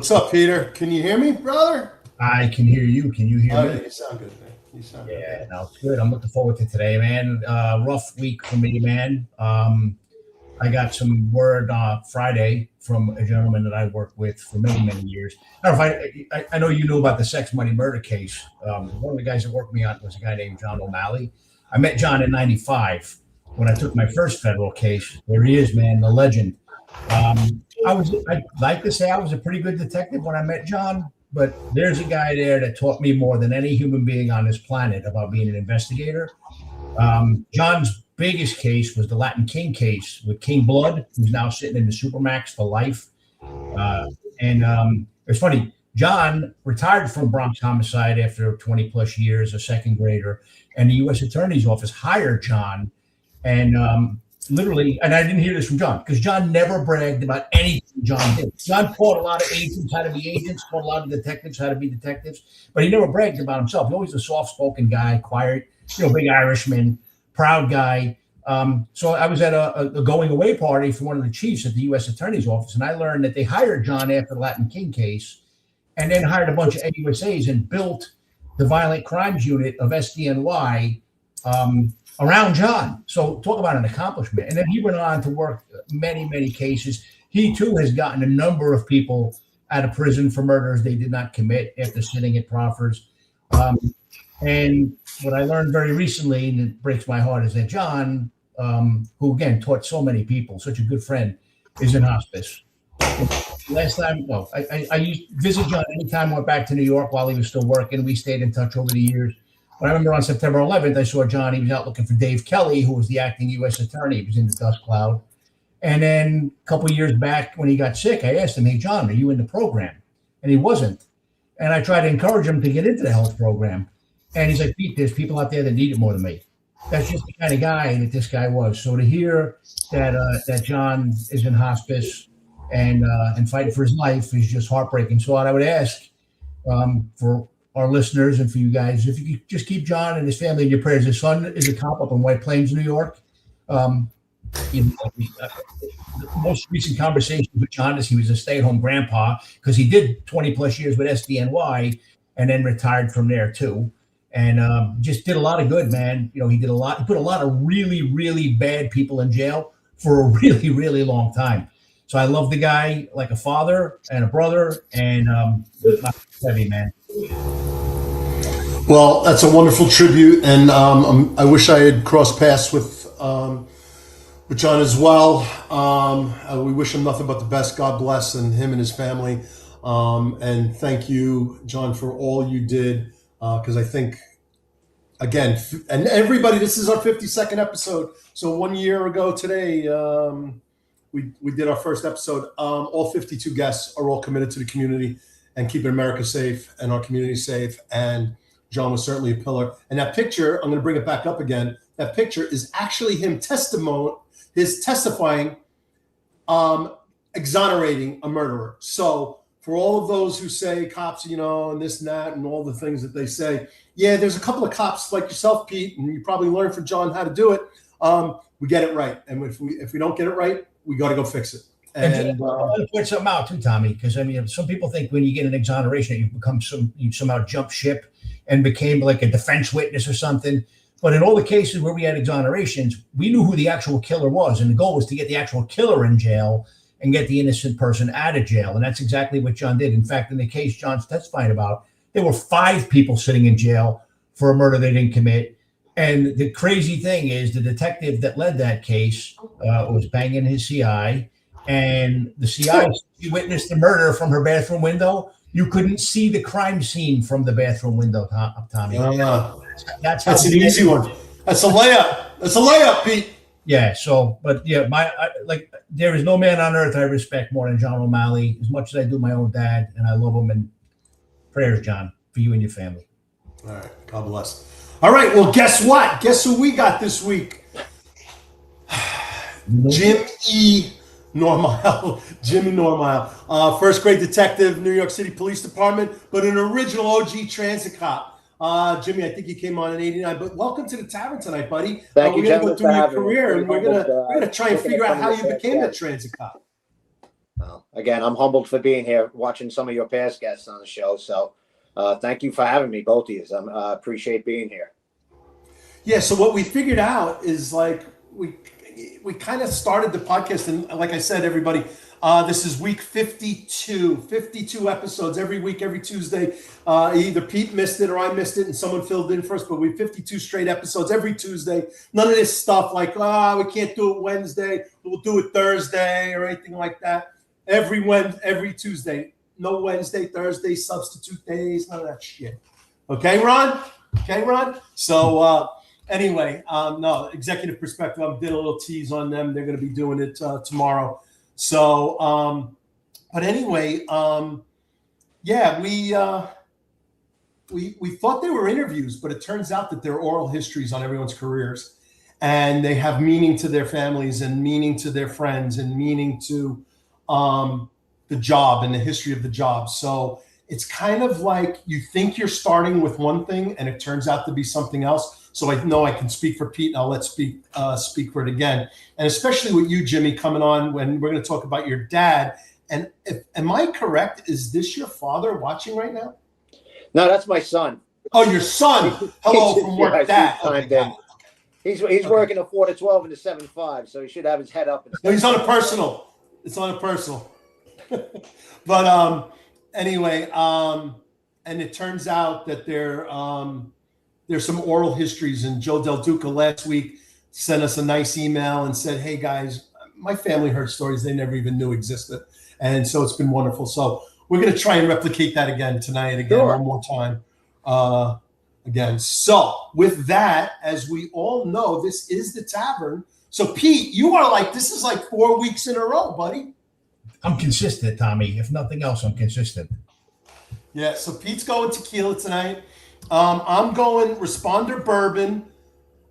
What's up, Peter? Can you hear me, brother? I can hear you. Can you hear me? You sound good, man. You sound good. Yeah, no, it's good. I'm looking forward to today, man. Rough week for me, man. I got some word Friday from a gentleman that I worked with for many, many years. I don't know I know you knew about the sex money murder case. One of the guys that worked me on was a guy named John Normile. I met John in '95 when I took my first federal case. There he is, man, the legend. I'd like to say I was a pretty good detective when I met John, but there's a guy there that taught me more than any human being on this planet about being an investigator. John's biggest case was the Latin King case with King Blood, who's now sitting in the Supermax for life. It's funny, John retired from Bronx Homicide after 20 plus years, a second grader, and the U.S. Attorney's Office hired John. And literally, and I didn't hear this from John, because John never bragged about anything John did. John taught a lot of agents how to be agents, taught a lot of detectives how to be detectives, but he never bragged about himself. He always a soft-spoken guy, quiet, big Irishman, proud guy. So I was at a going-away party for one of the chiefs at the U.S. Attorney's Office, and I learned that they hired John after the Latin King case, and then hired a bunch of AUSAs and built the Violent Crimes Unit of SDNY around John. So talk about an accomplishment. And then he went on to work many, many cases. He too has gotten a number of people out of prison for murders they did not commit after sitting at proffers. And what I learned very recently, and it breaks my heart, is that John, who again taught so many people, such a good friend, is in hospice. Last time, I used to visit John anytime I went back to New York while he was still working. We stayed in touch over the years. But I remember on September 11th, I saw John. He was out looking for Dave Kelly, who was the acting U.S. attorney. He was in the dust cloud. And then a couple of years back when he got sick, I asked him, "Hey, John, are you in the program?" And he wasn't. And I tried to encourage him to get into the health program. And he's like, "Pete, there's people out there that need it more than me." That's just the kind of guy that this guy was. So to hear that John is in hospice and fighting for his life is just heartbreaking. So what I would ask for our listeners and for you guys, if you could just keep John and his family in your prayers. His son is a cop up in White Plains, New York. The most recent conversation with John is he was a stay-at-home grandpa because he did 20 plus years with SDNY and then retired from there too. And just did a lot of good, man. He did a lot. He put a lot of really, really bad people in jail for a really, really long time. So I love the guy like a father and a brother, and heavy, man. Well, that's a wonderful tribute, and I wish I had crossed paths with John as well. We wish him nothing but the best. God bless and him and his family. And thank you, John, for all you did. Because I think, again, and everybody, this is our 52nd episode. So 1 year ago today, we did our first episode. All 52 guests are all committed to the community and keeping America safe and our community safe. And John was certainly a pillar. And that picture, I'm going to bring it back up again. That picture is actually him testifying, exonerating a murderer. So for all of those who say cops, and this and that and all the things that they say, yeah, there's a couple of cops like yourself, Pete, and you probably learned from John how to do it. We get it right. And if we don't get it right, we got to go fix it. And I want to point something out too, Tommy, because some people think when you get an exoneration, you somehow jump ship and became like a defense witness or something. But in all the cases where we had exonerations, we knew who the actual killer was, and the goal was to get the actual killer in jail and get the innocent person out of jail. And that's exactly what John did. In fact, in the case John's testifying about, there were 5 people sitting in jail for a murder they didn't commit. And the crazy thing is the detective that led that case was banging his CI, and the CI witnessed the murder from her bathroom window. You couldn't see the crime scene from the bathroom window, Tommy. That's an easy one. That's a layup. That's a layup, Pete. Yeah. So, but yeah, there is no man on earth I respect more than John O'Malley, as much as I do my own dad, and I love him. And prayers, John, for you and your family. All right. God bless. All right. Well, guess what? Guess who we got this week? Jim Normile. Jimmy Normile. First grade detective, New York City Police Department, but an original OG transit cop. Jimmy, I think you came on in '89, but welcome to the tavern tonight, buddy. Thank you, we're gonna go through your career, and we're gonna try and figure out how you became a transit cop. Well, again, I'm humbled for being here, watching some of your past guests on the show. So thank you for having me, both of you. I appreciate being here. Yeah, so what we figured out is like we kind of started the podcast, and like I said, everybody, this is week 52 episodes every week, every Tuesday. Either Pete missed it or I missed it and someone filled in for us, but we 52 straight episodes every Tuesday. None of this stuff like, we can't do it Wednesday, we'll do it Thursday or anything like that. Every Tuesday, no Wednesday, Thursday, substitute days, none of that shit. Okay, Ron? So anyway, no, executive perspective, I did a little tease on them. They're going to be doing it tomorrow. So, but anyway, yeah, we thought they were interviews, but it turns out that they're oral histories on everyone's careers, and they have meaning to their families and meaning to their friends and meaning to the job and the history of the job. So it's kind of like you think you're starting with one thing and it turns out to be something else. So I know I can speak for Pete, and I'll let speak for it again. And especially with you, Jimmy, coming on when we're going to talk about your dad. And am I correct? Is this your father watching right now? No, that's my son. Oh, your son. Hello from work, Dad. Okay. He's working a 4 to 12 and a 7-5, so he should have his head up. No, he's on a personal. It's on a personal. But anyway, and it turns out that there's some oral histories, and Joe Del Duca last week sent us a nice email and said, hey guys, my family heard stories they never even knew existed. And so it's been wonderful. So we're going to try and replicate that again tonight, one more time. Again. So with that, as we all know, this is the tavern. So Pete, you are like, this is like 4 weeks in a row, buddy. I'm consistent, Tommy. If nothing else, I'm consistent. Yeah, so Pete's going tequila tonight. I'm going Responder bourbon.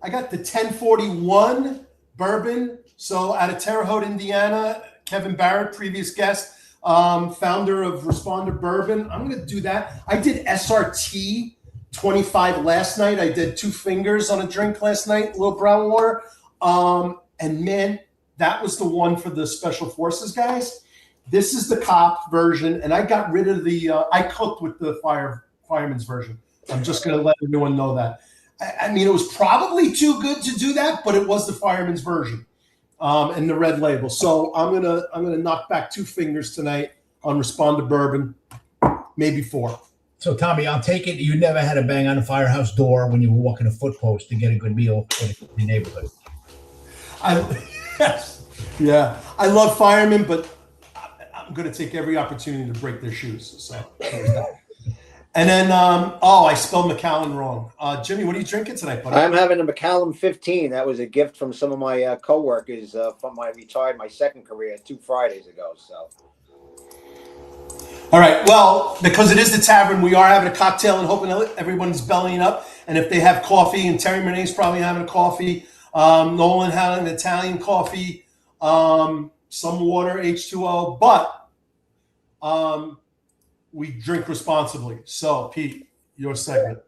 I got the 1041 bourbon. So out of Terre Haute, Indiana, Kevin Barrett, previous guest, founder of Responder bourbon. I'm going to do that. I did SRT 25 last night. I did 2 fingers on a drink last night, a little brown water. And man, that was the one for the special forces guys. This is the cop version, and I got rid of the. I cooked with the fireman's version. I'm just going to let everyone know that. I mean, it was probably too good to do that, but it was the fireman's version, and the red label. So I'm gonna knock back 2 fingers tonight on Responder bourbon, maybe 4. So Tommy, I'll take it you never had to bang on a firehouse door when you were walking a foot post to get a good meal in the neighborhood. Yeah, I love firemen, but I'm going to take every opportunity to break their shoes. So there's that. And then, I spelled Macallan wrong. Jimmy, what are you drinking tonight, buddy? I'm having a Macallan 15. That was a gift from some of my coworkers from my second career 2 Fridays ago. So. All right. Well, because it is the tavern, we are having a cocktail and hoping everyone's bellying up. And if they have coffee, and Terry Renee's probably having a coffee, Nolan had an Italian coffee, some water, H2O, but we drink responsibly. So, Pete, your segment.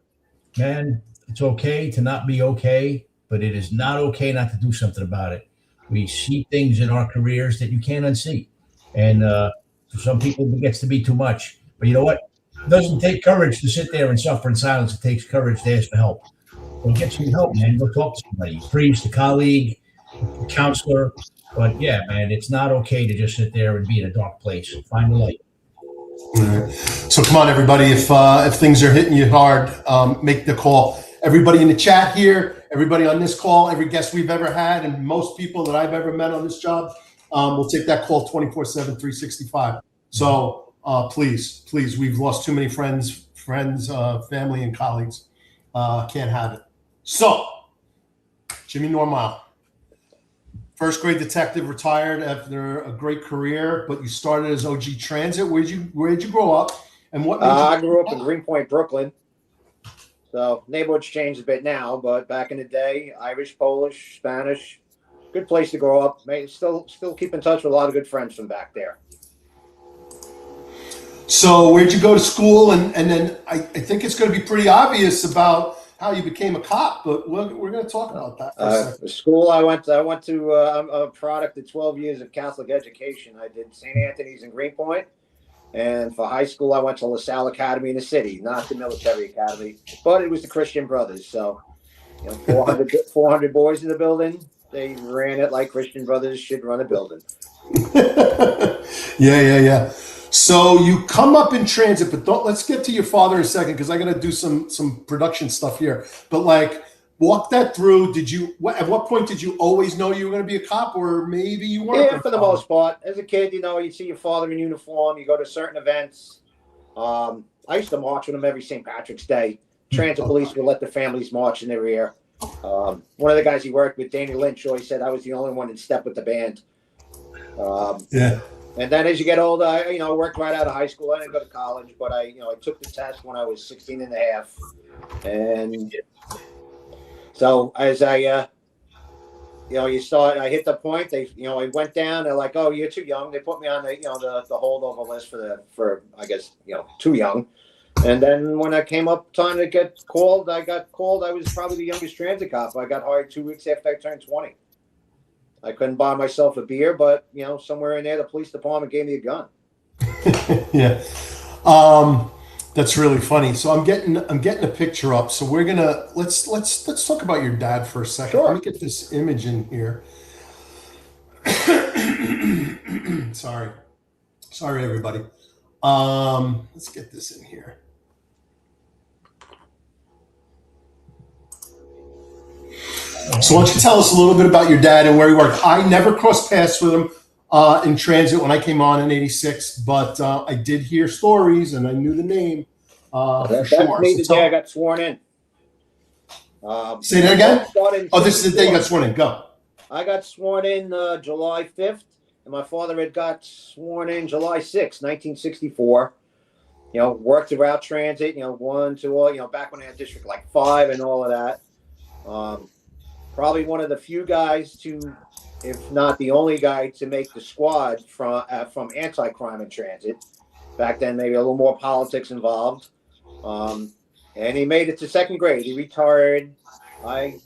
Man, it's okay to not be okay, but it is not okay not to do something about it. We see things in our careers that you can't unsee. And for some people, it gets to be too much. But you know what? It doesn't take courage to sit there and suffer in silence. It takes courage to ask for help. So get some help, man. Go talk to somebody. A priest, a colleague, a counselor. But yeah, man, it's not okay to just sit there and be in a dark place. Find the light. All right. So come on, everybody. If things are hitting you hard, make the call. Everybody in the chat here, everybody on this call, every guest we've ever had, and most people that I've ever met on this job, we'll take that call 24/7, 365. So please, we've lost too many friends, family, and colleagues. Can't have it. So, Jimmy Normile. First grade detective, retired after a great career, but you started as OG Transit. Where'd you grow up, and what? I grew up in Greenpoint, Brooklyn. So neighborhood's changed a bit now, but back in the day, Irish, Polish, Spanish, good place to grow up. Still keep in touch with a lot of good friends from back there. So where'd you go to school? And then I think it's going to be pretty obvious about how you became a cop, but we're going to talk about that for a second. The school I went to, I'm a product of 12 years of Catholic education. I did St. Anthony's in Greenpoint. And for high school, I went to LaSalle Academy in the city, not the military academy, but it was the Christian Brothers. So, 400 boys in the building. They ran it like Christian Brothers should run a building. Yeah. So you come up in transit, but let's get to your father in a second, because I got to do some production stuff here. But like, walk that through. At what point did you always know you were going to be a cop, or maybe you weren't? Yeah, for the most part. As a kid, you'd see your father in uniform. You go to certain events. I used to march with him every St. Patrick's Day. Transit police would let the families march in their rear. One of the guys he worked with, Danny Lynch, always said I was the only one in step with the band. Yeah. And then as you get older, I worked right out of high school. I didn't go to college, but I took the test when I was 16 and a half. And so as I hit the point, I went down. They're like, "Oh, you're too young." They put me on the holdover list for I guess, too young. And then when I came up time to get called, I got called. I was probably the youngest transit cop. I got hired 2 weeks after I turned 20. I couldn't buy myself a beer, but somewhere in there, the police department gave me a gun. Yeah. That's really funny. So I'm getting a picture up. So we're gonna let's talk about your dad for a second. Sure. Let me get this image in here. Sorry everybody. Let's get this in here. So why don't you tell us a little bit about your dad and where he worked? I never crossed paths with him in transit when I came on in '86, but I did hear stories and I knew the name for sure. That's me the day I got sworn in. Say that again? This is the day you got sworn in. Go. I got sworn in July 5th, and my father had got sworn in July 6th, 1964. Worked throughout transit, 1, 2, back when I had District 5 and all of that. Probably one of the few guys to, if not the only guy to make the squad from anti-crime in transit. Back then, maybe a little more politics involved. And he made it to second grade. He retired. He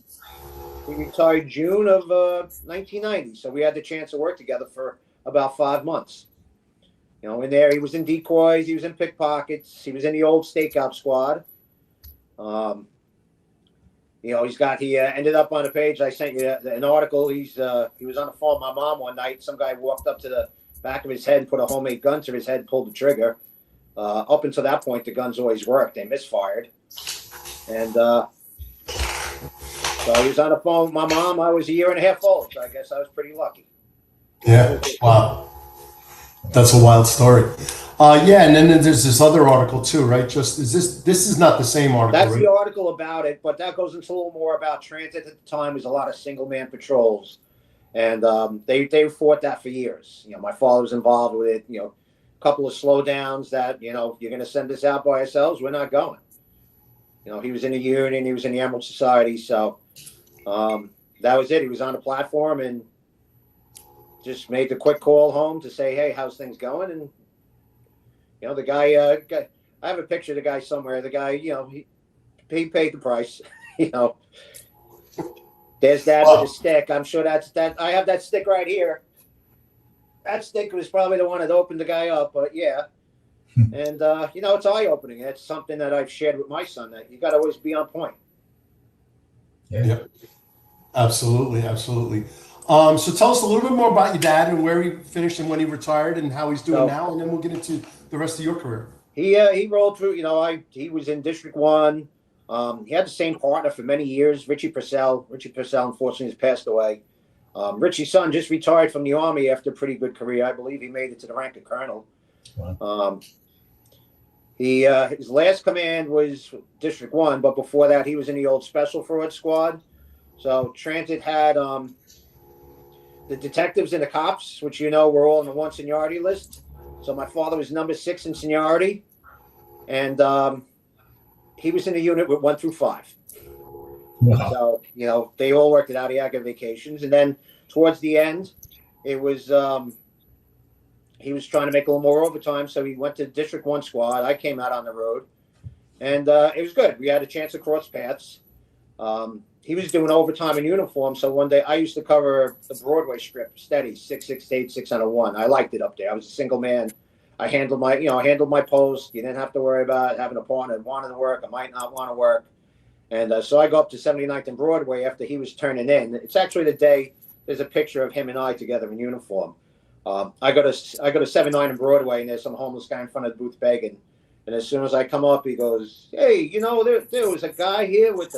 retired June of 1990. So we had the chance to work together for about 5 months. In there, he was in decoys. He was in pickpockets. He was in the old stakeout squad. He ended up on a page. I sent you an article. He was on the phone with my mom one night. Some guy walked up to the back of his head and put a homemade gun to his head, pulled the trigger. Up until that point, the guns always worked. They misfired. And so he was on the phone with my mom. I was a year and a half old, so I guess I was pretty lucky. Yeah. Wow. That's a wild story. And then there's this other article too, right? This is not the same article. That's right? the article about it, but that goes into a little more about transit. At the time, was a lot of single man patrols, and they fought that for years. My father was involved with it. A couple of slowdowns that you're going to send us out by ourselves. We're not going. He was in a union. He was in the Emerald Society, so that was it. He was on the platform and just made the quick call home to say, "Hey, how's things going?" And the guy, I have a picture of the guy somewhere. The guy, he paid the price. There's Dad with a stick. I'm sure that's that. I have that stick right here. That stick was probably the one that opened the guy up. But yeah, and it's eye opening. It's something that I've shared with my son, that you got to always be on point. Yeah. Yep. Absolutely. So tell us a little bit more about your dad and where he finished and when he retired and how he's doing now, and then we'll get into the rest of your career. He rolled through. He was in District 1. He had the same partner for many years, Richie Purcell. Richie Purcell, unfortunately, has passed away. Richie's son just retired from the Army after a pretty good career. I believe he made it to the rank of colonel. Wow. His last command was District 1, but before that, he was in the old Special Fraud Squad. So Transit had the detectives and the cops, which were all on the one seniority list. So my father was number 6 in seniority, and he was in a unit with 1 through 5. Wow. So they all worked it out. He had vacations, and then towards the end, it was he was trying to make a little more overtime, so he went to District 1 squad. I came out on the road, and it was good. We had a chance to cross paths. He was doing overtime in uniform. So one day I used to cover the Broadway strip steady, 668, 601. I liked it up there. I was a single man. I handled my post. You didn't have to worry about having a partner that wanted to work. I might not want to work. And so I go up to 79th and Broadway after he was turning in. It's actually the day there's a picture of him and I together in uniform. I go to 79 and Broadway, and there's some homeless guy in front of the booth begging. And as soon as I come up, he goes, "Hey, there was a guy here with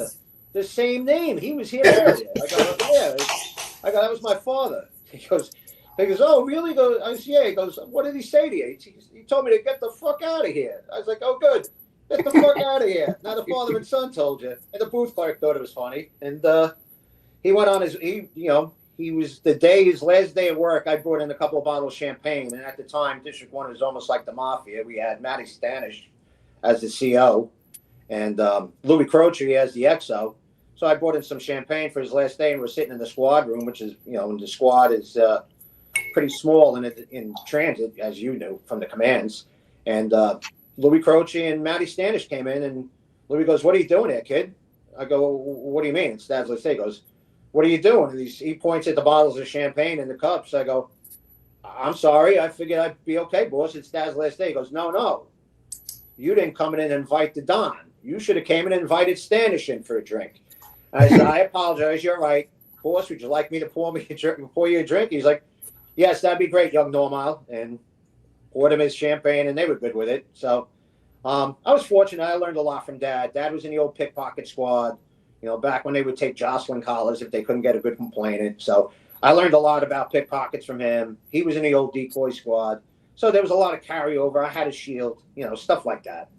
the same name. He was here earlier." I go, "Yeah." I go, "That was my father." He goes, "Oh, really?" I said, "Yeah." He goes, "What did he say to you?" He told me to get the fuck out of here. I was like, "Oh, good. Get the fuck out of here." Now the father and son told you. And the booth clerk thought it was funny. And he went on he was his last day of work. I brought in a couple of bottles of champagne. And at the time, District 1 was almost like the mafia. We had Matty Stanish as the CO and Louis Croce as the XO. So I brought in some champagne for his last day, and we're sitting in the squad room, which is, and the squad is pretty small in transit, as you knew from the commands. And Louis Croce and Matty Stanish came in, and Louis goes, "What are you doing here, kid?" I go, "What do you mean?" It's Dad's last day. He goes, "What are you doing?" And he points at the bottles of champagne and the cups. I go, "I'm sorry. I figured I'd be okay, boss. It's Dad's last day." He goes, No. You didn't come in and invite the Don. You should have came in and invited Stanish in for a drink. And I said, "I apologize. You're right. Boss, would you like me to pour you a drink?" He's like, "Yes, that'd be great, young Normile." And poured him his champagne, and they were good with it. So I was fortunate. I learned a lot from Dad. Dad was in the old Pickpocket squad, back when they would take jostling collars if they couldn't get a good complainant. So I learned a lot about pickpockets from him. He was in the old Decoy squad. So there was a lot of carryover. I had a shield, stuff like that.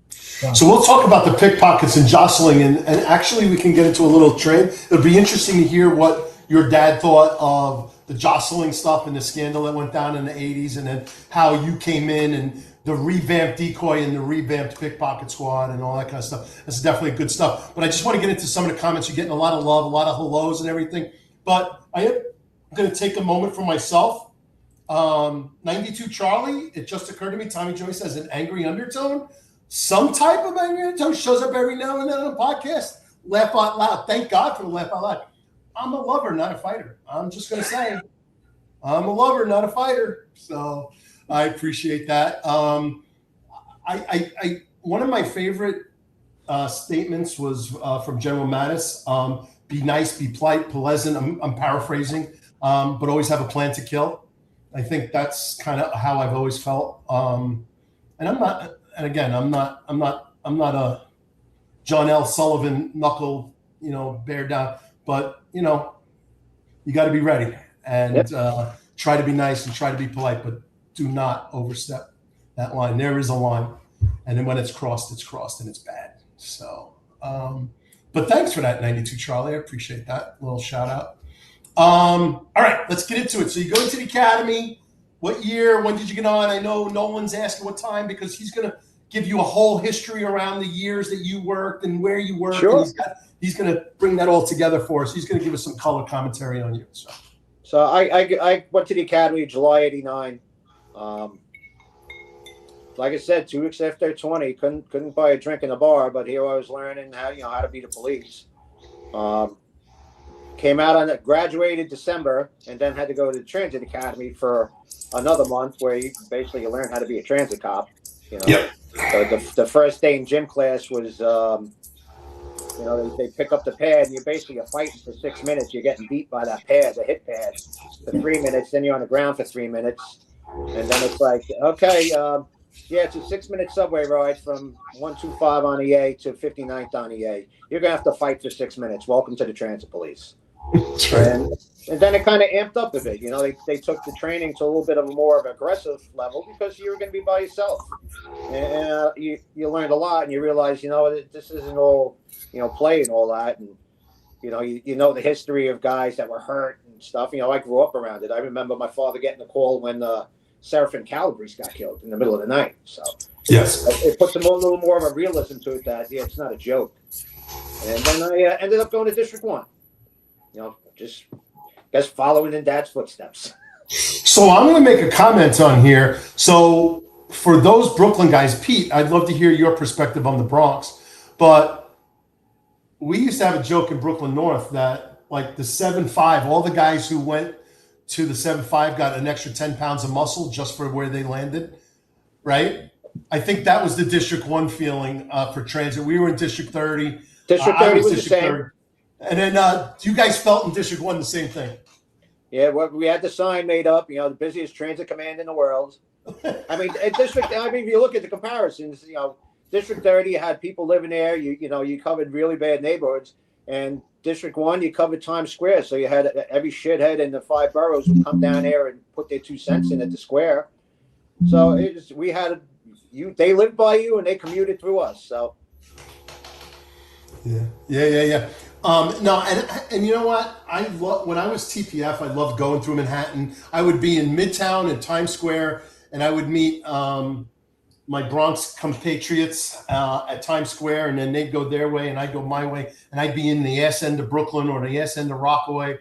So we'll talk about the pickpockets and jostling, and actually we can get into a little trade. It'll be interesting to hear what your dad thought of the jostling stuff and the scandal that went down in the 80s, and then how you came in and the revamped Decoy and the revamped Pickpocket squad and all that kind of stuff. That's definitely good stuff. But I just want to get into some of the comments. You're getting a lot of love, a lot of hellos and everything. But I am going to take a moment for myself. 92 Charlie, it just occurred to me, Tommy Joyce has an angry undertone. Some type of angry undertone shows up every now and then on a podcast. Laugh out loud. Thank God for the laugh out loud. I'm a lover, not a fighter. I'm just going to say I'm a lover, not a fighter. So I appreciate that. I one of my favorite statements was from General Mattis. Be nice, be polite, pleasant. I'm paraphrasing, but always have a plan to kill. I think that's kind of how I've always felt. And I'm not. And again, I'm not a John L. Sullivan knuckle, bear down. But you got to be ready and try to be nice and try to be polite, but do not overstep that line. There is a line, and then when it's crossed, and it's bad. So, but thanks for that, 92 Charlie. I appreciate that little shout out. All right, let's get into it. So you go into the academy. What year? When did you get on? I know Nolan's asking what time because he's going to give you a whole history around the years that you worked and where you worked. Sure. And he's going to bring that all together for us. He's going to give us some color commentary on you. So I went to the academy July '89. Like I said, 2 weeks after 20, couldn't buy a drink in a bar, but here I was learning how to be the police. Came out on it, graduated December, and then had to go to the transit academy for another month, where you learn how to be a transit cop. Yep. So the first day in gym class was, they pick up the pad, and you're fighting for 6 minutes. You're getting beat by that pad, the hit pad, for 3 minutes. Then you're on the ground for 3 minutes, and then it's like, okay, it's a 6-minute subway ride from 125 on the A to 59th on the A. You're gonna have to fight for 6 minutes. Welcome to the transit police. And then it kind of amped up a bit. They took the training to a little bit of a more of an aggressive level because you were going to be by yourself. And you learned a lot, and you realize, this isn't all, play and all that. And, you know the history of guys that were hurt and stuff. I grew up around it. I remember my father getting a call when Seraphin Calabrese got killed in the middle of the night. So yes, it puts a little more of a realism to it that, it's not a joke. And then I ended up going to District 1. Just following in Dad's footsteps. So I'm going to make a comment on here. So for those Brooklyn guys, Pete, I'd love to hear your perspective on the Bronx. But we used to have a joke in Brooklyn North that like the 7.5, all the guys who went to the 7.5 got an extra 10 pounds of muscle just for where they landed, right? I think that was the District 1 feeling for transit. We were in District 30. District 30 was the same. And then you guys felt in District 1 the same thing. Yeah, we had the sign made up, the busiest transit command in the world. I mean, if you look at the comparisons, District 30 had people living there. You covered really bad neighborhoods, and District 1 you covered Times Square. So you had every shithead in the 5 boroughs would come down there and put their 2 cents in at the square. So they lived by you and they commuted through us. So yeah. No, and you know what? When I was TPF, I loved going through Manhattan. I would be in Midtown and Times Square, and I would meet my Bronx compatriots at Times Square, and then they'd go their way, and I'd go my way, and I'd be in the ass end of Brooklyn or the ass end of Rockaway.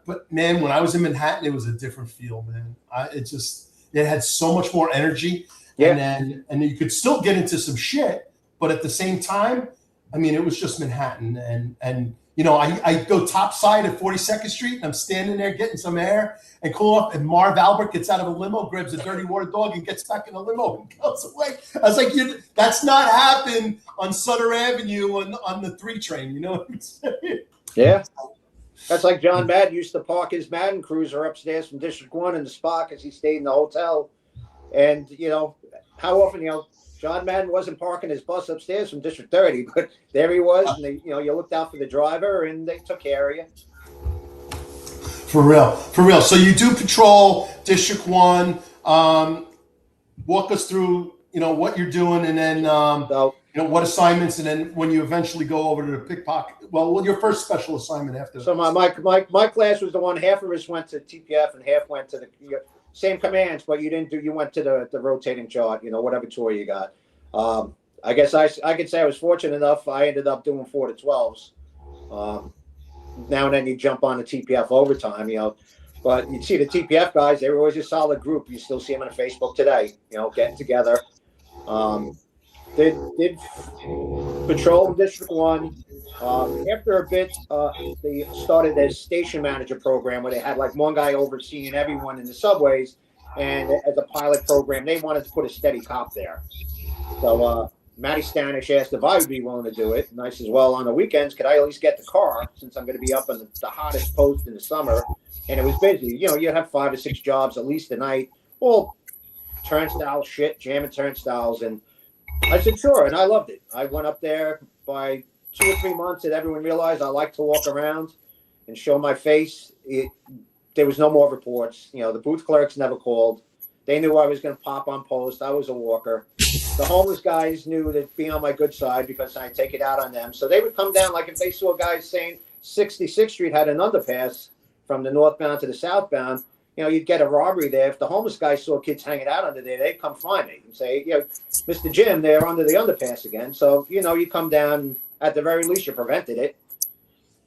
But man, when I was in Manhattan, it was a different feel, man. It had so much more energy, and you could still get into some shit, but at the same time, I mean, it was just Manhattan, and I go top side at 42nd Street, and I'm standing there getting some air and cool up, and Marv Albert gets out of a limo, grabs a dirty water dog, and gets back in the limo and goes away. I was like, that's not happened on Sutter Avenue on the 3 train. You know what I'm saying? Yeah. That's like John Madden used to park his Madden cruiser upstairs from District 1 in the spot because he stayed in the hotel. And, how often, John Madden wasn't parking his bus upstairs from District 30, but there he was. And, you looked out for the driver and they took care of you. For real. So you do patrol District 1. Walk us through, what you're doing, and then, what assignments, and then when you eventually go over to the Pickpocket. Well, your first special assignment after. So my class was the one, half of us went to TPF and half went to the same commands, but you went to the rotating chart, whatever tour you got. I guess I could say I was fortunate enough. I ended up doing 4 to 12s. Now and then you jump on the TPF overtime, but you'd see the TPF guys, they were always a solid group. You still see them on Facebook today, getting together. Did patrol District 1. After a bit, they started a station manager program where they had like one guy overseeing everyone in the subways, and as a pilot program, they wanted to put a steady cop there. So Matty Stanish asked if I would be willing to do it, and I said, well, on the weekends, could I at least get the car, since I'm going to be up on the hottest post in the summer, and it was busy. You'd have 5 or 6 jobs at least a night, all turnstile shit, jamming turnstiles, and I said, sure, and I loved it. I went up there by 2 or 3 months, and everyone realized I like to walk around and show my face. There was no more reports. The booth clerks never called. They knew I was going to pop on post. I was a walker. The homeless guys knew to be on my good side because I take it out on them. So they would come down, like if they saw guys saying 66th Street had an underpass from the northbound to the southbound, you'd get a robbery there. If the homeless guys saw kids hanging out under there, they'd come find me and say, Mr. Jim, they're under the underpass again. So, you come down, at the very least, you prevented it.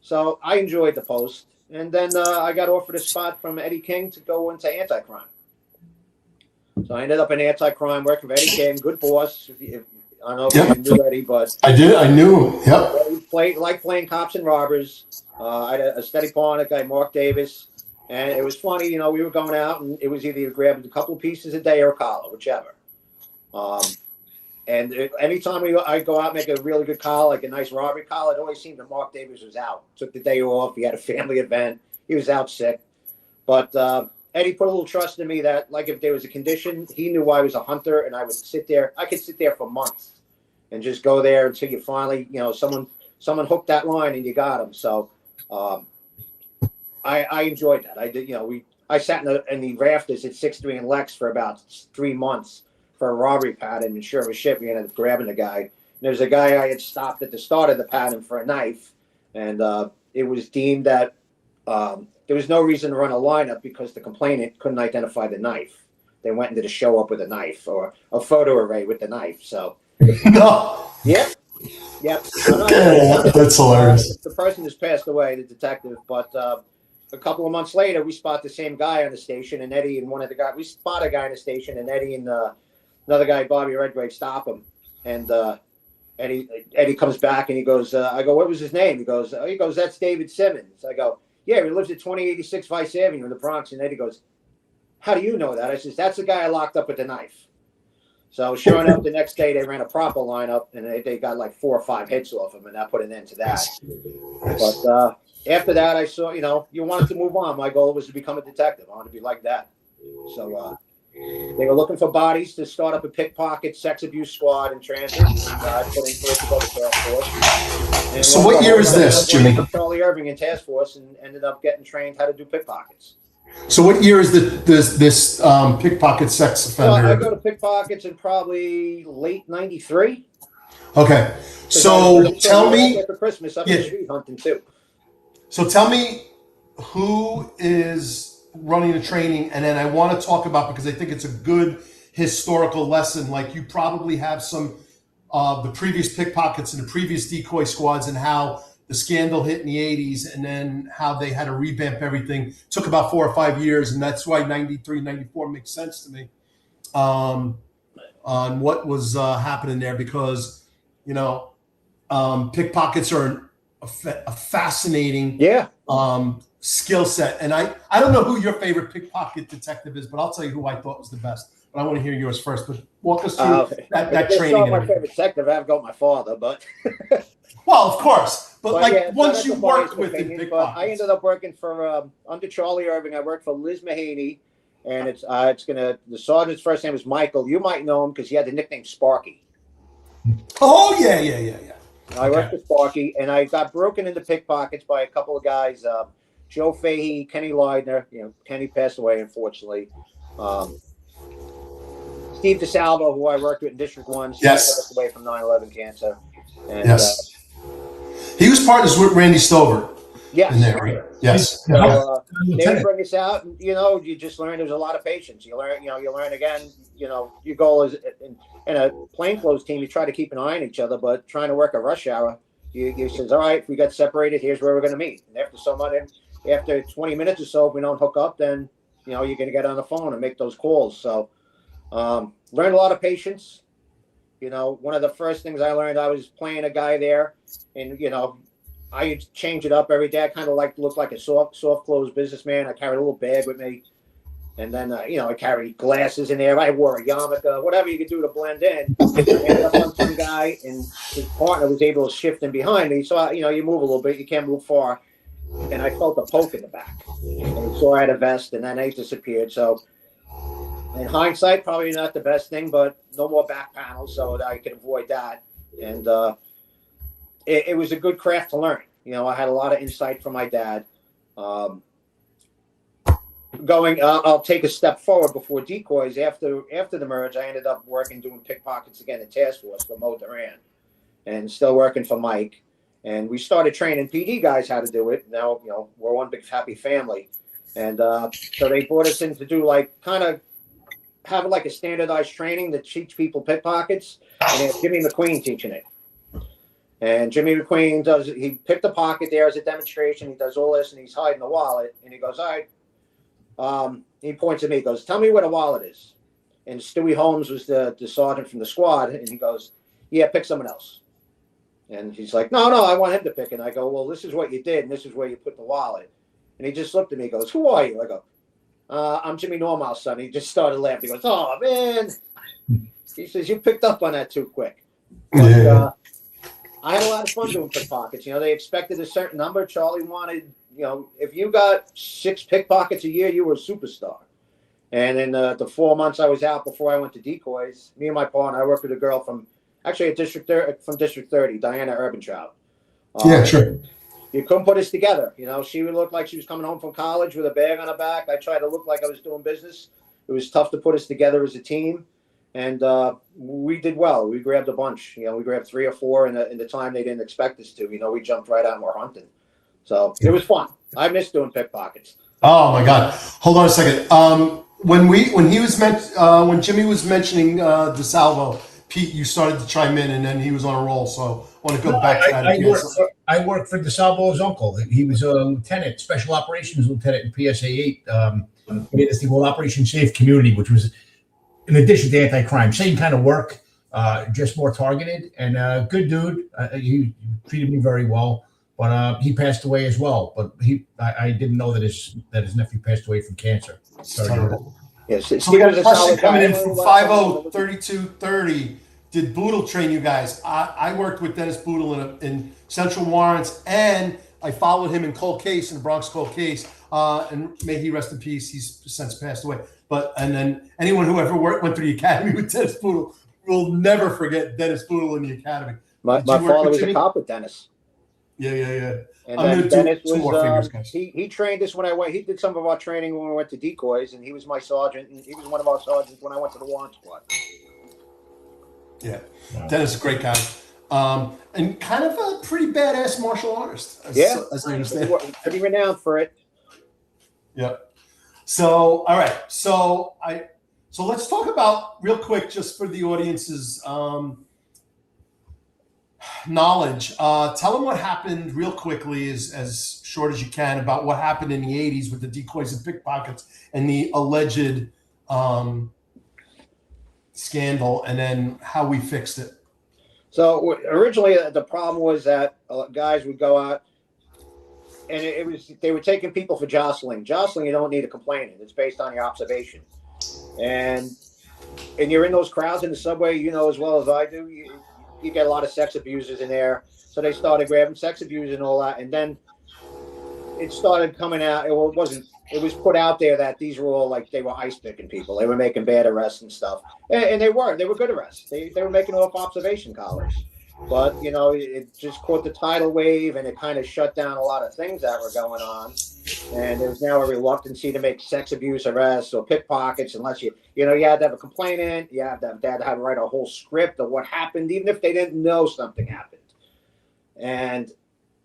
So I enjoyed the post. And then I got offered a spot from Eddie King to go into anti-crime. So I ended up in anti-crime, working for Eddie King, good boss. I don't know if you knew Eddie, but I did. I knew him. Yep. Playing cops and robbers. I had a steady partner guy, Mark Davis. And it was funny, we were going out, and it was either grabbing a couple of pieces a day or a collar, whichever. Anytime I go out and make a really good collar, like a nice robbery collar, it always seemed that Mark Davis was out. Took the day off. He had a family event. He was out sick. But Eddie put a little trust in me that, like, if there was a condition, he knew I was a hunter, and I would sit there. I could sit there for months and just go there until you finally, someone hooked that line and you got him. So I enjoyed that. I did, I sat in the rafters at 6th and Lex for about 3 months for a robbery pattern, and sure as shit, we ended up grabbing the guy. And there was a guy I had stopped at the start of the pattern for a knife, and it was deemed that there was no reason to run a lineup because the complainant couldn't identify the knife. They went into the show up with a knife or a photo array with the knife. So, no. Yep. That's hilarious. The person has passed away, the detective, but a couple of months later, we spot the same guy on the station, and Eddie and one of the guys, we spot a guy on the station, and Eddie and another guy, Bobby Redgrave, stop him. And Eddie comes back and he goes, I go, what was his name? He goes, that's David Simmons. I go, yeah, he lives at 2086 Vice Avenue in the Bronx. And Eddie goes, how do you know that? I says, that's the guy I locked up with the knife. So sure enough, the next day they ran a proper lineup and they got like 4 or 5 hits off him, and that put an end to that. But after that, I saw, you wanted to move on. My goal was to become a detective. I wanted to be like that. So they were looking for bodies to start up a pickpocket, sex abuse squad in transit. I put in for it to go to task force. And so what year is this, Jimmy? Charlie Irving in task force, and ended up getting trained how to do pickpockets. So what year is this pickpocket sex offender? Well, I go to pickpockets in probably late '93. Okay, so tell me. After Christmas, I'm street hunting too. So tell me who is running the training, and then I want to talk about, because I think it's a good historical lesson. Like, you probably have some of the previous pickpockets and the previous decoy squads, and how the scandal hit in the 80s, and then how they had to revamp everything. Took about 4 or 5 years, and that's why 93, 94 makes sense to me on what was happening there, because, pickpockets are a fascinating skill set. And I don't know who your favorite pickpocket detective is, but I'll tell you who I thought was the best. But I want to hear yours first. But walk us through that training. My favorite detective, I've got my father, but well, of course. But once you worked with him, I ended up working for under Charlie Irving. I worked for Liz Mahaney, and the sergeant's first name is Michael. You might know him because he had the nickname Sparky. Oh yeah. I worked with Sparky, and I got broken into pickpockets by a couple of guys. Joe Fahey, Kenny Leidner. Kenny passed away, unfortunately. Steve DeSalvo, who I worked with in District 1. Passed away from 9/11 cancer. And, he was partners with Randy Stover. Yes. In there, right? Yes. So, they would bring us out, and you just learn there's a lot of patience. You learn, you learn again. Your goal is in a plainclothes team, you try to keep an eye on each other, but trying to work a rush hour, you says, all right, if we got separated, here's where we're going to meet. And after 20 minutes or so, if we don't hook up, then you're going to get on the phone and make those calls. So learned a lot of patience. One of the first things I learned, I was playing a guy there, and I change it up every day. I kind of look like a soft clothes businessman. I carried a little bag with me, and then I carried glasses in there. I wore a yarmulke, whatever you could do to blend in. I ended up on some guy, and his partner was able to shift in behind me. So you move a little bit, you can't move far, and I felt a poke in the back. And he saw I had a vest, and then I disappeared. So in hindsight, probably not the best thing, but no more back panels, so that I could avoid that. And it was a good craft to learn. I had a lot of insight from my dad. I'll take a step forward before decoys. After the merge, I ended up doing pickpockets again at task force for Mo Duran, and still working for Mike. And we started training PD guys how to do it. Now, we're one big happy family. And so they brought us in to do kind of have a standardized training to teach people pickpockets. And they have Jimmy McQueen teaching it. And Jimmy McQueen he picked a pocket there as a demonstration. He does all this, and he's hiding the wallet. And he goes, all right. He points at me, he goes, tell me where the wallet is. And Stewie Holmes was the sergeant from the squad. And he goes, yeah, pick someone else. And he's like, no, I want him to pick. And I go, well, this is what you did, and this is where you put the wallet. And he just looked at me, he goes, who are you? I go, I'm Jimmy Normile, son. He just started laughing. He goes, oh, man. He says, you picked up on that too quick. But, I had a lot of fun doing pickpockets. They expected a certain number. Charlie wanted, if you got 6 pickpockets a year, you were a superstar. And in the 4 months I was out before I went to decoys, me and my partner, I worked with a girl from District 30, Diana Urbantrout. Yeah, sure. You couldn't put us together. She would look like she was coming home from college with a bag on her back. I tried to look like I was doing business. It was tough to put us together as a team. And we did well. We grabbed a bunch. We grabbed 3 or 4 in the time they didn't expect us to. We jumped right out and we're hunting. So it was fun. I miss doing pickpockets. Oh my God! Hold on a second. When Jimmy was mentioning DeSalvo, Pete, you started to chime in, and then he was on a roll. So I want to go back to that. I worked for DeSalvo's uncle. He was a lieutenant, special operations lieutenant in PSA 8. We had this thing called Operation Safe Community, which was in addition to anti-crime, same kind of work, just more targeted, and good dude. He treated me very well, but he passed away as well. But I didn't know that his nephew passed away from cancer. It's terrible. Yes, So we got a question coming in from 503230. Did Boodle train you guys? I worked with Dennis Boodle in Central Warrants, and I followed him in Cold Case, in the Bronx Cold Case, and may he rest in peace. He's since passed away. And then anyone who ever went through the academy with Dennis Boodle will never forget Dennis Boodle in the academy. My father was a cop with Dennis. Yeah. And I'm then gonna Dennis do 2 more fingers, guys. he trained us when I went. He did some of our training when we went to Decoys, and he was my sergeant, and he was one of our sergeants when I went to the warrant squad. Yeah, Dennis is a great guy, and kind of a pretty badass martial artist. As I understand, pretty renowned for it. Yeah. So, all right. So let's talk about real quick, just for the audience's knowledge. Tell them what happened real quickly, as short as you can, about what happened in the 80s with the decoys and pickpockets and the alleged scandal, and then how we fixed it. So originally, the problem was that guys would go out, and they were taking people for jostling. Jostling, you don't need a complainant. It's based on your observation, and you're in those crowds in the subway. You know as well as I do. You get a lot of sex abusers in there, so they started grabbing sex abusers and all that, and then it started coming out. It was put out there that these were all like, they were ice picking people. They were making bad arrests and stuff, and they were good arrests. They were making off observation collars, but it just caught the tidal wave, and it kind of shut down a lot of things that were going on. And there's now a reluctancy to make sex abuse arrests or pickpockets unless you had to have a complainant. You had to write a whole script of what happened, even if they didn't know something happened. And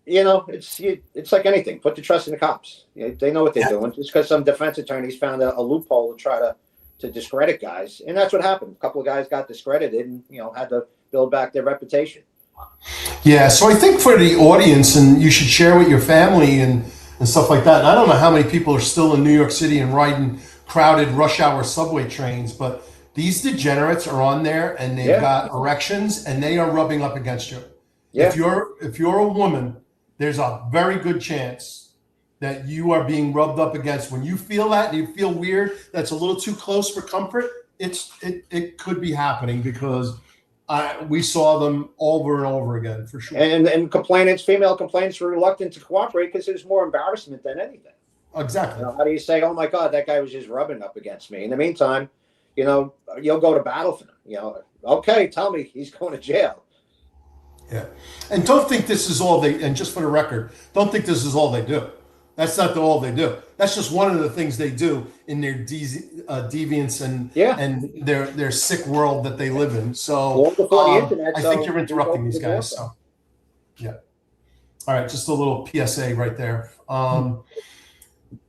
it's like anything. Put the trust in the cops. They know what they're doing. Just because some defense attorneys found a loophole to try to discredit guys, and that's what happened. A couple of guys got discredited, and had to build back their reputation. Yeah. So I think for the audience, and you should share with your family and stuff like that. And I don't know how many people are still in New York City and riding crowded rush hour subway trains, but these degenerates are on there, and they've got erections, and they are rubbing up against you. Yeah. If you're a woman, there's a very good chance that you are being rubbed up against. When you feel that and you feel weird, that's a little too close for comfort, it could be happening, because we saw them over and over again, for sure. And female complainants were reluctant to cooperate because there's more embarrassment than anything. Exactly. How do you say, oh my God, that guy was just rubbing up against me? In the meantime, you'll go to battle for him. Okay, tell me he's going to jail. Yeah. And don't think this is all and just for the record, don't think this is all they do. That's not all they do. That's just one of the things they do in their deviance and their sick world that they live in. So the internet, I think you're interrupting these guys. So yeah. All right, just a little PSA right there. All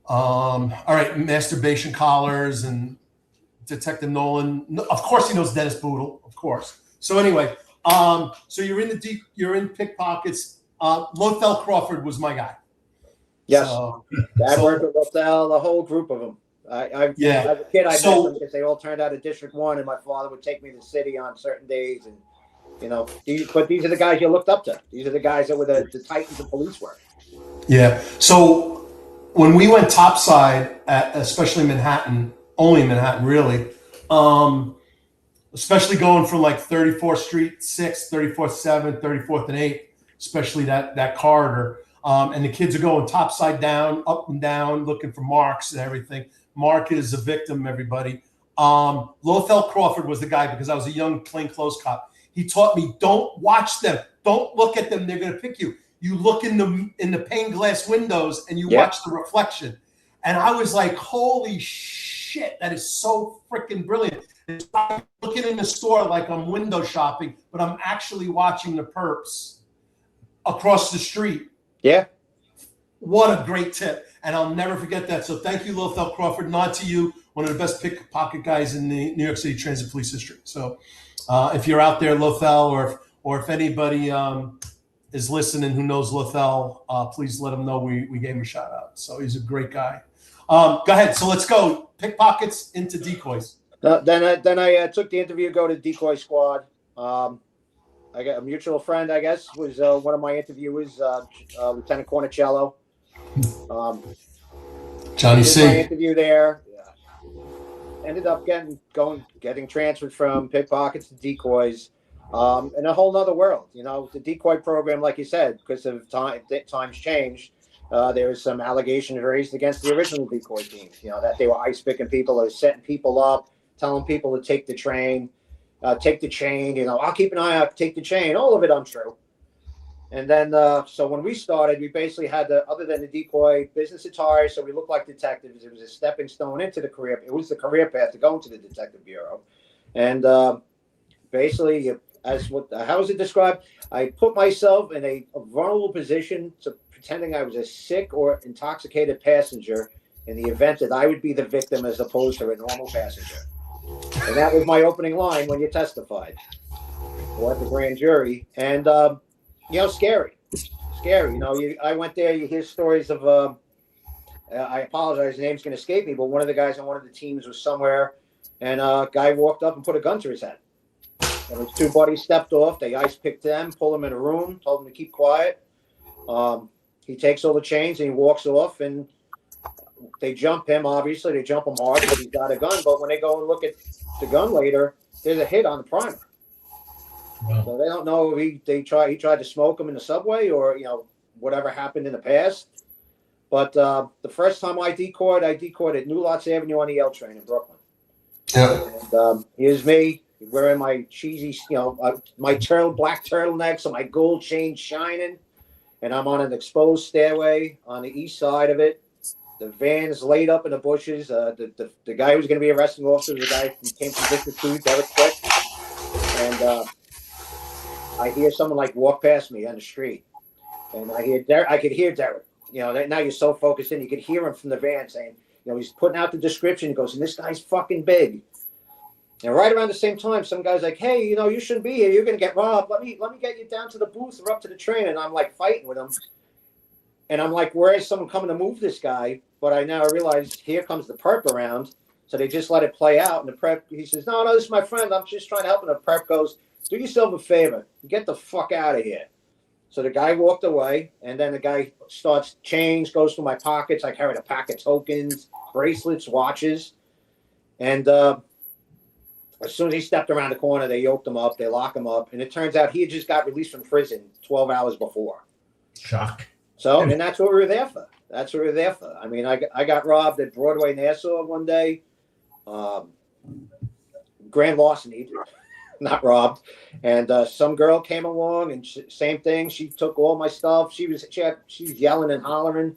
right, masturbation collars and Detective Nolan. Of course, he knows Dennis Boodle. Of course. So anyway, so you're in pickpockets. Lothel Crawford was my guy. Yes, Dad worked with Lothel, the whole group of them. As a kid, I met them because they all turned out of District 1, and my father would take me to the city on certain days, and but these are the guys you looked up to. These are the guys that were the titans of police work. Yeah. So when we went topside at especially Manhattan, only Manhattan really, especially going from like 34th Street 6, 34th 7th, 34th and 8th, especially that corridor. And the kids are going topside down, up and down, looking for marks and everything. Mark is a victim, everybody. Lothel Crawford was the guy, because I was a young plainclothes cop. He taught me, don't watch them. Don't look at them. They're going to pick you. You look in the pane glass windows and you watch the reflection. And I was like, holy shit, that is so freaking brilliant. It's like looking in the store like I'm window shopping, but I'm actually watching the perps across the street. Yeah. What a great tip. And I'll never forget that. So thank you, Lothel Crawford. Nod to you, one of the best pickpocket guys in the New York City Transit Police history. So if you're out there, Lothel, or if anybody is listening who knows Lothel, please let him know we gave him a shout out. So he's a great guy. Go ahead. So let's go. Pickpockets into decoys. Then I took the interview, go to decoy squad. I got a mutual friend, I guess, was one of my interviewers, Lieutenant Cornicello. Johnny Did my C. interview there. Ended up getting transferred from pickpockets to decoys, in a whole nother world. You know, the decoy program, like you said, because of times changed. There was some allegations raised against the original decoy teams. You know, that they were ice picking people, or setting people up, telling people to take the train, take the chain. You know, I'll keep an eye out, take the chain. All of it untrue. And then, so when we started, we basically had other than the decoy business attire, so we looked like detectives. It was a stepping stone into the career. It was the career path to go into the detective bureau. And basically, how was it described? I put myself in a vulnerable position, to pretending I was a sick or intoxicated passenger in the event that I would be the victim as opposed to a normal passenger. And that was my opening line when you testified, or at the grand jury. And you know, scary. You know, I went there. You hear stories of. I apologize, the name's going to escape me, but one of the guys on one of the teams was somewhere, and a guy walked up and put a gun to his head. And his two buddies stepped off. They ice picked them, pulled him in a room, told him to keep quiet. He takes all the chains and he walks off, and they jump him. Obviously, they jump him hard because he's got a gun. But when they go and look at the gun later, there's a hit on the primer. Wow. So they don't know if he tried to smoke him in the subway, or, you know, whatever happened in the past. But the first time I decoyed at New Lots Avenue on the L train in Brooklyn. Yeah. And here's me wearing my cheesy, you know, my black turtleneck, so my gold chain shining, and I'm on an exposed stairway on the east side of it. The van's laid up in the bushes. The guy who's going to be arresting officer was the guy who came from District 2, Derek Quick. And I hear someone like walk past me on the street, and I could hear Derek. You know, now you're so focused in, you could hear him from the van saying, you know, he's putting out the description. He goes, and this guy's fucking big. And right around the same time, some guy's like, hey, you know, you shouldn't be here. You're going to get robbed. Let me get you down to the booth or up to the train. And I'm like fighting with him. And I'm like, where is someone coming to move this guy? But I now realize here comes the perp around. So they just let it play out. And the prep, he says, no, this is my friend. I'm just trying to help. And the prep goes, do yourself a favor. Get the fuck out of here. So the guy walked away. And then the guy starts, change, goes through my pockets. I carried a pack of tokens, bracelets, watches. And as soon as he stepped around the corner, they yoked him up. They lock him up. And it turns out he had just got released from prison 12 hours before. Shock. So, and that's what we were there for. I mean, I got robbed at Broadway, Nassau one day. Grand larceny, not robbed. And some girl came along, and same thing. She took all my stuff. She was yelling and hollering.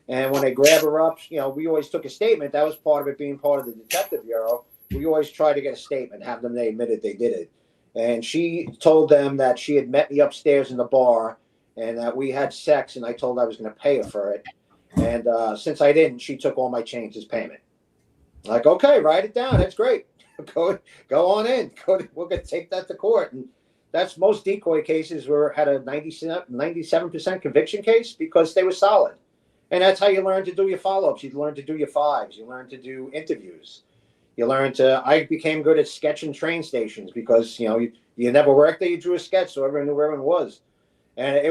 And when they grab her up, you know, we always took a statement. That was part of it, being part of the detective bureau. We always tried to get a statement, have them, they admitted they did it. And she told them that she had met me upstairs in the bar and that we had sex, and I told her I was going to pay her for it. And since I didn't, she took all my change as payment. Like, okay, write it down. That's great. Go on in. We're going to take that to court. And that's most decoy cases had a 97% conviction case because they were solid. And that's how you learn to do your follow-ups. You learn to do your fives. You learn to do interviews. I became good at sketching train stations because, you know, you never worked there, you drew a sketch so everyone knew where everyone was. And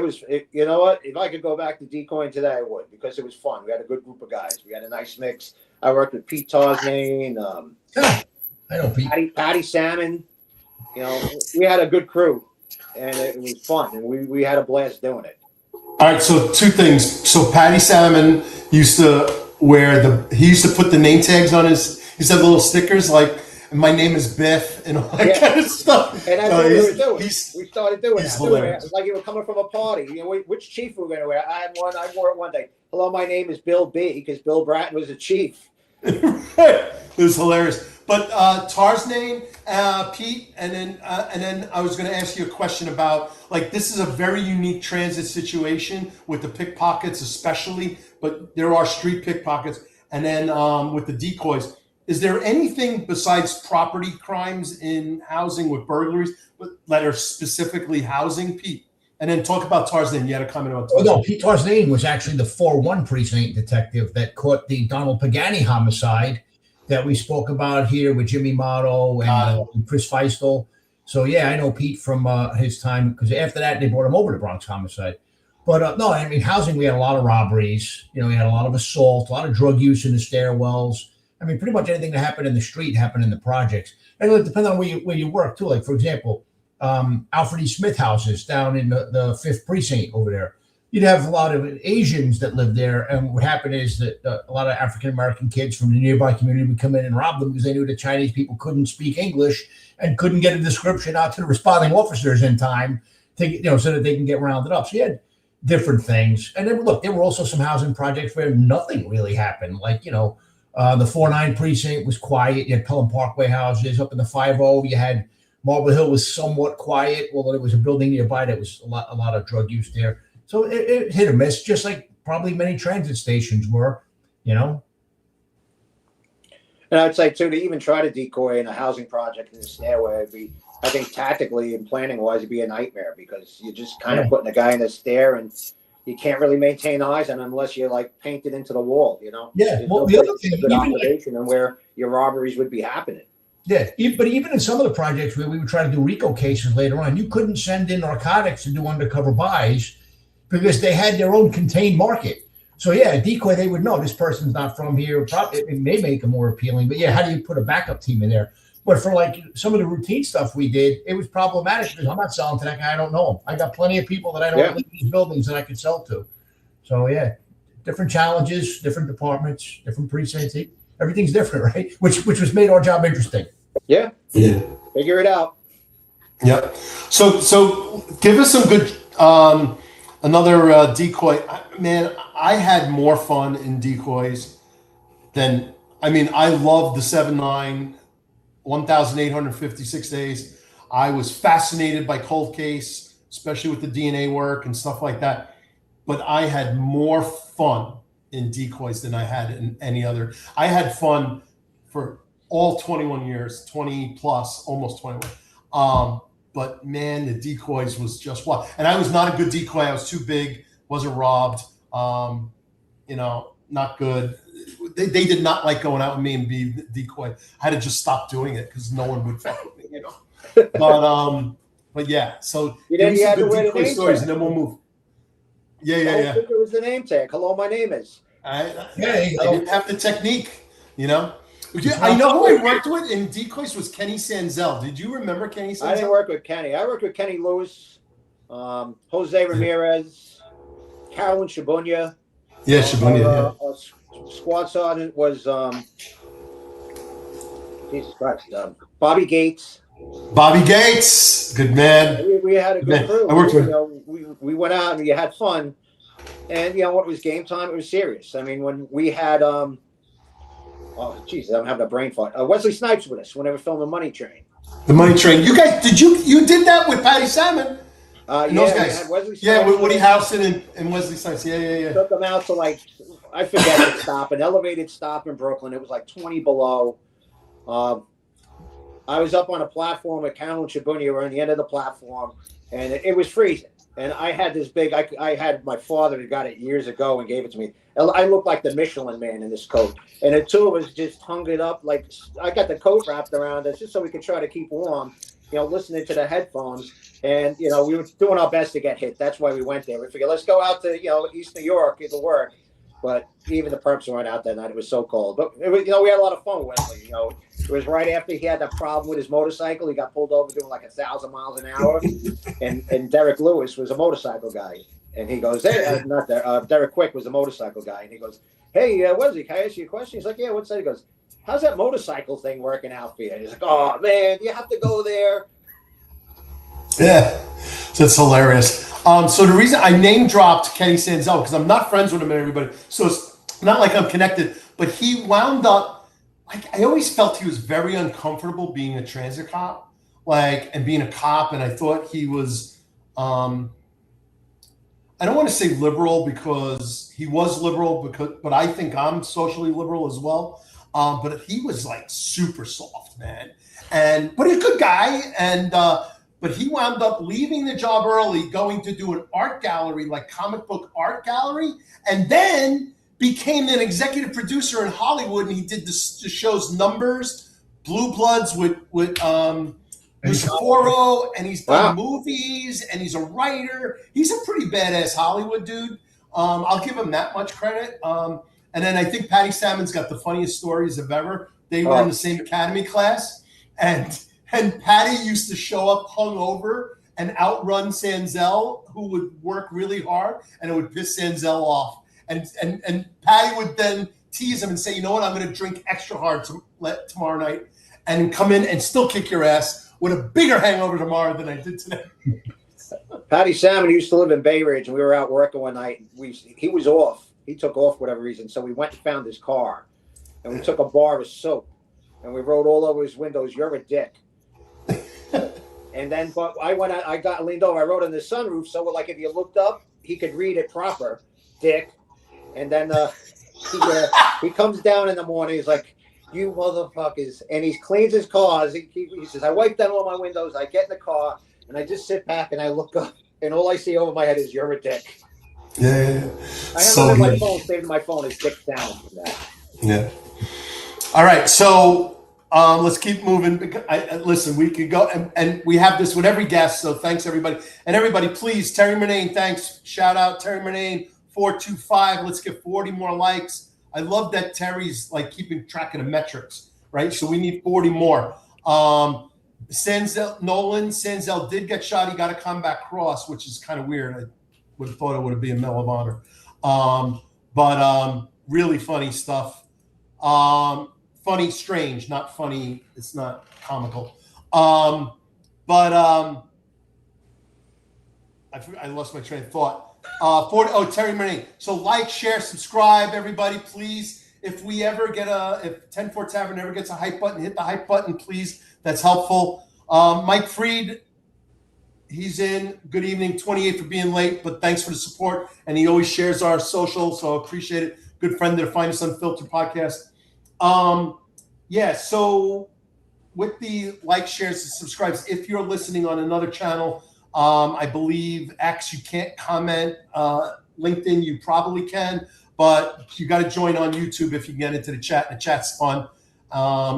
you know what? If I could go back to decoying today, I would, because it was fun. We had a good group of guys. We had a nice mix. I worked with Pete Tarsnane, I know Pete. Patty Salmon. You know, we had a good crew, and it was fun, and we had a blast doing it. All right, so two things. So Patty Salmon used to he used to put the name tags on his. He said little stickers like, my name is Biff, and all that kind of stuff. And that's what we were doing. We started doing that. Hilarious. Like you were coming from a party. You know, which chief we were going to wear? I wore it one day. Hello, my name is Bill B, because Bill Bratton was a chief. It was hilarious. But Tarsnane, Pete, and then I was going to ask you a question about, like, this is a very unique transit situation with the pickpockets especially, but there are street pickpockets. And then with the decoys, is there anything besides property crimes in housing with burglaries that are specifically housing, Pete? And then talk about Tarsnane. You had a comment about Tarsnane. Oh, no, Pete Tarsnane was actually the 4-1 precinct detective that caught the Donald Pagani homicide that we spoke about here with Jimmy Motto and Chris Feistel. So yeah, I know Pete from his time, because after that they brought him over to Bronx Homicide. But no, I mean housing. We had a lot of robberies. You know, we had a lot of assault, a lot of drug use in the stairwells. I mean, pretty much anything that happened in the street happened in the projects. And it depends on where you work too. Like for example, Alfred E. Smith houses down in the 5th Precinct over there. You'd have a lot of Asians that lived there, and what happened is that a lot of African American kids from the nearby community would come in and rob them because they knew the Chinese people couldn't speak English and couldn't get a description out to the responding officers in time to, so that they can get rounded up. So you had different things, and then look, there were also some housing projects where nothing really happened. Like the 4-9 precinct was quiet. You had Pelham Parkway houses. Up in the 5-0, you had Marble Hill was somewhat quiet, although there was a building nearby that was a lot of drug use there. So it hit or miss, just like probably many transit stations were, And I'd say too, to even try to decoy in a housing project in the stairway, it'd be, I think tactically and planning wise, it'd be a nightmare because you're just kind of putting a guy in the stair and you can't really maintain eyes on unless you're like painted into the wall, Yeah. There's Well, no the other place thing, for good observation and where your robberies would be happening. yeah, but even in some of the projects where we would try to do RICO cases later on, you couldn't send in narcotics to do undercover buys because they had their own contained market. So yeah, decoy, they would know this person's not from here. Probably it may make them more appealing, but yeah, how do you put a backup team in there? But for like some of the routine stuff we did, it was problematic because I'm not selling to that guy. I don't know him. I got plenty of people that I don't live in these buildings that I could sell to. So yeah, different challenges, different departments, different precincts. Everything's different, right? Which made our job interesting. Yeah. Figure it out. Yep. So give us some good another decoy. Man, I had more fun in decoys than I loved the 7-9, 1,856 days. I was fascinated by cold case, especially with the DNA work and stuff like that. But I had more fun in decoys than I had in any other. I had fun for all 21 years, 20 plus, almost 21. But man, the decoys was just what. And I was not a good decoy. I was too big, wasn't robbed. Not good. They did not like going out with me and be decoy. I had to just stop doing it because no one would fuck with me, But yeah. So you had to wear decoy stories, and then we'll move. Yeah. I think it was the name tag. Hello, my name is. I didn't have the technique, I know who I worked with in decoys was Kenny Sanzel. Did you remember Kenny Sanzel? I didn't work with Kenny. I worked with Kenny Lewis, Jose Ramirez, Carolyn Shabunya. Yeah, Shabunya. Squad sergeant was Jesus Christ, Bobby Gates. Bobby Gates, good man. We had a good crew. I worked with. We went out and you had fun, and what was game time? It was serious. When we had oh Jesus, I'm having a brain fart. Wesley Snipes with us when they were filming Money Train. The Money Train. You guys, you did that with Patty Salmon? Those guys. Had Wesley Snipes, with Woody Harrelson and Wesley Snipes. Yeah. Took them out to I forget an elevated stop in Brooklyn. It was like 20 below. I was up on a platform with Carolyn Shabunya. We were on the end of the platform, and it was freezing. And I had this big. I had my father who got it years ago and gave it to me. I looked like the Michelin Man in this coat, and the two of us just hung it up like I got the coat wrapped around us just so we could try to keep warm. Listening to the headphones, and we were doing our best to get hit. That's why we went there. We figured let's go out to East New York. It'll work. But even the perps weren't out that night. It was so cold. But we had a lot of fun with Wesley. It was right after he had that problem with his motorcycle. He got pulled over doing like 1,000 miles an hour, and Derek Lewis was a motorcycle guy. And he goes, "Hey, not there. Derek Quick was a motorcycle guy." And he goes, "Hey, Wesley, can I ask you a question?" He's like, "Yeah, what's that?" He goes, "How's that motorcycle thing working out for you?" And he's like, "Oh man, you have to go there." Yeah, that's hilarious. So the reason I name dropped Kenny Sanzel because I'm not friends with him and everybody, so it's not like I'm connected. But he wound up. I always felt he was very uncomfortable being a transit cop, and being a cop. And I thought he was. I don't want to say liberal because he was liberal, but I think I'm socially liberal as well. But he was super soft, man, but he's a good guy, but he wound up leaving the job early, going to do an art gallery, comic book art gallery, and then became an executive producer in Hollywood. And he did the show's Numbers, Blue Bloods with Luciforo, and he's done Wow. movies, and he's a writer. He's a pretty badass Hollywood dude. I'll give him that much credit. And then I think Patty Salmon's got the funniest stories of ever. They were in the same academy class, and Patty used to show up hungover and outrun Sanzel, who would work really hard, and it would piss Sanzel off. And Patty would then tease him and say, "You know what? I'm going to drink extra hard tomorrow night, and come in and still kick your ass with a bigger hangover tomorrow than I did today." Patty Salmon used to live in Bay Ridge, and we were out working one night. He was off. He took off for whatever reason. So we went and found his car, and we took a bar of soap, and we wrote all over his windows, "You're a dick." And then, but I got leaned over. I wrote on the sunroof, so like if you looked up, he could read it proper, "Dick." And then he comes down in the morning. He's like, "You motherfuckers!" And he cleans his cars. He says, "I wiped down all my windows. I get in the car, and I just sit back and I look up, and all I see over my head is, 'You're a dick.'" Yeah. I have my phone saved in my phone as Dick Down from that. Yeah. All right. So let's keep moving. Listen, we could go, and we have this with every guest. So thanks, everybody. And everybody, please, Terry Murnane, thanks. Shout out Terry Murnane, 425. Let's get 40 more likes. I love that Terry's like keeping track of the metrics, right? So we need 40 more. Nolan Sanzel did get shot. He got a combat cross, which is kind of weird. I would have thought it would have been a Medal of Honor. But really funny stuff. Funny, strange, not funny. It's not comical. I lost my train of thought. Terry Murnane. So like, share, subscribe, everybody, please. If we ever get if Ten-Four Tavern ever gets a hype button, hit the hype button, please. That's helpful. Mike Freed, he's in. Good evening, 28 for being late, but thanks for the support. And he always shares our social, so I appreciate it. Good friend to find us Unfiltered podcast. So with the like, shares, and subscribes, if you're listening on another channel, I believe X, you can't comment. LinkedIn, you probably can, but you got to join on YouTube if you get into the chat. The chat's fun,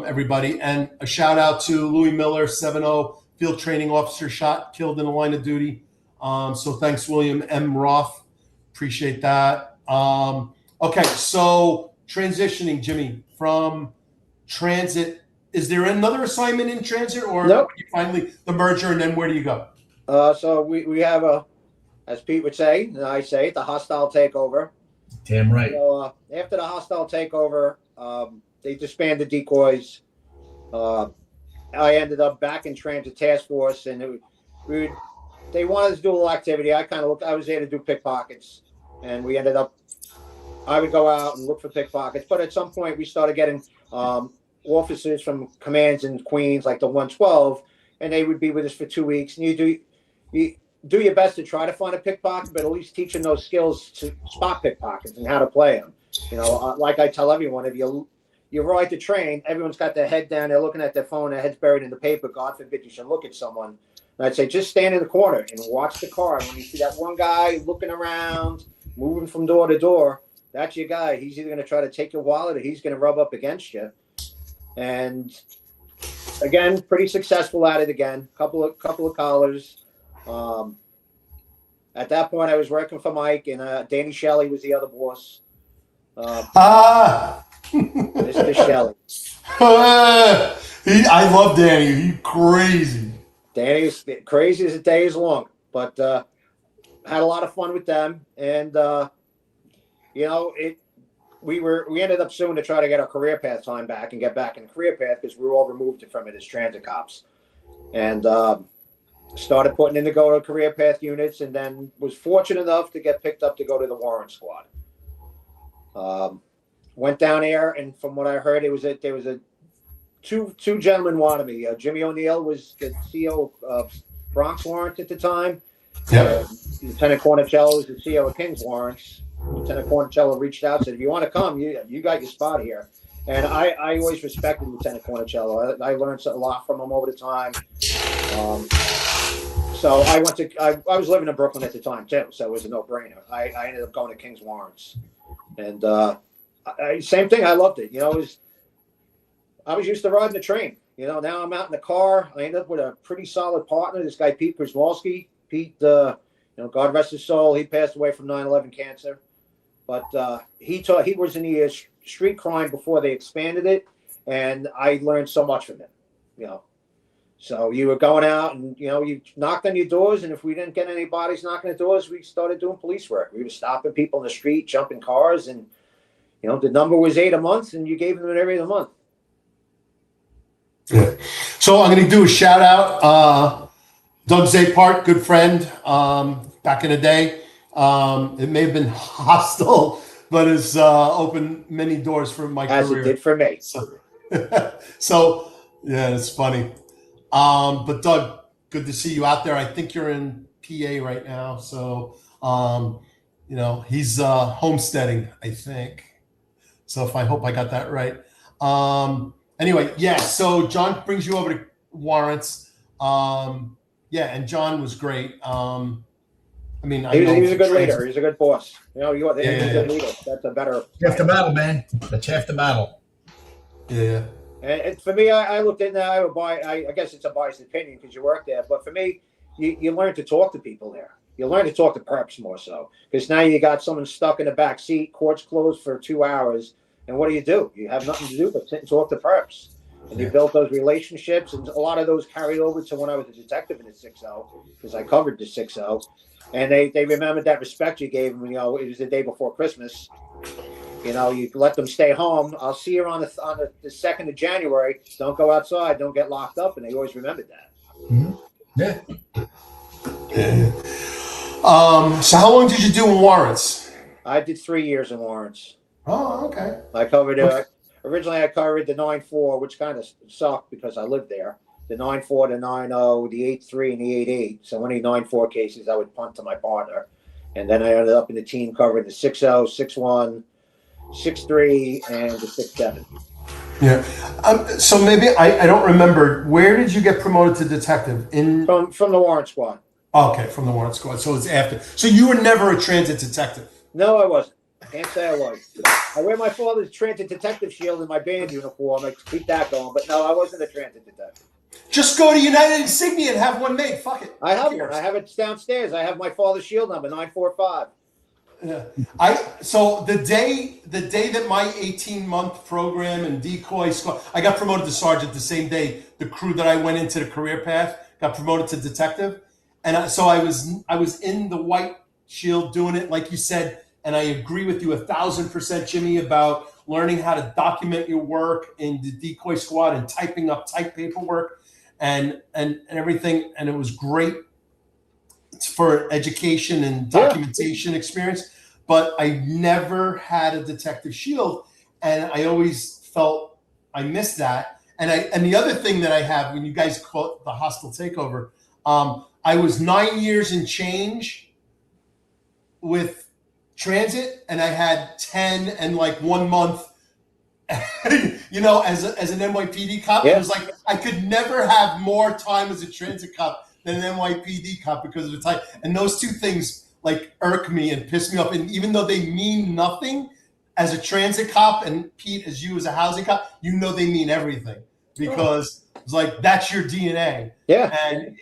everybody. And a shout out to Louis Miller, 7-0 field training officer, killed in the line of duty. So thanks, William M. Roth. Appreciate that. Okay, so transitioning, Jimmy, from transit. Is there another assignment in transit, or Nope. You finally the merger, and then where do you go? So we have as Pete would say, and I say, the hostile takeover. Damn right. So after the hostile takeover, they disbanded decoys. I ended up back in transit task force, and they wanted us to do a little activity. I was there to do pickpockets, and we ended up. I would go out and look for pickpockets, but at some point we started getting officers from commands in Queens, like the 112, and they would be with us for 2 weeks. And you do your best to try to find a pickpocket, but at least teach them those skills to spot pickpockets and how to play them. You know, like I tell everyone, if you ride the train, everyone's got their head down, they're looking at their phone, their head's buried in the paper. God forbid you should look at someone. And I'd say just stand in the corner and watch the car. And when you see that one guy looking around, moving from door to door, that's your guy. He's either going to try to take your wallet or he's going to rub up against you. And again, pretty successful at it again. Couple of collars. At that point, I was working for Mike, and Danny Shelley was the other boss. Mr. Shelley. I love Danny. He's crazy. Danny's crazy as the day is long, but had a lot of fun with them, and we ended up soon to try to get our career path time back and get back in the career path because we were all removed from it as transit cops, and started putting in to go to career path units, and then was fortunate enough to get picked up to go to the warrant squad. Went down there, and from what I heard, there was two gentlemen wanted me. Jimmy O'Neill was the CEO of Bronx Warrant at the time. Yeah. Lieutenant Cornicello was the CEO of King's Warrants. Lieutenant Cornicello reached out and said, "If you want to come, you got your spot here." And I always respected Lieutenant Cornicello. I learned a lot from him over the time. So I was living in Brooklyn at the time too, so it was a no-brainer. I ended up going to King's Warrants, and same thing. I loved it. I was used to riding the train. now I'm out in the car. I ended up with a pretty solid partner, this guy, Pete Forcelli. Pete, God rest his soul. He passed away from 9/11 cancer. But he was in the street crime before they expanded it. And I learned so much from him, So you were going out and, you knocked on your doors. And if we didn't get any bodies knocking at doors, we started doing police work. We were stopping people in the street, jumping cars. And, the number was 8 a month and you gave them it every other month. Yeah. So I'm going to do a shout out. Doug Zapart, good friend, back in the day. It may have been hostile, but it's opened many doors for my career. As it did for me. So yeah, it's funny. But Doug, good to see you out there. I think you're in PA right now. So, he's homesteading, I think. So I hope I got that right. Anyway, yeah. So John brings you over to warrants. And John was great. He was a good leader. He's a good boss. He's a good leader. That's a better. Half the battle, man. That's half the battle. Yeah. And for me, I looked at that. I guess it's a biased opinion because you work there. But for me, you learn to talk to people there. You learn to talk to perps more so because now you got someone stuck in the back seat. Court's closed for 2 hours, and what do? You have nothing to do but sit and talk to perps. And you built those relationships, and a lot of those carried over to when I was a detective in the 6-0 because I covered the 6-0, and they remembered that respect you gave them. It was the day before Christmas. You let them stay home. I'll see you on the 2nd of January. Don't go outside. Don't get locked up, and they always remembered that. Mm-hmm. Yeah. So how long did you do in warrants? I did 3 years in warrants. Oh, okay. I covered originally I covered the 9-4, which kind of sucked because I lived there. The 9-4, the 9-0, the 8-3, and the 8-8. So any 9-4 cases, I would punt to my partner. And then I ended up in the team covering the 6-0, 6-1, 6-3, and the 6-7. Yeah. So maybe I don't remember. Where did you get promoted to detective? From the warrant squad. Okay, from the warrant squad. So it's after. So you were never a transit detective? No, I wasn't. Can't say I was. I wear my father's transit detective shield in my band uniform. I keep that going. But no, I wasn't a transit detective. Just go to United Insignia and have one made. Fuck it. I have one. I have it downstairs. I have my father's shield number, 945. Yeah. So the day that my 18-month program and decoy squad, I got promoted to sergeant the same day the crew that I went into the career path got promoted to detective, and so I was in the white shield doing it like you said, and I agree with you 1,000%, Jimmy, about learning how to document your work in the decoy squad and typing up tight paperwork and everything, and it was great for education and documentation experience, but I never had a detective shield, and I always felt I missed that. And the other thing that I have, when you guys quote the hostile takeover, I was 9 years and change with transit, and I had 10 and like 1 month, as an NYPD cop. It was like I could never have more time as a transit cop than an NYPD cop because of the time. And those two things like irk me and piss me off. And even though they mean nothing, as a transit cop and Pete, as you as a housing cop, they mean everything because it's like that's your DNA. Yeah.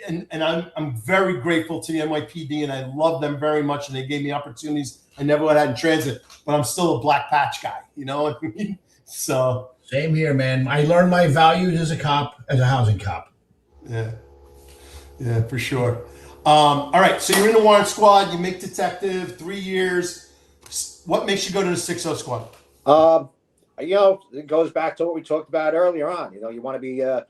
And I'm very grateful to the NYPD, and I love them very much. And they gave me opportunities I never would have had in transit. But I'm still a black patch guy. You know what I mean? So same here, man. I learned my values as a cop, as a housing cop. Yeah. Yeah, for sure. All right, so you're in the warrant squad. You make detective, 3 years. What makes you go to the 6-0 squad? It goes back to what we talked about earlier on. You want to be a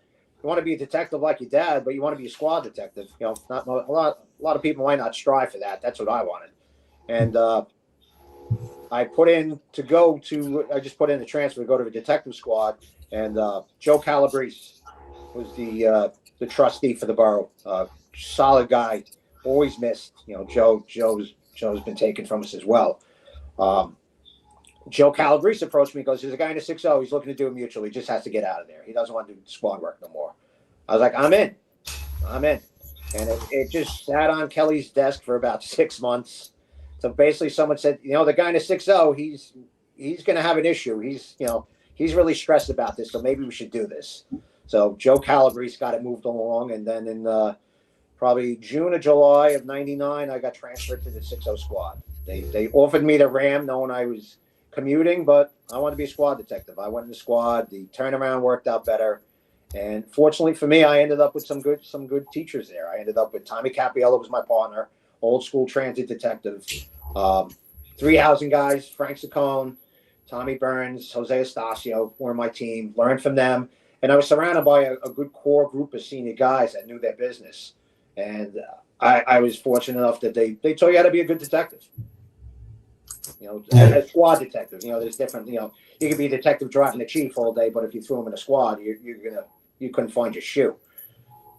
detective like your dad, but you want to be a squad detective. Not a lot of people might not strive for that. That's what I wanted, and I just put in the transfer to go to the detective squad, and Joe Calabrese was the trustee for the borough. Solid guy, always missed. Joe's been taken from us as well. Joe Calabrese approached me, goes, there's a guy in the 6-0, he's looking to do it mutually, he just has to get out of there. He doesn't want to do squad work no more. I was like, I'm in. And it just sat on Kelly's desk for about 6 months. So basically someone said, the guy in the 6-0, he's going to have an issue. He's really stressed about this, so maybe we should do this. So Joe Calabrese got it moved along, and then in probably June or July of '99, I got transferred to the 60 squad. They offered me the Ram, knowing I was commuting, but I wanted to be a squad detective. I went in the squad. The turnaround worked out better, and fortunately for me, I ended up with some good teachers there. I ended up with Tommy Capiello was my partner, old school transit detective. 3 housing guys: Frank Saccone, Tommy Burns, Jose Estacio were my team. Learned from them, and I was surrounded by a good core group of senior guys that knew their business. And I was fortunate enough that they taught you how to be a good detective. A squad detective. There's different. You could be a detective driving the chief all day, but if you threw him in a squad, you couldn't find your shoe.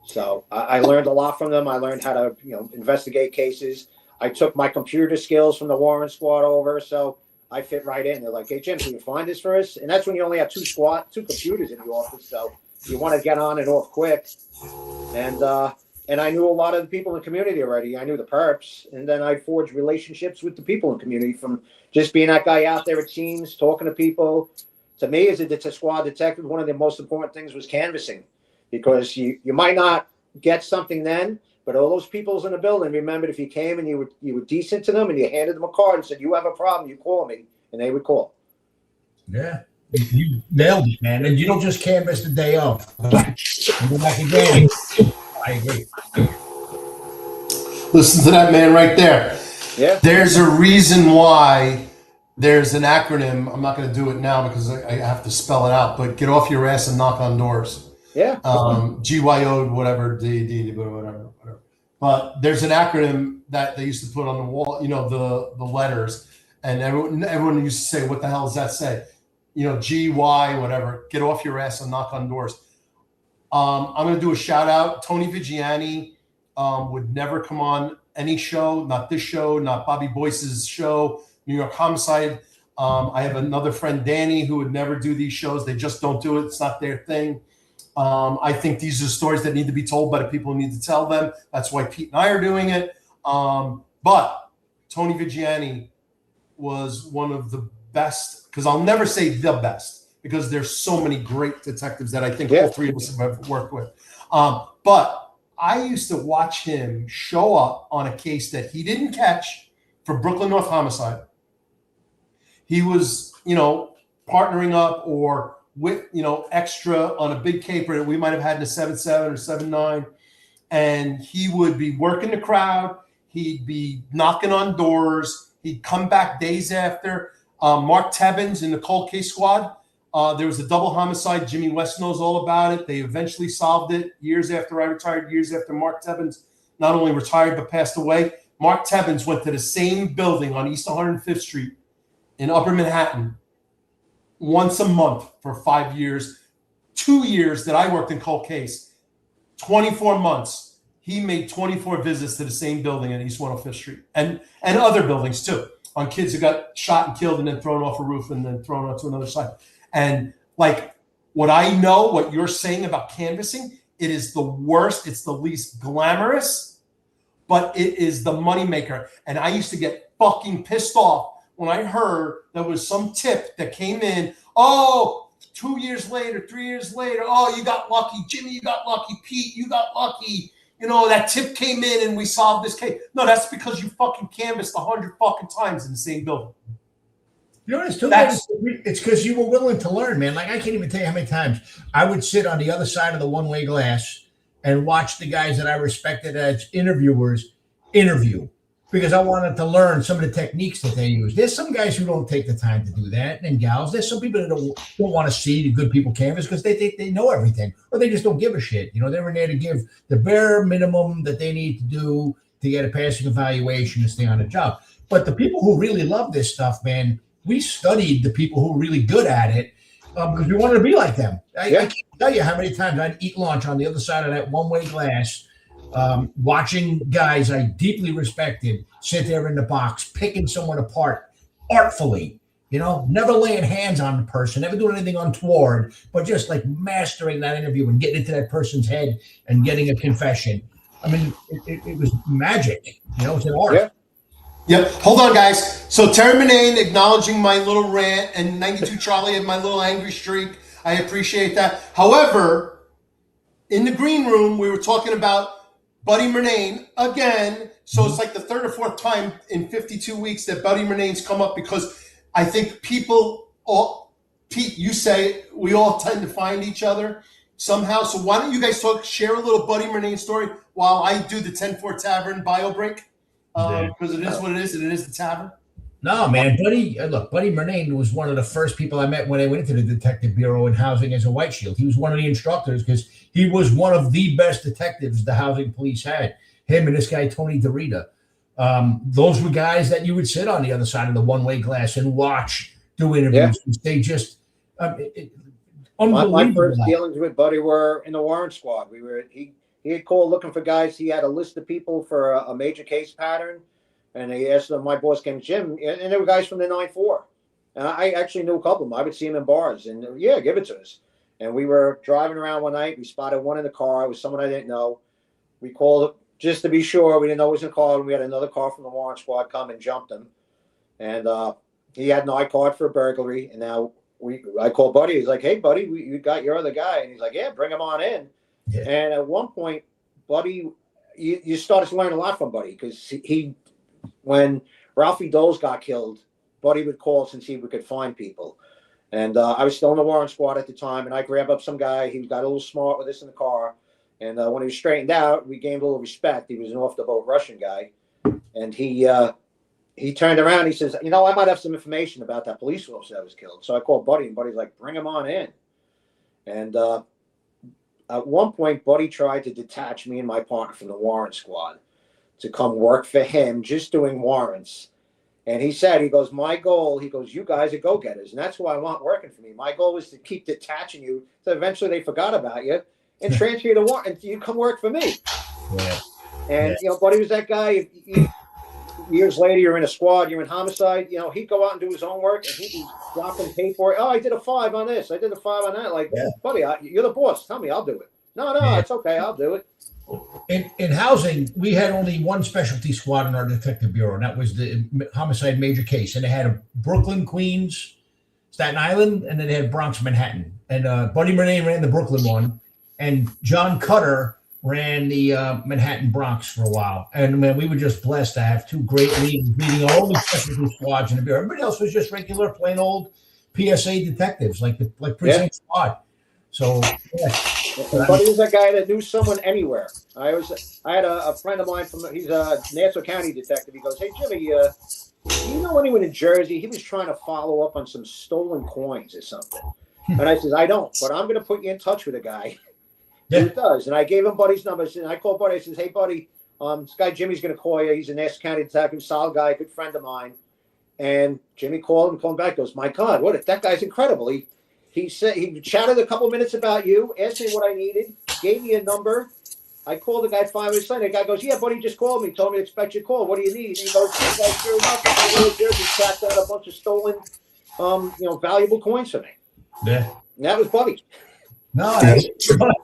So I learned a lot from them. I learned how to investigate cases. I took my computer skills from the warrant squad over, so I fit right in. They're like, "Hey Jim, can you find this for us?" And that's when you only have two computers in the office, so you want to get on and off quick. And I knew a lot of the people in the community already. I knew the perps, and then I forged relationships with the people in the community from just being that guy out there at scenes, talking to people. To me, as a squad detective, one of the most important things was canvassing, because you might not get something then, but all those people's in the building remembered if you came and you were decent to them and you handed them a card and said, "You have a problem, you call me," and they would call. Yeah. You nailed it, man. And you don't just canvass the day of. You go back again. I agree. Listen to that man right there. Yeah. There's a reason why there's an acronym. I'm not going to do it now because I have to spell it out, but get off your ass and knock on doors. Yeah. GYO, whatever, D, whatever. But there's an acronym that they used to put on the wall, the letters, and everyone used to say, "What the hell does that say?" GY, whatever. Get off your ass and knock on doors. I'm going to do a shout out. Tony Vigiani would never come on any show, not this show, not Bobby Boyce's show, New York Homicide. I have another friend, Danny, who would never do these shows. They just don't do it. It's not their thing. I think these are stories that need to be told by the people who need to tell them. That's why Pete and I are doing it. But Tony Vigiani was one of the best, because I'll never say the best, because there's so many great detectives that I think all three of us have worked with. But I used to watch him show up on a case that he didn't catch for Brooklyn North Homicide. He was, partnering up or with, extra on a big caper that we might have had in a 7.7 or 7.9. And he would be working the crowd. He'd be knocking on doors. He'd come back days after. Mark Tebbins in the cold case squad. There was a double homicide. Jimmy West knows all about it. They eventually solved it years after I retired, years after Mark Tebbins not only retired but passed away. Mark Tebbins went to the same building on East 105th Street in Upper Manhattan once a month for 5 years. 2 years that I worked in cold case, 24 months. He made 24 visits to the same building on East 105th Street and other buildings too, on kids who got shot and killed and then thrown off a roof and then thrown onto another side. And like what I know, what you're saying about canvassing, it is the worst. It's the least glamorous, but it is the moneymaker. And I used to get fucking pissed off when I heard there was some tip that came in. Oh, 2 years later, 3 years later. Oh, you got lucky. Jimmy, you got lucky. Pete, you got lucky. That tip came in and we solved this case. No, that's because you fucking canvassed 100 fucking times in the same building. It's because you were willing to learn, man. Like, I can't even tell you how many times I would sit on the other side of the one-way glass and watch the guys that I respected as interviewers interview, because I wanted to learn some of the techniques that they use. There's some guys who don't take the time to do that, and gals. There's some people that don't want to see the good people canvas because they think they know everything, or they just don't give a shit. They're in there to give the bare minimum that they need to do to get a passing evaluation and stay on the job. But the people who really love this stuff, man, we studied the people who were really good at it because we wanted to be like them. I can't tell you how many times I'd eat lunch on the other side of that one-way glass, watching guys I deeply respected sit there in the box, picking someone apart artfully, never laying hands on the person, never doing anything untoward, but just like mastering that interview and getting into that person's head and getting a confession. I mean, it was magic. It's an art. Yeah. Yep. Hold on, guys. So Terry Manane acknowledging my little rant, and 92 Charlie and my little angry streak. I appreciate that. However, in the green room, we were talking about Buddy Murnane again. So it's like the third or fourth time in 52 weeks that Buddy Murnane's come up, because I think Pete, you say we all tend to find each other somehow. So why don't you guys share a little Buddy Murnane story while I do the Ten-Four Tavern bio break? Because it is what it is, and it is the tavern. No, man, Buddy Murnane was one of the first people I met when I went into the Detective Bureau in housing as a White Shield. He was one of the instructors because he was one of the best detectives the housing police had. Him and this guy, Tony DeRita. Those were guys that you would sit on the other side of the one-way glass and watch do interviews. Yeah. They just unbelievable. My first dealings with Buddy were in the warrant squad. He had called looking for guys. He had a list of people for a major case pattern. And he asked them, my boss came, Jim, and there were guys from the 9-4. And I actually knew a couple of them. I would see them in bars, and yeah, give it to us. And we were driving around one night. We spotted one in the car. It was someone I didn't know. We called it just to be sure. We didn't know it was in a car. And we had another car from the warrant squad come and jumped him. And he had an I-card for a burglary. And now I called Buddy. He's like, hey, Buddy, you got your other guy. And he's like, yeah, bring him on in. Yeah. And at one point, Buddy, you started to learn a lot from Buddy, because when Ralphie Doles got killed, Buddy would call us and see if we could find people. And I was still in the warrant squad at the time, and I grabbed up some guy. He got a little smart with us in the car. And when he was straightened out, we gained a little respect. He was an off-the-boat Russian guy. And he turned around. He says, I might have some information about that police officer that was killed. So I called Buddy, and Buddy's like, bring him on in. And at one point, Buddy tried to detach me and my partner from the warrant squad to come work for him, just doing warrants. And he goes, my goal, you guys are go-getters, and that's who I want working for me. My goal is to keep detaching you, so eventually they forgot about you and transfer you to warrant, and you come work for me. Yeah. And, Buddy was that guy. Years later, you're in a squad, you're in homicide, he'd go out and do his own work, and he'd be dropping pay for it. Oh, I did a 5 on this. I did a 5 on that. Like, yeah. Buddy, you're the boss. Tell me, I'll do it. No, it's okay. I'll do it. In housing, we had only one specialty squad in our detective bureau, and that was the homicide major case. And they had a Brooklyn, Queens, Staten Island, and then they had Bronx, Manhattan. And Buddy Murnane ran the Brooklyn one, and John Cutter ran the Manhattan Bronx for a while. And man, we were just blessed to have two great leaders leading all the specialty squads in the bureau. Everybody else was just regular, plain old PSA detectives, like precinct squad. So, yeah. Buddy was that guy that knew someone anywhere. I had a friend of mine he's a Nassau County detective. He goes, hey, Jimmy, do you know anyone in Jersey? He was trying to follow up on some stolen coins or something. And I says, I don't, but I'm going to put you in touch with a guy who does. And I gave him Buddy's number. And I called Buddy. I says, hey, Buddy, this guy Jimmy's going to call you. He's a Nassau County detective, solid guy, good friend of mine. And Jimmy called him back. Goes, my God, that guy's incredible. He said he chatted a couple minutes about you, asked me what I needed, gave me a number. I called the guy 5 minutes later. The guy goes, yeah, Buddy just called me, told me to expect your call. What do you need? And he goes, hey, guys, sure enough, he tracked out a bunch of stolen, valuable coins for me. Yeah. And that was Buddy. No,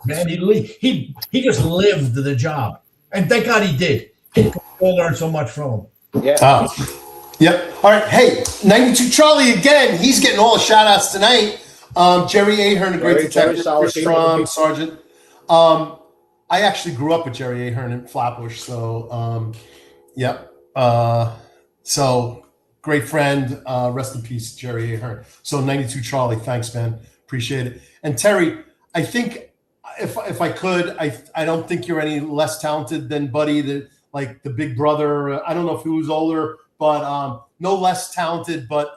man, he just lived the job, and thank God he did. We learned so much from him. Yeah. Yep. All right. Hey, 92 Charlie again. He's getting all the shout outs tonight. Jerry Ahern, a great detective, Chris Strom, Sergeant. I actually grew up with Jerry Ahern in Flatbush, so yep. So great friend. Rest in peace, Jerry Ahern. So 92 Charlie, thanks, man. Appreciate it. And Terry, I think if I could, I don't think you're any less talented than Buddy, the big brother. I don't know if he was older, but no less talented, but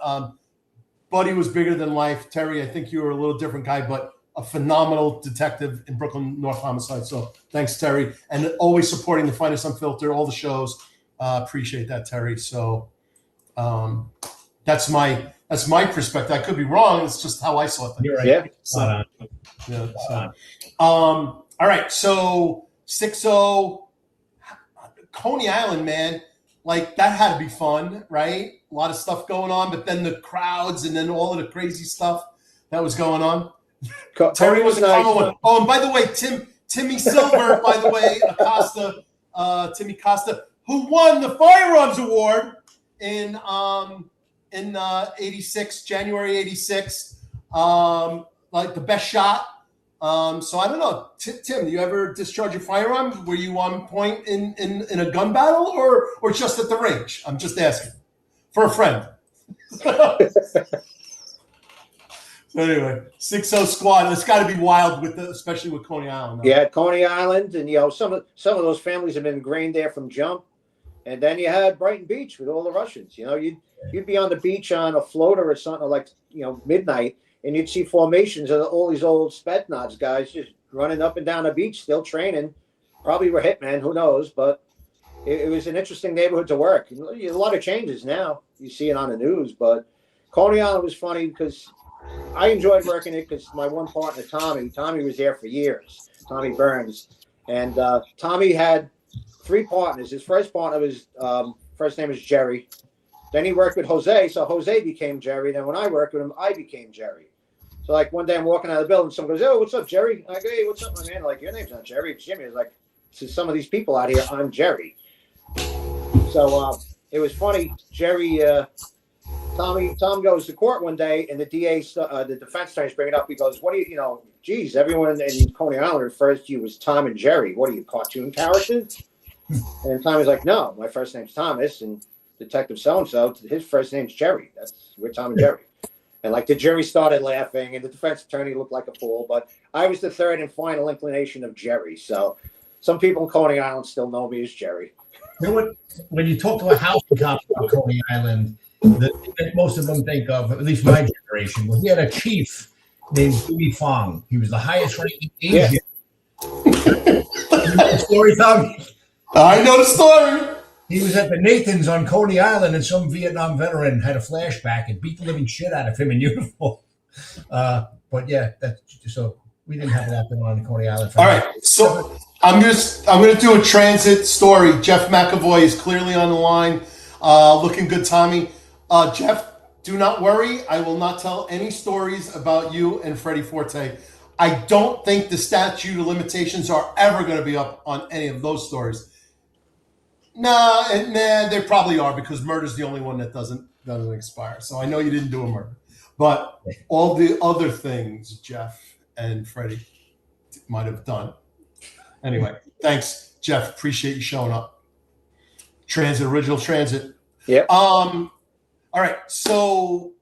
Buddy was bigger than life. Terry, I think you were a little different guy, but a phenomenal detective in Brooklyn North Homicide. So thanks, Terry. And always supporting the Finest Unfiltered, all the shows. Appreciate that, Terry. So that's my perspective. I could be wrong. It's just how I saw it. You're right. Yeah. So, all right. So 6-0 Coney Island, man. Like, that had to be fun, right? A lot of stuff going on, but then the crowds and then all of the crazy stuff that was going on. Terry was a common one. Oh, and by the way, Timmy Silver, by the way, Timmy Costa, who won the Firearms Award in 86, January 86, like the best shot So I don't know, Tim. You ever discharge your firearms? Were you on point in a gun battle, or just at the range? I'm just asking for a friend. So anyway, 6-0 squad. It's got to be wild especially with Coney Island. Yeah, Coney Island, and some of those families have been ingrained there from jump. And then you had Brighton Beach with all the Russians. You'd be on the beach on a floater or something like midnight, and you'd see formations of all these old Spetsnaz guys just running up and down the beach, still training. Probably were hitmen, who knows? But it was an interesting neighborhood to work. A lot of changes now. You see it on the news, but Coney Island was funny because I enjoyed working it because my one partner, Tommy was there for years, Tommy Burns. And Tommy had 3 partners. His first partner was, first name was Jerry. Then he worked with Jose, so Jose became Jerry. Then when I worked with him, I became Jerry. So like one day I'm walking out of the building, someone goes, "Oh, what's up, Jerry?" I go, "Hey, what's up, my man?" Like, "Your name's not Jerry, it's Jimmy." It's like, to some of these people out here, I'm Jerry. So it was funny. Jerry, Tom goes to court one day, and the DA, the defense attorney's bringing it up. He goes, "What do you, geez, everyone in Coney Island refers to you as Tom and Jerry. What are you, cartoon characters?" And Tommy's like, "No, my first name's Thomas, and Detective so-and-so, his first name's Jerry. We're Tom and Jerry." And like the jury started laughing, and the defense attorney looked like a fool. But I was the third and final inclination of Jerry. So some people in Coney Island still know me as Jerry. You know what? When you talk to a housing cop about Coney Island, the thing that most of them think of, at least my generation, was we had a chief named Jimmy Fong. He was the highest ranking agent. Yeah. You know the story, Tom? I know the story. He was at the Nathan's on Coney Island, and some Vietnam veteran had a flashback and beat the living shit out of him in uniform. But yeah, so we didn't have a lot going on in Coney Island. All right, so I'm gonna do a transit story. Jeff McAvoy is clearly on the line, looking good, Tommy. Jeff, do not worry. I will not tell any stories about you and Freddie Forte. I don't think the statute of limitations are ever going to be up on any of those stories. Nah, they probably are, because murder's the only one that doesn't expire. So I know you didn't do a murder, but all the other things Jeff and Freddie might have done. Anyway, thanks, Jeff. Appreciate you showing up. Original Transit. Yeah. All right. So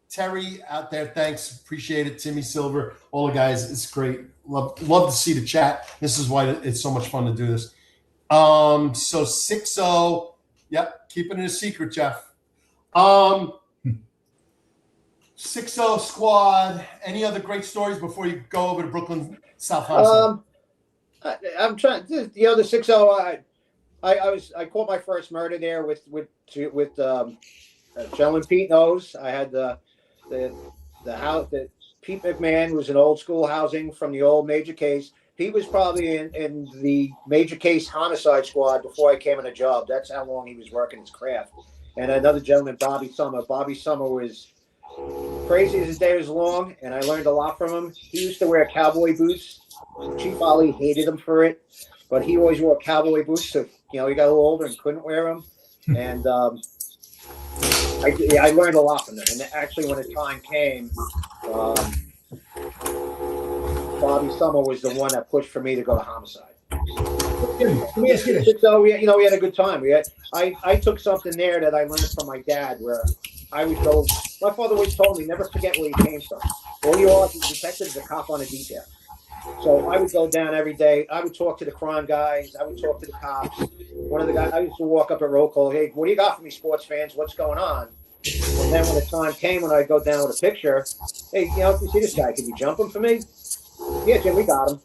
Terry out there, thanks. Appreciate it. Timmy Silver, all the guys. It's great. Love to see the chat. This is why it's so much fun to do this. So 6-0. Yep, keeping it a secret, Jeff. 6-0 squad. Any other great stories before you go over to Brooklyn South Homicide? I'm trying. The 6-0. I caught my first murder there with gentleman Pete knows. I had the house that Pete McMahon was an old school housing from the old major case. He was probably in the major case homicide squad before I came in a job. That's how long he was working his craft. And another gentleman, Bobby Summer. Bobby Summer was crazy as his day was long, and I learned a lot from him. He used to wear cowboy boots. Chief Ali hated him for it, but he always wore cowboy boots. So, he got a little older and couldn't wear them. And I learned a lot from them. And actually, when the time came, Bobby Summer was the one that pushed for me to go to homicide. Let me ask you this. So we had a good time. I took something there that I learned from my dad, where I would go. My father always told me, never forget where you came from. All you are as a detective is a cop on a detail. So I would go down every day. I would talk to the crime guys. I would talk to the cops. One of the guys, I used to walk up at roll call. "Hey, what do you got for me, sports fans? What's going on?" And then when the time came, when I'd go down with a picture, "Hey, if you see this guy, can you jump him for me?" "Yeah, Jim, we got him."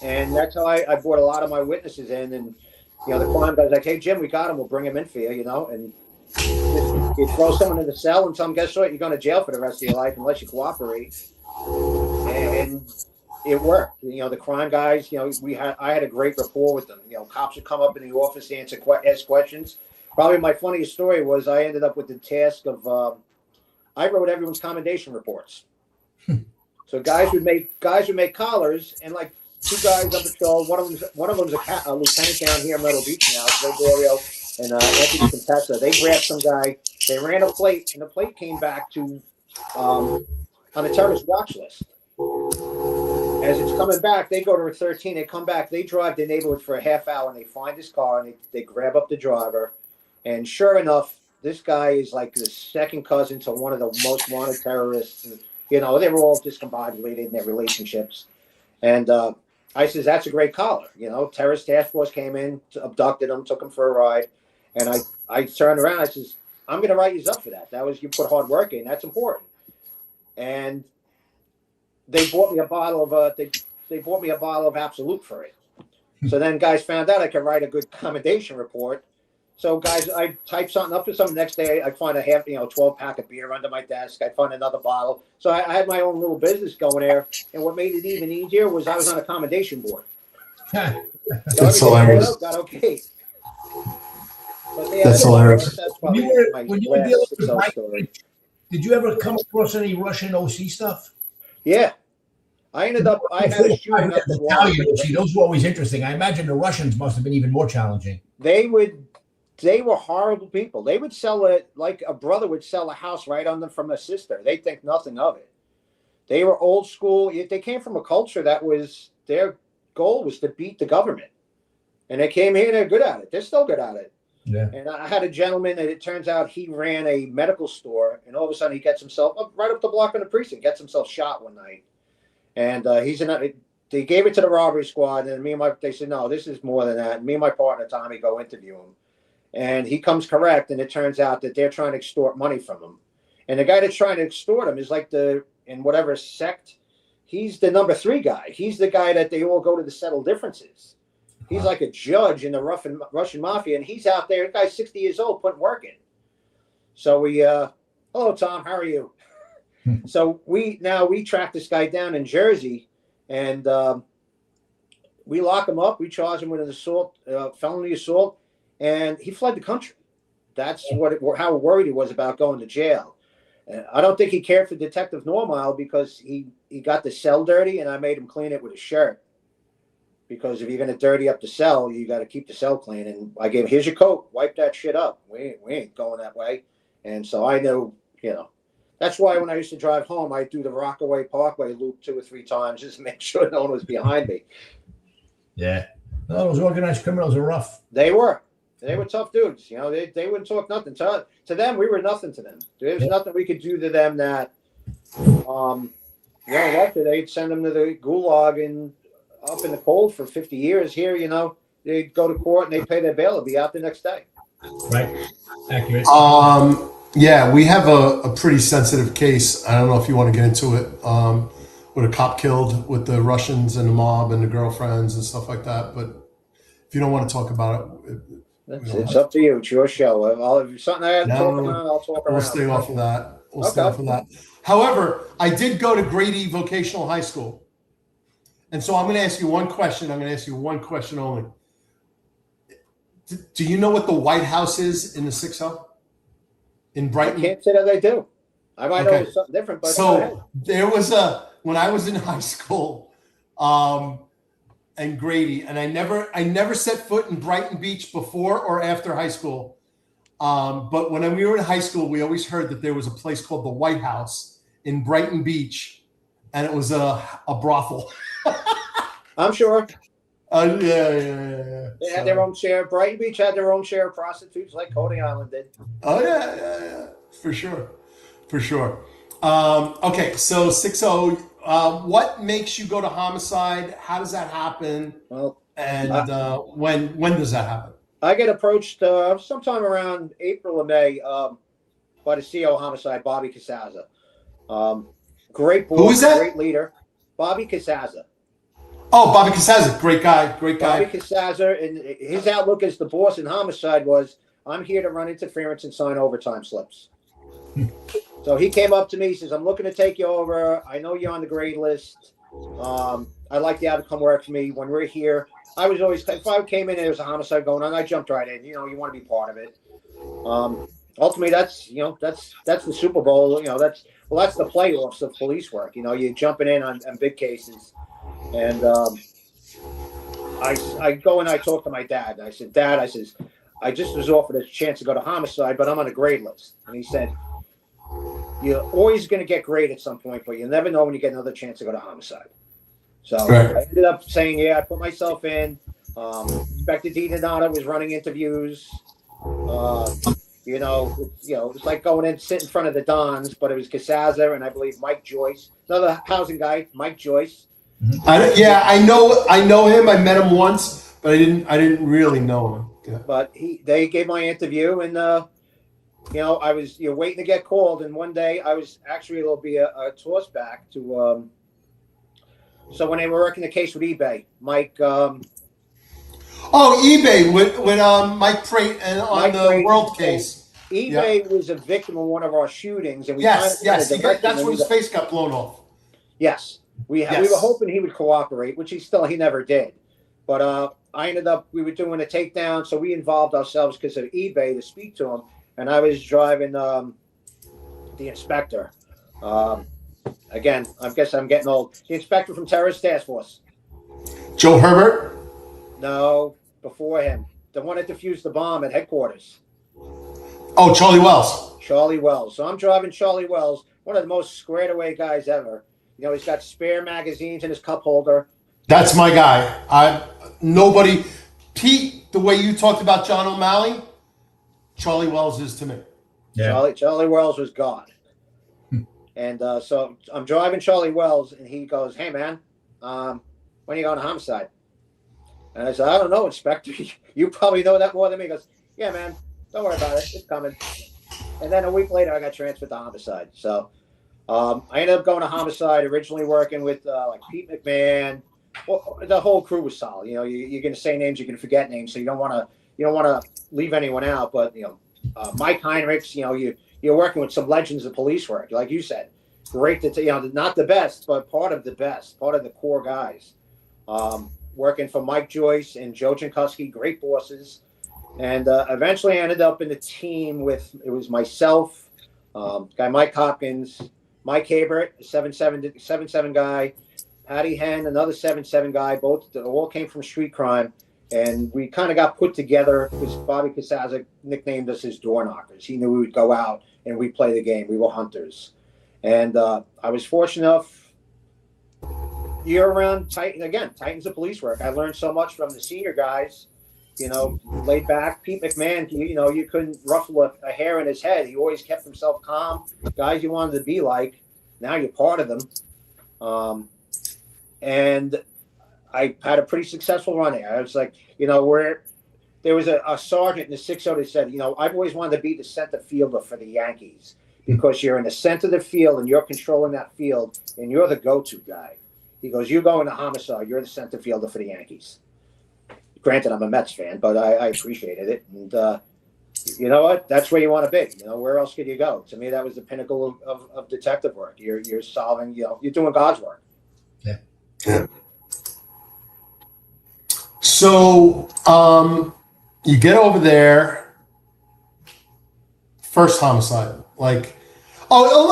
And that's how I brought a lot of my witnesses in. And, the crime guy's like, "Hey, Jim, we got him. We'll bring him in for you," And you throw someone in the cell and tell them, "Guess what? You're going to jail for the rest of your life unless you cooperate." And it worked. The crime guys, I had a great rapport with them. Cops would come up in the office to ask questions. Probably my funniest story was I ended up with the task of, I wrote everyone's commendation reports. So guys would make collars, and like two guys on patrol. One of them's a lieutenant down here in Myrtle Beach now, Joe Glorio and Anthony Contessa. They grabbed some guy. They ran a plate, and the plate came back to on the terrorist watch list. As it's coming back, they go to 13. They come back. They drive the neighborhood for a half hour, and they find his car, and they grab up the driver. And sure enough, this guy is like the second cousin to one of the most wanted terrorists. You know, they were all discombobulated in their relationships. And I says, that's a great collar. You know, terrorist task force came in, abducted him, took him for a ride. And I turned around. I says, I'm going to write you up for that. That was, you put hard work in. That's important. And they bought me a bottle of they bought me a bottle of Absolute for it. So then guys found out I could write a good commendation report. So guys, I type something up for some. Next day I find a 12-pack of beer under my desk. I find another bottle. So I had my own little business going there. And what made it even easier was I was on a commendation board. So That's hilarious. got okay. That's hilarious. That's When you were dealing with Mike, did you ever come across any Russian OC stuff? Yeah. I had a shooting up the Italian OC. Those were always interesting. I imagine the Russians must have been even more challenging. They were horrible people. They would sell it like a brother would sell a house right on them from a sister. They think nothing of it. They were old school. They came from a culture that was, their goal was to beat the government. And they came here and they're good at it. They're still good at it. Yeah. And I had a gentleman that it turns out he ran a medical store, and all of a sudden he gets himself right up the block in the precinct, gets himself shot one night. And they gave it to the robbery squad, and they said, no, this is more than that. And me and my partner, Tommy, go interview him. And he comes correct, and it turns out that they're trying to extort money from him. And the guy that's trying to extort him is like in whatever sect, he's the number 3 guy. He's the guy that they all go to settle differences. He's like a judge in the Russian mafia, and he's out there. The guy's 60 years old, putting work in. So we, hello, Tom, how are you? So we track this guy down in Jersey, and we lock him up. We charge him with an assault, felony assault, and he fled the country. That's how worried he was about going to jail. I don't think he cared for Detective Normile because he got the cell dirty, and I made him clean it with a shirt. Because if you're going to dirty up the cell, you got to keep the cell clean. And I gave him, here's your coat, wipe that shit up. We ain't going that way. And so I know, that's why when I used to drive home, I'd do the Rockaway Parkway loop 2 or 3 times just to make sure no one was behind me. Yeah. No, those organized criminals are rough. They were tough dudes. They wouldn't talk nothing. To them, we were nothing to them. There was nothing we could do to them that, they'd send them to the gulag and up in the cold for 50 years. Here, they go to court and they pay their bail and be out the next day. Right. Accurate. Yeah, we have a pretty sensitive case. I don't know if you want to get into it. With a cop killed with the Russians and the mob and the girlfriends and stuff like that. But if you don't want to talk about it, it's up to you. It's your show. If something I have to talk about, I'll talk around. We'll stay off of that. Stay off of that. However, I did go to Grady Vocational High School. And so I'm going to ask you one question. I'm going to ask you one question only. Do you know what the White House is in the 6-0? In Brighton? I can't say that I do. I might know it's something different. But so there was when I was in high school and Grady, and I never set foot in Brighton Beach before or after high school. But when we were in high school, we always heard that there was a place called the White House in Brighton Beach, and it was a brothel. I'm sure. Yeah. They had their own share. Brighton Beach had their own share of prostitutes, like Coney Island did. Oh yeah, for sure. Okay, so 6-0. What makes you go to homicide? How does that happen? Well, and when does that happen? I get approached sometime around April or May by the CEO of Homicide, Bobby Casaza. Great boy, who is that? Great leader, Bobby Casaza. Oh, Bobby Casaza, great guy. Bobby Casaza, and his outlook as the boss in Homicide was, I'm here to run interference and sign overtime slips. So he came up to me, he says, I'm looking to take you over. I know you're on the grade list. I'd like you to come work for me. When we're here, I was always, if I came in and there was a homicide going on, I jumped right in. You want to be part of it. Ultimately, that's the Super Bowl. That's the playoffs of police work. You're jumping in on big cases. And I go and I talk to my dad. I said, Dad, I just was offered a chance to go to homicide, but I'm on a grade list. And he said, you're always going to get grade at some point, but you'll never know when you get another chance to go to homicide. So Right. I ended up saying, yeah, I put myself in. Inspector DiDonato was running interviews. It's like going in, sit in front of the Dons, but it was Casaza and I believe Mike Joyce, another housing guy, Mike Joyce. I know him. I met him once, but I didn't really know him. Yeah. But they gave my interview, and I was waiting to get called, and one day I was actually there'll be a toss back to. So when they were working the case with eBay, Mike. eBay with Mike Prate and on Mike the Prate, World case. eBay was a victim of one of our shootings, and we Yes. That's him when his face got blown off. Yes, we were hoping he would cooperate, which he never did. But we were doing a takedown, so we involved ourselves because of eBay to speak to him, and I was driving the inspector. Again, I guess I'm getting old. The inspector from Terrorist Task Force. Joe Herbert? No, before him. The one that defused the bomb at headquarters. Oh, Charlie Wells. Charlie Wells. So I'm driving Charlie Wells, one of the most squared away guys ever. He's got spare magazines in his cup holder. That's my guy. Pete, the way you talked about John O'Malley, Charlie Wells is to me. Yeah. Charlie Wells was God. And so I'm driving Charlie Wells, and he goes, "Hey, man, when are you going to Homicide?" And I said, "I don't know, Inspector. You probably know that more than me." He goes, "Yeah, man, don't worry about it. It's coming." And then a week later, I got transferred to Homicide. So I ended up going to Homicide, originally working with like Pete McMahon. Well, the whole crew was solid. You're going to say names, you're going to forget names, so you don't want to leave anyone out. But Mike Heinrichs, you're working with some legends of police work, like you said. Great to not the best, but part of the best, part of the core guys. Working for Mike Joyce and Joe Jankowski, great bosses, and eventually I ended up in the team with it was myself, guy Mike Hopkins, Mike Habert, a 7'7" guy. Patty Hen, another 7'7" guy. Both all came from street crime, and we kind of got put together because Bobby Casaza nicknamed us his door knockers. He knew we would go out and we'd play the game. We were hunters, and I was fortunate enough year-round Titans of police work. I learned so much from the senior guys. Laid back. Pete McMahon, you couldn't ruffle a hair in his head. He always kept himself calm. Guys you wanted to be like. Now you're part of them. And I had a pretty successful run there. I was like, where there was a sergeant in the 6-0 that said, I've always wanted to be the center fielder for the Yankees because you're in the center of the field and you're controlling that field and you're the go-to guy. He goes, you go into Homicide, you're the center fielder for the Yankees. Granted, I'm a Mets fan, but I appreciated it. And you know what? That's where you want to be. Where else could you go? To me, that was the pinnacle of detective work. You're solving, you're doing God's work. Yeah. So you get over there, first Homicide. Let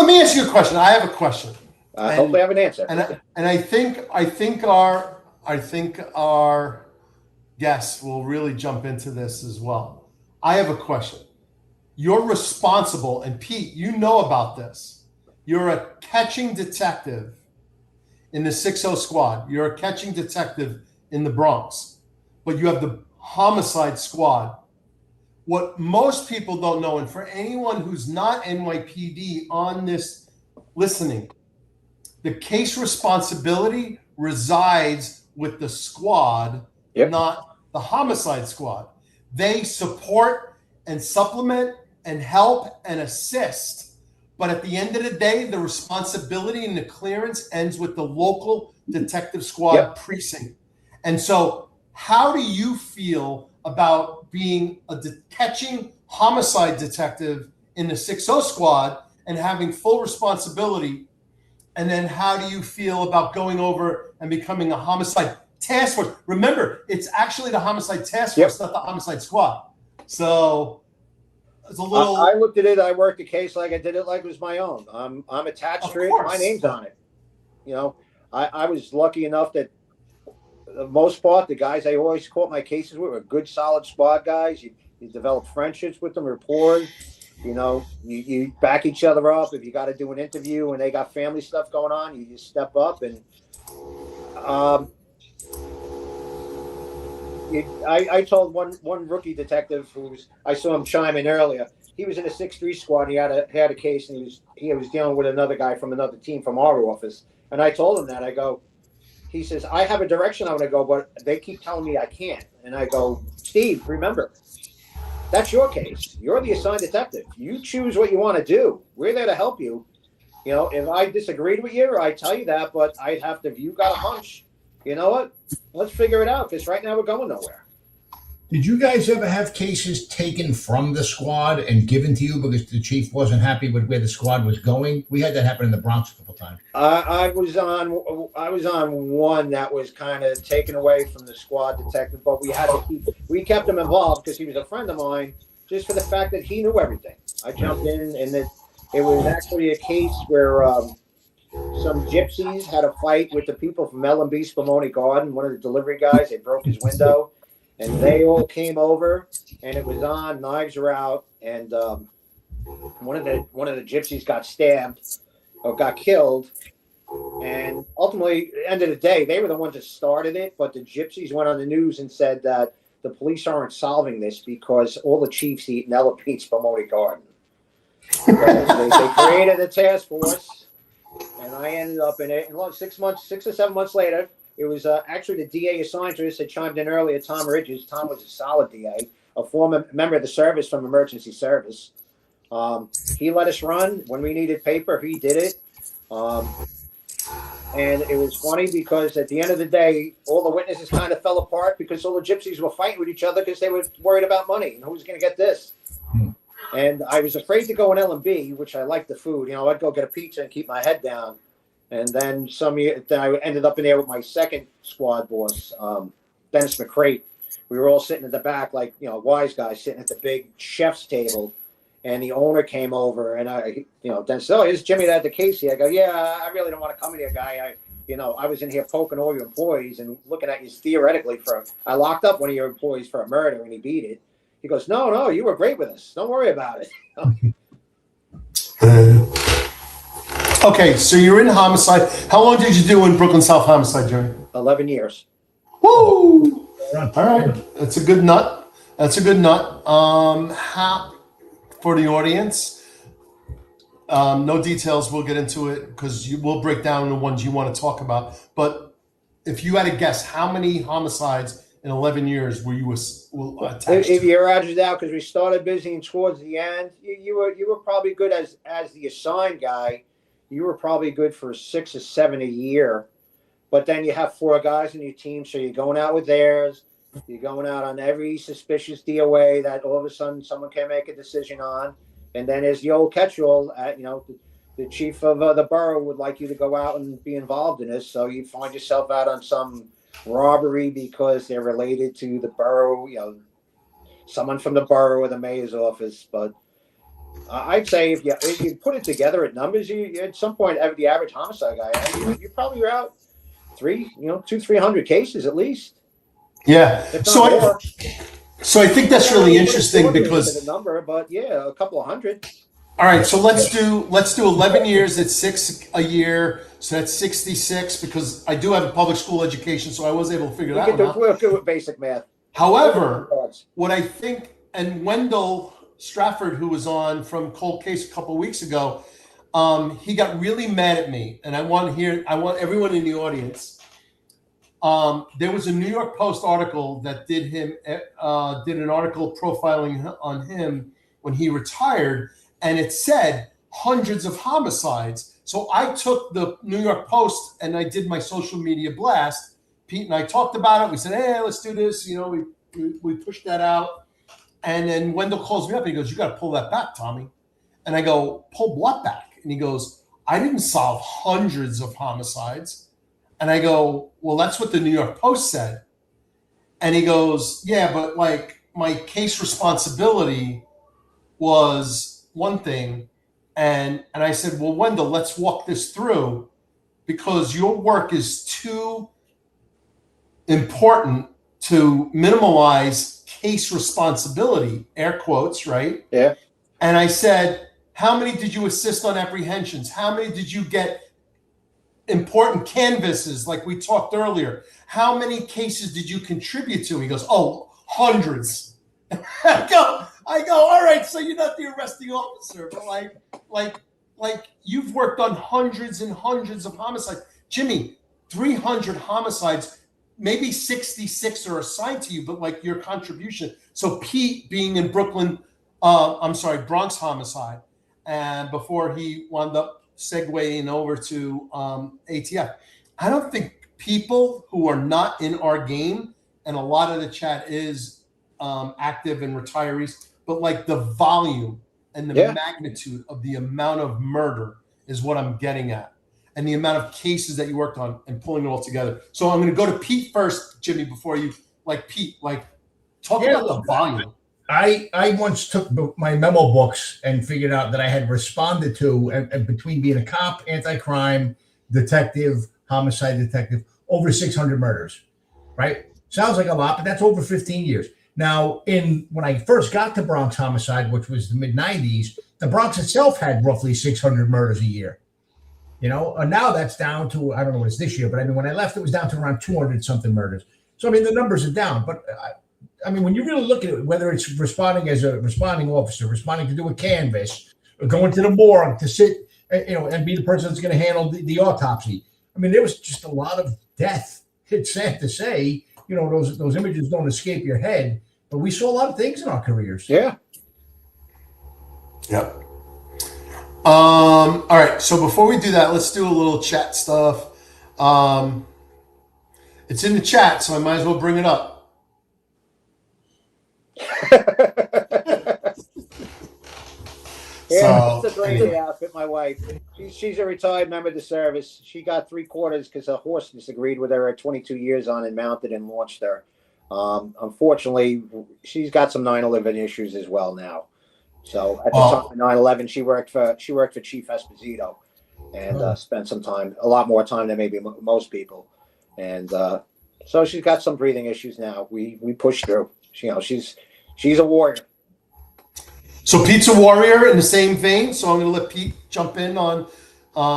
me ask you a question. I have a question. Hopefully I have an answer. And I think our guests will really jump into this as well. I have a question. You're responsible, and Pete, you know about this. You're a catching detective in the 6-0 squad. You're a catching detective in the Bronx, but you have the Homicide squad. What most people don't know, and for anyone who's not NYPD on this listening, the case responsibility resides with the squad, not the Homicide squad. They support and supplement and help and assist. But at the end of the day, the responsibility and the clearance ends with the local detective squad precinct. And so how do you feel about being a catching homicide detective in the 6-0 squad and having full responsibility? And then how do you feel about going over and becoming a homicide task force? Remember, it's actually the homicide task force, not the homicide squad. So it's a little. I looked at it. I worked the case like I did it like it was my own. I'm attached to it. My name's on it. I was lucky enough that the most part, the guys I always caught my cases with were good, solid squad guys. You develop friendships with them, rapport. You back each other up. If you got to do an interview and they got family stuff going on, you just step up. And Um, I told one rookie detective I saw him chime in earlier. He was in a 6-3 squad. And he had a case, and he was dealing with another guy from another team from our office. And I told him that. I go, he says, I have a direction I want to go, but they keep telling me I can't. And I go, Steve, remember, that's your case. You're the assigned detective. You choose what you want to do. We're there to help you. You know, if I disagreed with you, I tell you that, but I'd have to, if you got a hunch, you know what? Let's figure it out, because right now we're going nowhere. Did you guys ever have cases taken from the squad and given to you because the chief wasn't happy with where the squad was going? We had that happen in the Bronx a couple of times. I was on one that was kind of taken away from the squad detective, but we kept him involved because he was a friend of mine, just for the fact that he knew everything. I jumped in, and it was actually a case where some gypsies had a fight with the people from L&B Spumoni Garden, one of the delivery guys. They broke his window, and they all came over, and it was on, knives were out, and one of the gypsies got stabbed or got killed. And ultimately, at the end of the day, they were the ones that started it, but the gypsies went on the news and said that the police aren't solving this because all the chiefs eat in L&B Spumoni Garden. So they created a task force, and I ended up in it. And 6 or 7 months later, it was actually the DA assigned to us that chimed in earlier, Tom Ridges. Tom was a solid DA, a former member of the service from emergency service. He let us run when we needed paper. He did it. And it was funny because at the end of the day, all the witnesses kind of fell apart because all the gypsies were fighting with each other because they were worried about money and who's going to get this. And I was afraid to go in L&B, which I liked the food. You know, I'd go get a pizza and keep my head down. And then then I ended up in there with my second squad boss, Dennis McCrate. We were all sitting at the back, like, you know, wise guys sitting at the big chef's table. And the owner came over, and Dennis said, "Oh, here's Jimmy that had the case here." I go, "Yeah, I really don't want to come in here, guy. I was in here poking all your employees and looking at you theoretically I locked up one of your employees for a murder, and he beat it." He goes, no, you were great with us. Don't worry about it. Okay, so you're in homicide. How long did you do in Brooklyn South Homicide, Jimmy? 11 years. Woo! All right, that's a good nut. For the audience, no details. We'll get into it because we'll break down the ones you want to talk about. But if you had to guess, how many homicides in 11 years were you attached if to? you averaged out, because we started busy and towards the end, you were probably good as the assigned guy. You were probably good for 6 or 7 a year, but then you have 4 guys in your team, so you're going out with theirs. You're going out on every suspicious DOA that all of a sudden someone can make a decision on, and then there's the old catch-all. The chief of the borough would like you to go out and be involved in this, so you find yourself out on some robbery because they're related to the borough, someone from the borough or the mayor's office. But I'd say if you put it together at numbers, you at some point, the average homicide guy, you probably are out 200-300 cases at least. Yeah. So I think that's really interesting because the number, but yeah, a couple of hundred. All right, so let's do 11 years at 6 a year, so that's 66. Because I do have a public school education, so I was able to figure that one out. We're good with basic math. However, what I think, and Wendell Strafford, who was on from Cold Case a couple of weeks ago, he got really mad at me, and I want everyone in the audience. There was a New York Post article that did an article profiling on him when he retired, and it said hundreds of homicides. So I took the New York Post and I did my social media blast. Pete and I talked about it. We said, "Hey, let's do this." We pushed that out, and then Wendell calls me up and he goes, "You got to pull that back, Tommy." And I go, "Pull what back?" And he goes, "I didn't solve hundreds of homicides." And I go, "Well, that's what the New York Post said." And he goes, "Yeah, but like my case responsibility was one thing." And I said, "Well, Wendell, let's walk this through because your work is too important to minimize case responsibility," air quotes, right? Yeah. And I said, "How many did you assist on apprehensions? How many did you get important canvases, like we talked earlier. How many cases did you contribute to? He goes, oh, hundreds. I go, all right, so you're not the arresting officer, but like you've worked on hundreds and hundreds of homicides. Jimmy, 300 homicides, maybe 66 are assigned to you, but like your contribution. So Pete being in Brooklyn, Bronx homicide, and before he wound up segueing over to ATF. I don't think people who are not in our game, and a lot of the chat is active and retirees, but like the volume and the magnitude of the amount of murder is what I'm getting at, and the amount of cases that you worked on and pulling it all together. So I'm going to go to Pete first, Jimmy, before you, Pete, talk about the volume. I once took my memo books and figured out that I had responded to, and between being a cop, anti-crime, detective, homicide detective, over 600 murders, right? Sounds like a lot, but that's over 15 years. Now, when I first got to Bronx homicide, which was the mid-90s, the Bronx itself had roughly 600 murders a year. And now that's down to, I don't know what it's this year, but I mean, when I left, it was down to around 200 something murders. So, I mean, the numbers are down, but I mean, when you really look at it, whether it's responding as a responding officer, responding to do a canvass, or going to the morgue to sit, and be the person that's going to handle the autopsy. I mean, there was just a lot of death. It's sad to say, those images don't escape your head, but we saw a lot of things in our careers. Yeah. Yep. All right. So before we do that, let's do a little chat stuff. It's in the chat, so I might as well bring it up. Yeah, that's a great outfit. My wife, she's a retired member of the service. She got 3/4 because a horse disagreed with her at 22 years on and mounted and launched her. Unfortunately, she's got some 9/11 issues as well now. So at the time of 9/11, she worked for Chief Esposito, and spent a lot more time than maybe most people. And so she's got some breathing issues now. We push through. She's a warrior. So Pete's a warrior in the same vein. So I'm going to let Pete jump in on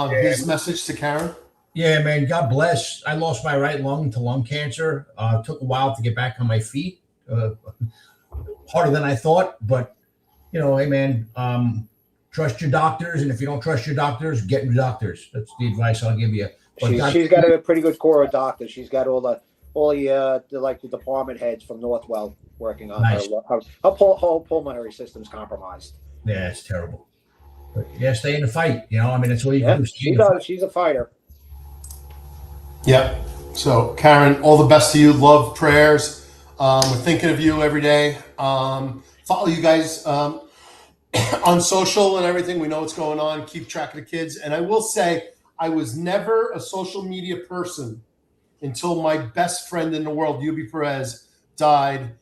his message to Karen. Yeah, man. God bless. I lost my right lung to lung cancer. It took a while to get back on my feet. Harder than I thought, but hey, man. Trust your doctors, and if you don't trust your doctors, get your doctors. That's the advice I'll give you. She's got a pretty good core of doctors. She's got all the department heads from Northwell working on her whole pulmonary system's compromised. Yeah, it's terrible. But stay in the fight. I mean, that's all you can do. She's a fighter. Yep. So Karen, all the best to you. Love, prayers. We're thinking of you every day. Follow you guys on social and everything. We know what's going on. Keep track of the kids. And I will say, I was never a social media person until my best friend in the world, Yubi Perez, died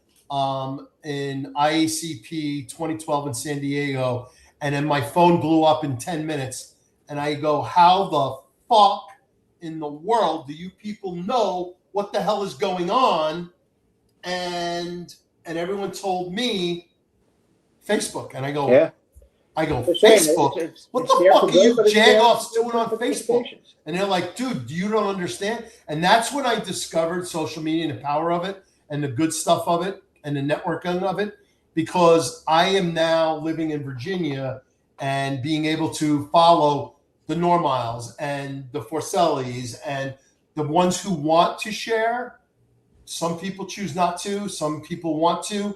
in IACP 2012 in San Diego. And then my phone blew up in 10 minutes. And I go, how the fuck in the world do you people know what the hell is going on? And everyone told me Facebook. And I go, Facebook? What the fuck are you jagoffs doing on Facebook? And they're like, dude, you don't understand. And that's when I discovered social media and the power of it and the good stuff of it and the networking of it, because I am now living in Virginia and being able to follow the Normiles and the Forcellis and the ones who want to share. Some people choose not to. Some people want to.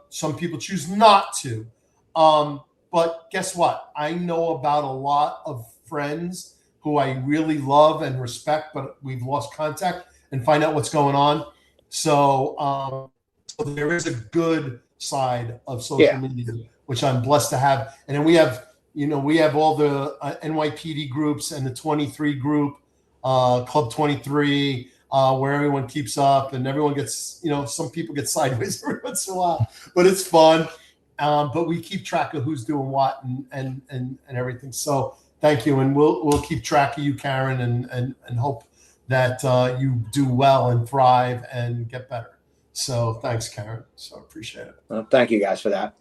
Some people choose not to. But guess what? I know about a lot of friends who I really love and respect, but we've lost contact, and find out what's going on. So, so there is a good side of social media, which I'm blessed to have. And then we have all the NYPD groups and the 23 group, Club 23, where everyone keeps up and everyone gets, some people get sideways every once in a while, but it's fun. But we keep track of who's doing what and everything. So thank you, and we'll keep track of you, Karen, and hope that you do well and thrive and get better. So thanks, Karen. So appreciate it. Well, thank you guys for that.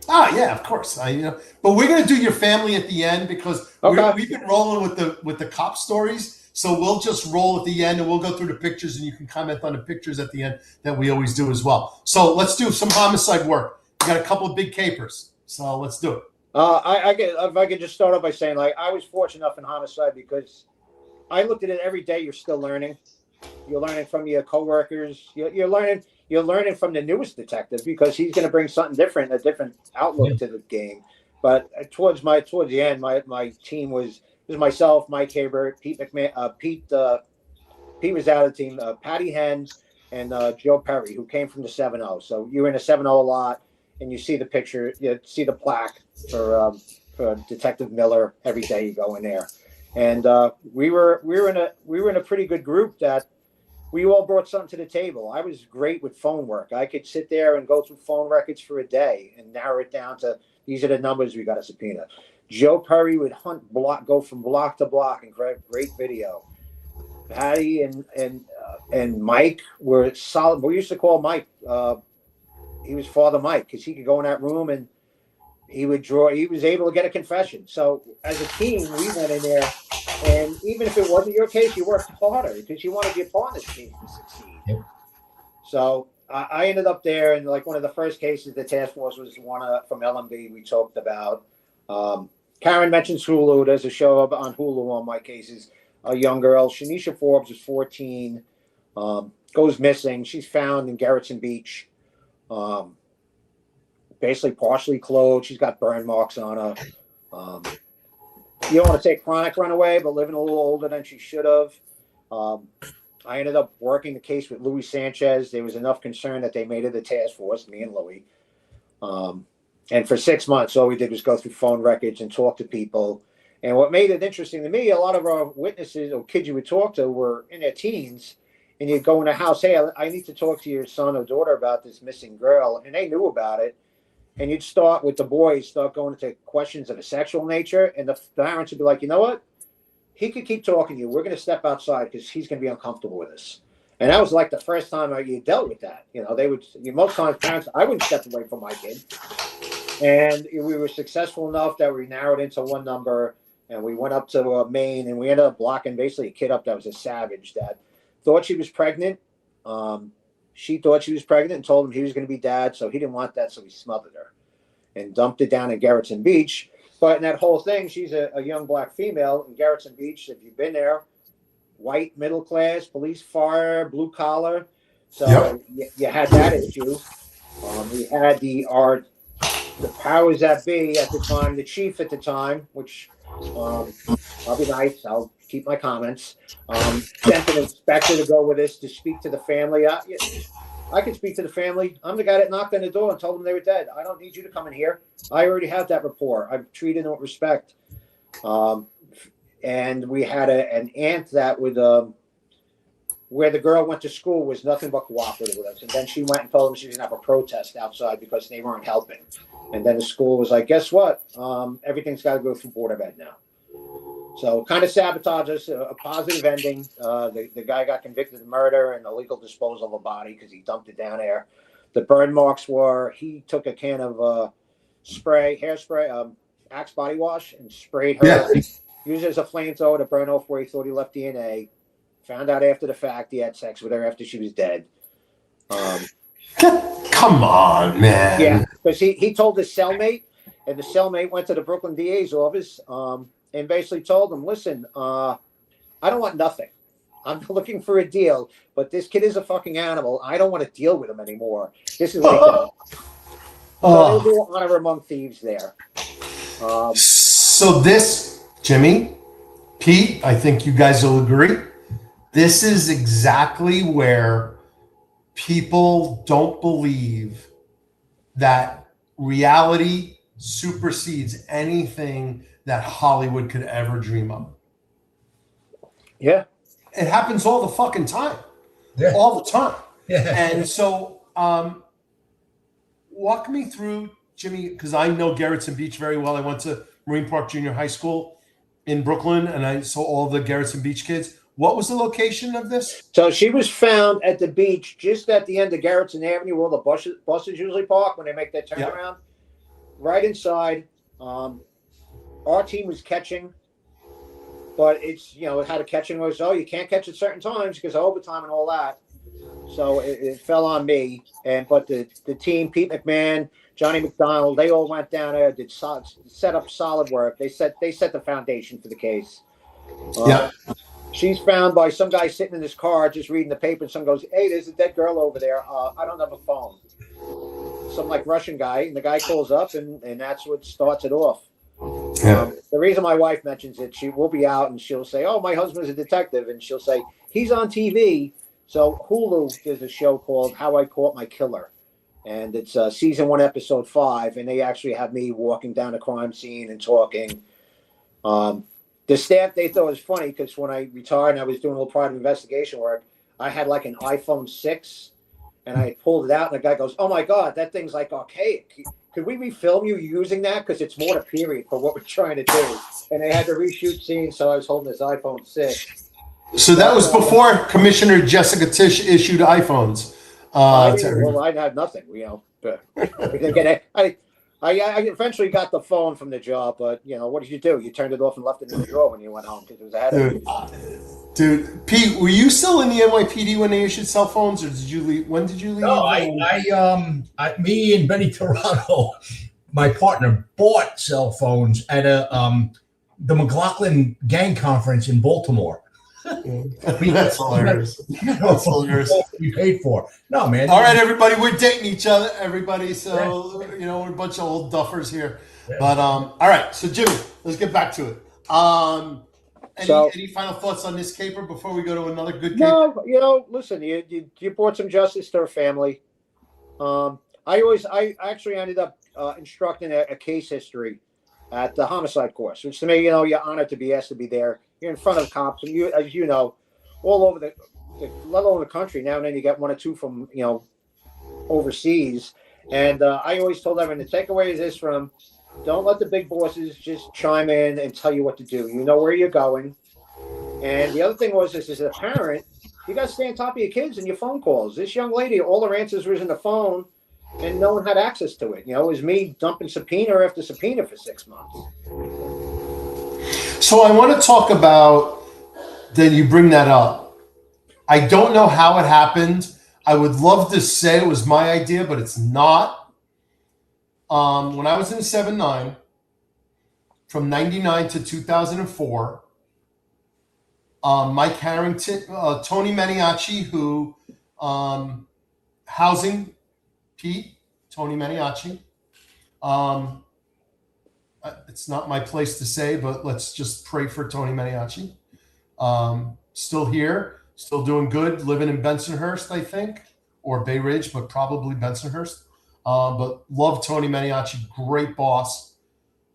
Oh yeah, of course. But we're gonna do your family at the end because we've been rolling with the cop stories. So we'll just roll at the end and we'll go through the pictures and you can comment on the pictures at the end that we always do as well. So let's do some homicide work. We got a couple of big capers, so let's do it. If I could just start off by saying, like, I was fortunate enough in Homicide because I looked at it every day. You're still learning. You're learning from your coworkers. You're learning from the newest detective because he's going to bring something different, a different outlook to the game. But towards the end, my team was myself, Mike Haber, Pete McMahon, Pete was out of the team, Patty Henn, and Joe Perry, who came from the 7-0. So you're in a 7-0 a lot, and you see the picture, you see the plaque for Detective Miller every day you go in there. And we were in a pretty good group that we all brought something to the table. I was great with phone work. I could sit there and go through phone records for a day and narrow it down to these are the numbers we got a subpoena. Joe Perry would go from block to block and grab great video. Patty and Mike were solid. We used to call Mike. He was Father Mike because he could go in that room and he would draw. He was able to get a confession. So as a team, we went in there, and even if it wasn't your case, you worked harder because you wanted your partner's team to succeed. Yep. So I ended up there, and like one of the first cases, the task force was one from LMB. We talked about. Karen mentions Hulu. There's a show on Hulu on my cases. A young girl, Shanisha Forbes, is 14, goes missing. She's found in Gerritsen Beach, basically partially clothed. She's got burn marks on her. You don't want to say chronic runaway, but living a little older than she should have. I ended up working the case with Louis Sanchez. There was enough concern that they made it a task force, me and Louis. And for 6 months, all we did was go through phone records and talk to people. And what made it interesting to me, a lot of our witnesses or kids you would talk to were in their teens. And you'd go in the house, hey, I need to talk to your son or daughter about this missing girl. And they knew about it. And you'd start with the boys, start going into questions of a sexual nature. And the parents would be like, you know what? He could keep talking to you. We're going to step outside because he's going to be uncomfortable with us. And that was like the first time you dealt with that. They would, most times parents, I wouldn't step away from my kid. And we were successful enough that we narrowed into one number, and we went up to Maine, and we ended up blocking basically a kid up that was a savage that thought she was pregnant. She thought she was pregnant and told him he was going to be dad, so he didn't want that, so he smothered her and dumped it down in Gerritsen Beach. But in that whole thing, she's a young black female in Gerritsen Beach. If you've been there, white, middle class, police, fire, blue collar. So you had that issue. We had the powers that be at the time, the chief at the time, which I'll be nice. I'll keep my comments. Sent an inspector to go with us to speak to the family. I can speak to the family. I'm the guy that knocked on the door and told them they were dead. I don't need you to come in here. I already have that rapport. I've treated them with respect. And we had an aunt that would, where the girl went to school was nothing but cooperative with us. And then she went and told them she was going to have a protest outside because they weren't helping. And then the school was like, guess what? Everything's got to go through Board of Ed now. So kind of sabotage us, a positive ending. The guy got convicted of murder and illegal disposal of a body because he dumped it down there. The burn marks were, he took a can of hairspray, Axe body wash and sprayed her. Used it as a flamethrower to burn off where he thought he left DNA. Found out after the fact he had sex with her after she was dead. Come on, man. Yeah, because he told his cellmate, and the cellmate went to the Brooklyn DA's office and basically told him, listen, I don't want nothing. I'm looking for a deal, but this kid is a fucking animal. I don't want to deal with him anymore. This is what he said. So there's no honor among thieves there. So this, Jimmy, Pete, I think you guys will agree. This is exactly where people don't believe that reality supersedes anything that Hollywood could ever dream of. Yeah. It happens all the fucking time. Yeah. All the time. Yeah. And so walk me through, Jimmy, because I know Gerritsen Beach very well. I went to Marine Park Junior High School in Brooklyn, and I saw all the Gerritsen Beach kids. What was the location of this? So she was found at the beach just at the end of Gerritsen Avenue where all the buses usually park when they make that turnaround. right inside. Our team was catching, but it's, it had a catching was, you can't catch at certain times because of overtime and all that. So it fell on me. But the team, Pete McMahon, Johnny McDonald, they all went down there, set up solid work. They set the foundation for the case. Yeah. She's found by some guy sitting in his car just reading the paper, and someone goes, "Hey, there's a dead girl over there. I don't have a phone." Some like Russian guy, and the guy calls up, and that's what starts it off. Yeah. The reason my wife mentions it, she will be out and she'll say, "Oh, my husband's a detective," and she'll say, "He's on TV." So Hulu, there's a show called How I Caught My Killer, and it's season 1, episode 5, and they actually have me walking down a crime scene and talking. The staff, they thought it was funny because when I retired and I was doing a little private investigation work, I had like an iPhone 6, and I pulled it out, and the guy goes, "Oh my God, that thing's like archaic. Could we refilm you using that? Because it's more to period for what we're trying to do." And they had to reshoot scenes, so I was holding this iPhone 6. So that was before Commissioner Jessica Tisch issued iPhones. I had nothing, But I eventually got the phone from the job, but what did you do? You turned it off and left it in the drawer when you went home because it was ahead of you. Dude, Pete, were you still in the NYPD when they issued cell phones, or did you leave? When did you leave? No, me and Benny Torado, my partner, bought cell phones at the McLaughlin Gang Conference in Baltimore. That's hilarious. That's hilarious. We paid for. No, man. All right, everybody, we're dating each other, everybody. So we're a bunch of old duffers here. Yeah. But all right, so Jimmy, let's get back to it. Any final thoughts on this caper before we go to another good caper? No, listen, you brought some justice to our family. I actually ended up instructing a case history at the homicide course, which to me, you're honored to be asked to be there. You're in front of cops, and as you know, all over the country now and then you get 1 or 2 from overseas. And I always told everyone, the takeaway is this from: don't let the big bosses just chime in and tell you what to do. You know where you're going. And the other thing was this: as a parent, you got to stay on top of your kids and your phone calls. This young lady, all her answers was in the phone, and no one had access to it. It was me dumping subpoena after subpoena for 6 months. So I want to talk about that. You bring that up. I don't know how it happened. I would love to say it was my idea, but it's not. When I was in 7-9, from 99 to 2004, Mike Harrington, Tony Maniaci, who housing Pete, Tony Maniaci. It's not my place to say, but let's just pray for Tony Maniaci. Still here, still doing good, living in Bensonhurst, I think, or Bay Ridge, but probably Bensonhurst. But love Tony Maniaci, great boss,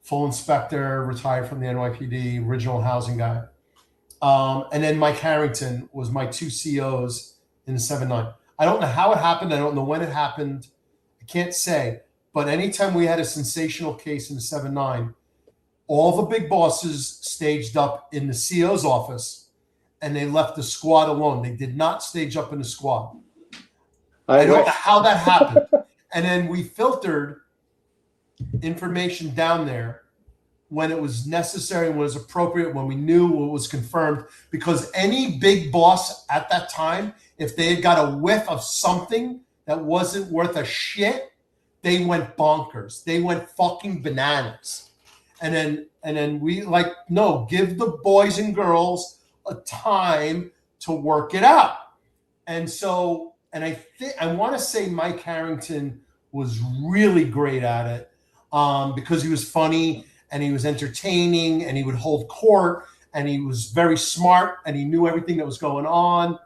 full inspector, retired from the NYPD, original housing guy. And then Mike Harrington was my 2 COs in the 7-9. I don't know how it happened. I don't know when it happened. I can't say. But anytime we had a sensational case in the 7-9, all the big bosses staged up in the CO's office, and they left the squad alone. They did not stage up in the squad. I don't know how that happened. And then we filtered information down there when it was necessary and was appropriate, when we knew what was confirmed, because any big boss at that time, if they had got a whiff of something that wasn't worth a shit, they went bonkers. They went fucking bananas. And then we give the boys and girls a time to work it out. And so, and I want to say Mike Harrington was really great at it because he was funny and he was entertaining and he would hold court and he was very smart and he knew everything that was going on.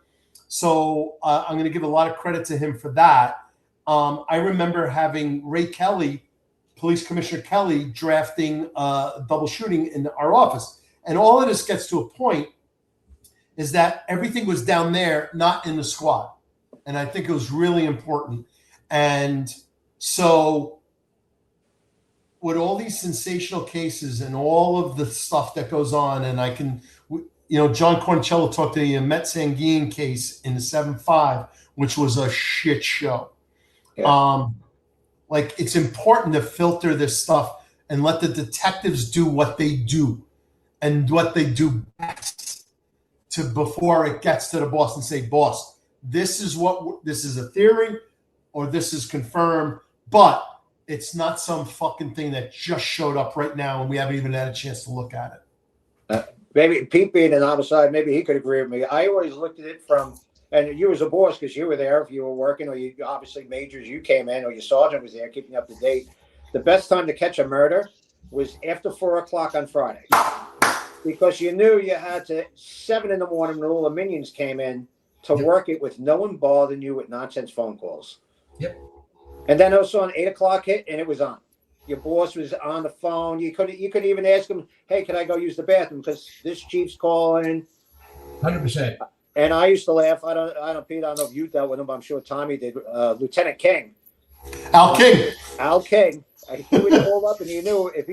So I'm going to give a lot of credit to him for that. I remember having Ray Kelly, Police Commissioner Kelly, drafting a double shooting in our office. And all of this gets to a point is that everything was down there, not in the squad. And I think it was really important. And so with all these sensational cases and all of the stuff that goes on, and I can, John Cornicello talked to the Met Sanguine case in the 7-5, which was a shit show. Yeah. Like, it's important to filter this stuff and let the detectives do what they do and what they do best to before it gets to the boss and say, boss, this is a theory or this is confirmed, but it's not some fucking thing that just showed up right now and we haven't even had a chance to look at it. Maybe Pete being an homicide, maybe he could agree with me. I always looked at it from, and you as a boss, because you were there if you were working, or you obviously majors, you came in, or your sergeant was there keeping up to date. The best time to catch a murder was after 4 o'clock on Friday, because you knew you had to 7 in the morning when all the minions came in to work it with no one bothering you with nonsense phone calls. Yep. And then also an 8 o'clock hit, and it was on. Your boss was on the phone. You could even ask him, "Hey, can I go use the bathroom? Because this chief's calling." 100%. And I used to laugh. I don't, Pete. I don't know if you dealt with him, but I'm sure Tommy did. Lieutenant King, Al King. Al King. He would call up, and you knew if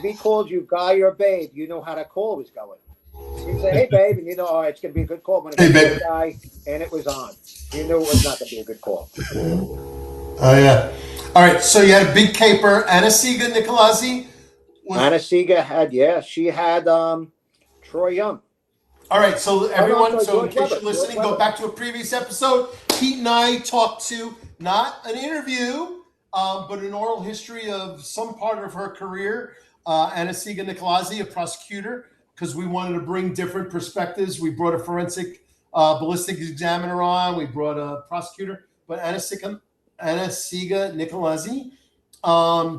he called you guy or babe, you know how that call was going. He'd say, "Hey, babe," and you know, oh, it's gonna be a good call. When it Hey, got to babe. the guy, and it was on. You knew it was not gonna be a good call. Oh, yeah. All right, so you had a big caper, Anasiga Nicolazzi. Anasiga had, she had Troy Young. All right, so everyone, so in George case Weber. you're listening, George go Weber. back to a previous episode. Pete and I talked to, not an interview, but an oral history of some part of her career, Anasiga Nicolazzi, a prosecutor, because we wanted to bring different perspectives. We brought a forensic ballistic examiner on. We brought a prosecutor, but Anasiga Nicolazzi,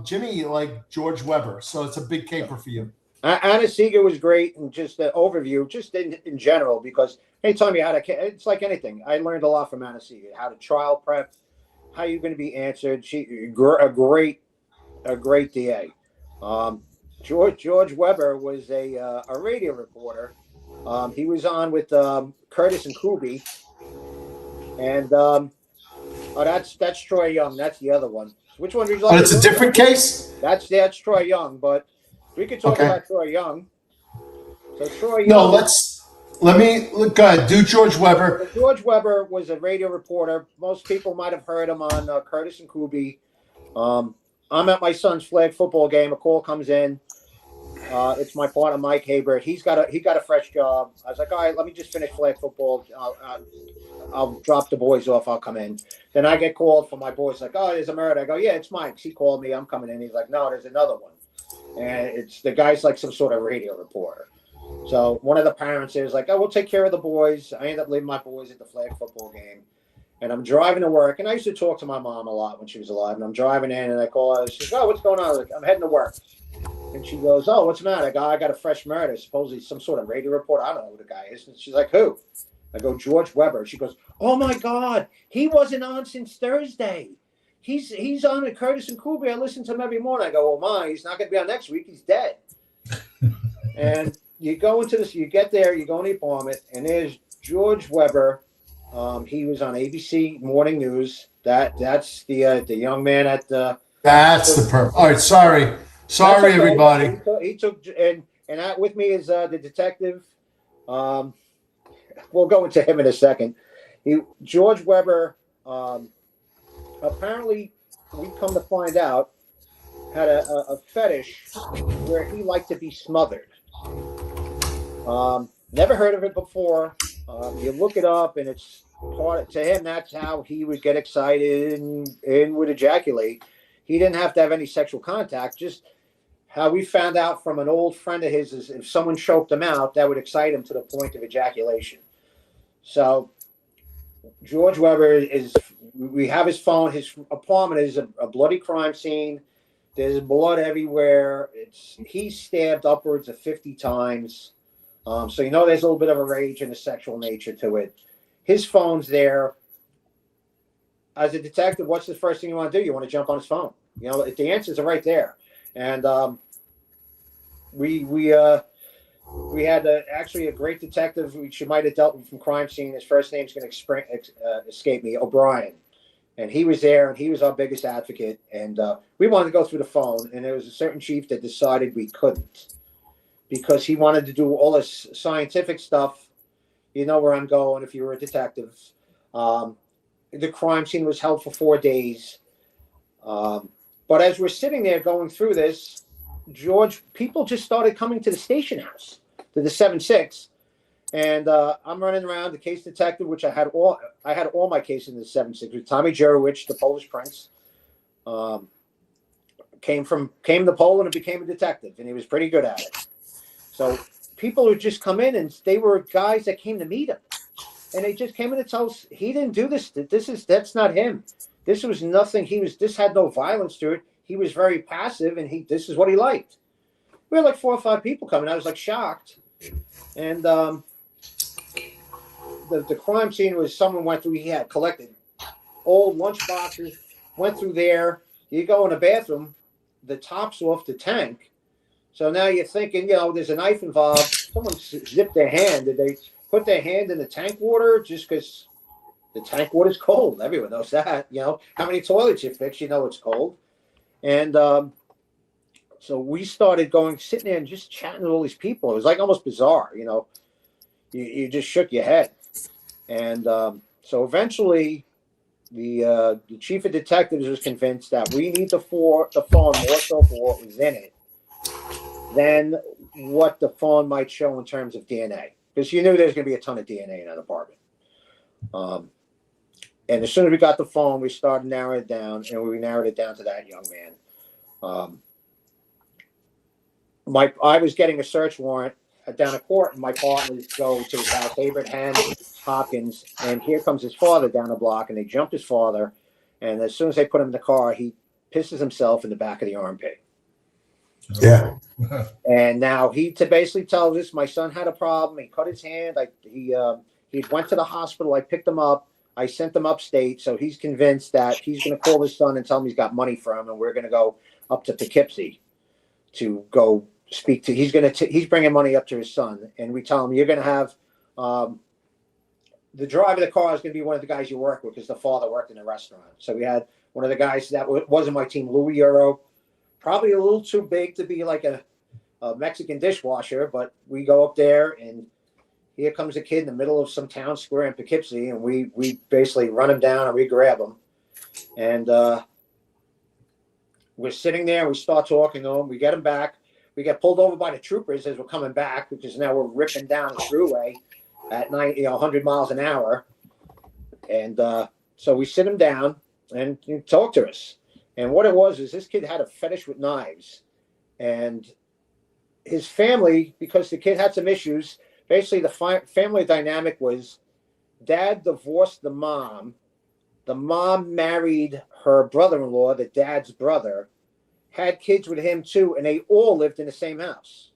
Jimmy, like George Weber. So it's a big caper for you. Anasiga was great, and just the overview, just in general, because anytime you had it's like anything. I learned a lot from Anasiga, how to trial prep, how you're going to be answered. She a great DA. George Weber was a radio reporter. He was on with Curtis and Kuby, and that's Troy Young. That's the other one. Which one would you like? Oh, it's a different case? That's Troy Young, but we could talk about Troy Young. So Troy Young. No, go ahead. Do George Weber. George Weber was a radio reporter. Most people might have heard him on Curtis and Kuby. I'm at my son's flag football game. A call comes in. It's my partner, Mike Habert. He got a fresh job. I was like, all right, let me just finish flag football. I'll drop the boys off. I'll come in. Then I get called from my boys, like, oh, there's a murder. I go, yeah, it's Mike's. He called me. I'm coming in. He's like, no, there's another one. And it's the guy's like some sort of radio reporter. So one of the parents is like, oh, we'll take care of the boys. I end up leaving my boys at the flag football game. And I'm driving to work. And I used to talk to my mom a lot when she was alive. And I'm driving in and I call her. She's like, oh, what's going on? Like, I'm heading to work. And she goes, oh, what's the matter? I got a fresh murder. Supposedly some sort of radio reporter. I don't know who the guy is. And she's like, who? I go, George Weber. She goes, oh, my God. He wasn't on since Thursday. He's on at Curtis and Kuby. I listen to him every morning. I go, well, he's not going to be on next week. He's dead. And you go into this, you get there, you go in the apartment, and there's George Weber. He was on ABC Morning News. That's the young man at the. That's the perfect. All right, sorry, okay. Everybody. He took and that with me is the detective. We'll go into him in a second. George Weber. Apparently, we come to find out, had a fetish where he liked to be smothered. Never heard of it before. You look it up, and it's to him. That's how he would get excited and would ejaculate. He didn't have to have any sexual contact. Just how we found out from an old friend of his is if someone choked him out, that would excite him to the point of ejaculation. So George Weber is. We have his phone. His apartment is a bloody crime scene. There's blood everywhere. He's stabbed upwards of 50 times. So there's a little bit of a rage and a sexual nature to it. His phone's there. As a detective, what's the first thing you want to do? You want to jump on his phone. The answers are right there. And we had actually a great detective, which you might have dealt with from crime scene. His first name's going to escape me, O'Brien. And he was there, and he was our biggest advocate. And we wanted to go through the phone, and there was a certain chief that decided we couldn't because he wanted to do all this scientific stuff. You know where I'm going if you were a detective. The crime scene was held for 4 days. But as we're sitting there going through this, George, people just started coming to the station house, to the 7-6. And I'm running around, the case detective, which I had all my cases in the 7-6 with Tommy Jerowich, the Polish Prince. Came to Poland and became a detective, and he was pretty good at it. So people would just come in, and they were guys that came to meet him, and they just came in to tell us he didn't do this. That's not him. This was nothing. This had no violence to it. He was very passive, and this is what he liked. We had like 4 or 5 people coming. I was like shocked, and the crime scene was someone went through. He had collected old lunch boxes, went through there. You go in the bathroom, the top's off the tank. So now you're thinking, there's a knife involved. Someone zipped their hand. Did they put their hand in the tank water just because the tank water's cold? Everyone knows that. How many toilets you fix, it's cold. And so we started sitting there and just chatting with all these people. It was like almost bizarre, you just shook your head. And so eventually the chief of detectives was convinced that we need the phone more so for what was in it than what the phone might show in terms of DNA. Because you knew there's going to be a ton of DNA in that apartment. And as soon as we got the phone, we started narrowing it down, and we narrowed it down to that young man. I was getting a search warrant down at court, and my partners go to his house, Abraham Hopkins, and here comes his father down the block, and they jumped his father, and as soon as they put him in the car, he pisses himself in the back of the armpit. Yeah. And now he basically tells us my son had a problem. He cut his hand. He went to the hospital. I picked him up. I sent him upstate. So he's convinced that he's going to call his son and tell him he's got money for him, and we're going to go up to Poughkeepsie to go speak to. He's bringing money up to his son, and we tell him you're going to have the driver of the car is going to be one of the guys you work with because the father worked in a restaurant. So we had one of the guys that wasn't my team, Louis Euro. Probably a little too big to be like a Mexican dishwasher, but we go up there, and here comes a kid in the middle of some town square in Poughkeepsie, and we basically run him down and we grab him. And we're sitting there, and we start talking to him. We get him back. We get pulled over by the troopers as we're coming back because now we're ripping down the thruway at 100 miles an hour. And so we sit him down and talk to us. And what it was is this kid had a fetish with knives, and his family, because the kid had some issues, basically the family dynamic was dad divorced the mom married her brother-in-law, the dad's brother, had kids with him too, and they all lived in the same house.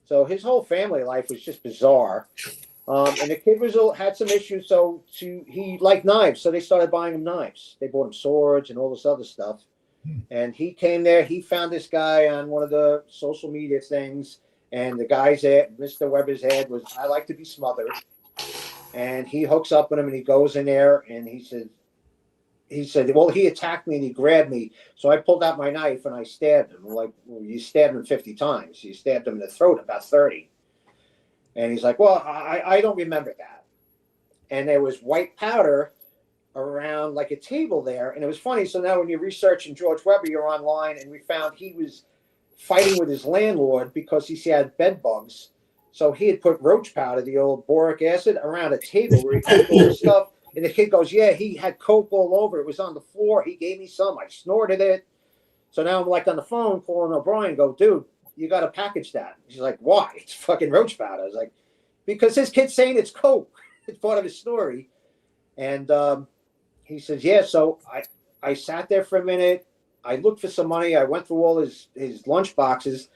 So his whole family life was just bizarre. And the kid had some issues, so he liked knives, so they started buying him knives. They bought him swords and all this other stuff. And he came there. He found this guy on one of the social media things, and the guy's ad, Mr. Weber's ad was, "I like to be smothered." And he hooks up with him, and he goes in there, and he said, well, he attacked me and he grabbed me, so I pulled out my knife and I stabbed him. Like, well, you stabbed him 50 times. You stabbed him in the throat about 30. And he's like, well, I don't remember that. And there was white powder around like a table there. And it was funny. So now when you're researching George Weber, you're online, and we found he was fighting with his landlord because he had bed bugs. So he had put roach powder, the old boric acid, around a table where he put all this stuff. And the kid goes, yeah, he had coke all over. It was on the floor. He gave me some. I snorted it. So now I'm like on the phone calling O'Brien, go, dude, you got to package that. She's like, why? It's fucking roach powder. I was like, because this kid's saying it's coke. It's part of his story. And he says, yeah. So I sat there for a minute. I looked for some money. I went through all his lunch boxes.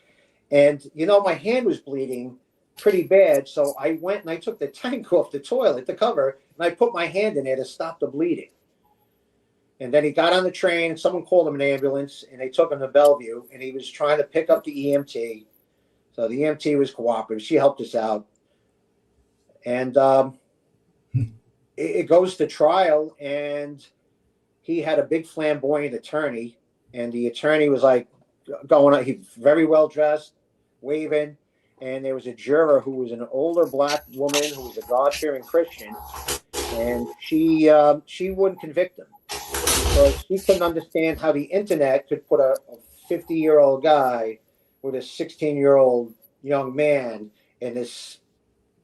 And, my hand was bleeding pretty bad. So I went and I took the tank off the toilet, the cover, and I put my hand in there to stop the bleeding. And then he got on the train, and someone called him an ambulance, and they took him to Bellevue, and he was trying to pick up the EMT. So the EMT was cooperative. She helped us out. And it goes to trial, and he had a big flamboyant attorney, and the attorney was like going on, he very well dressed, waving, and there was a juror who was an older black woman who was a God-fearing Christian, and she wouldn't convict him. because she couldn't understand how the internet could put a 50-year-old guy with a 16-year-old young man in this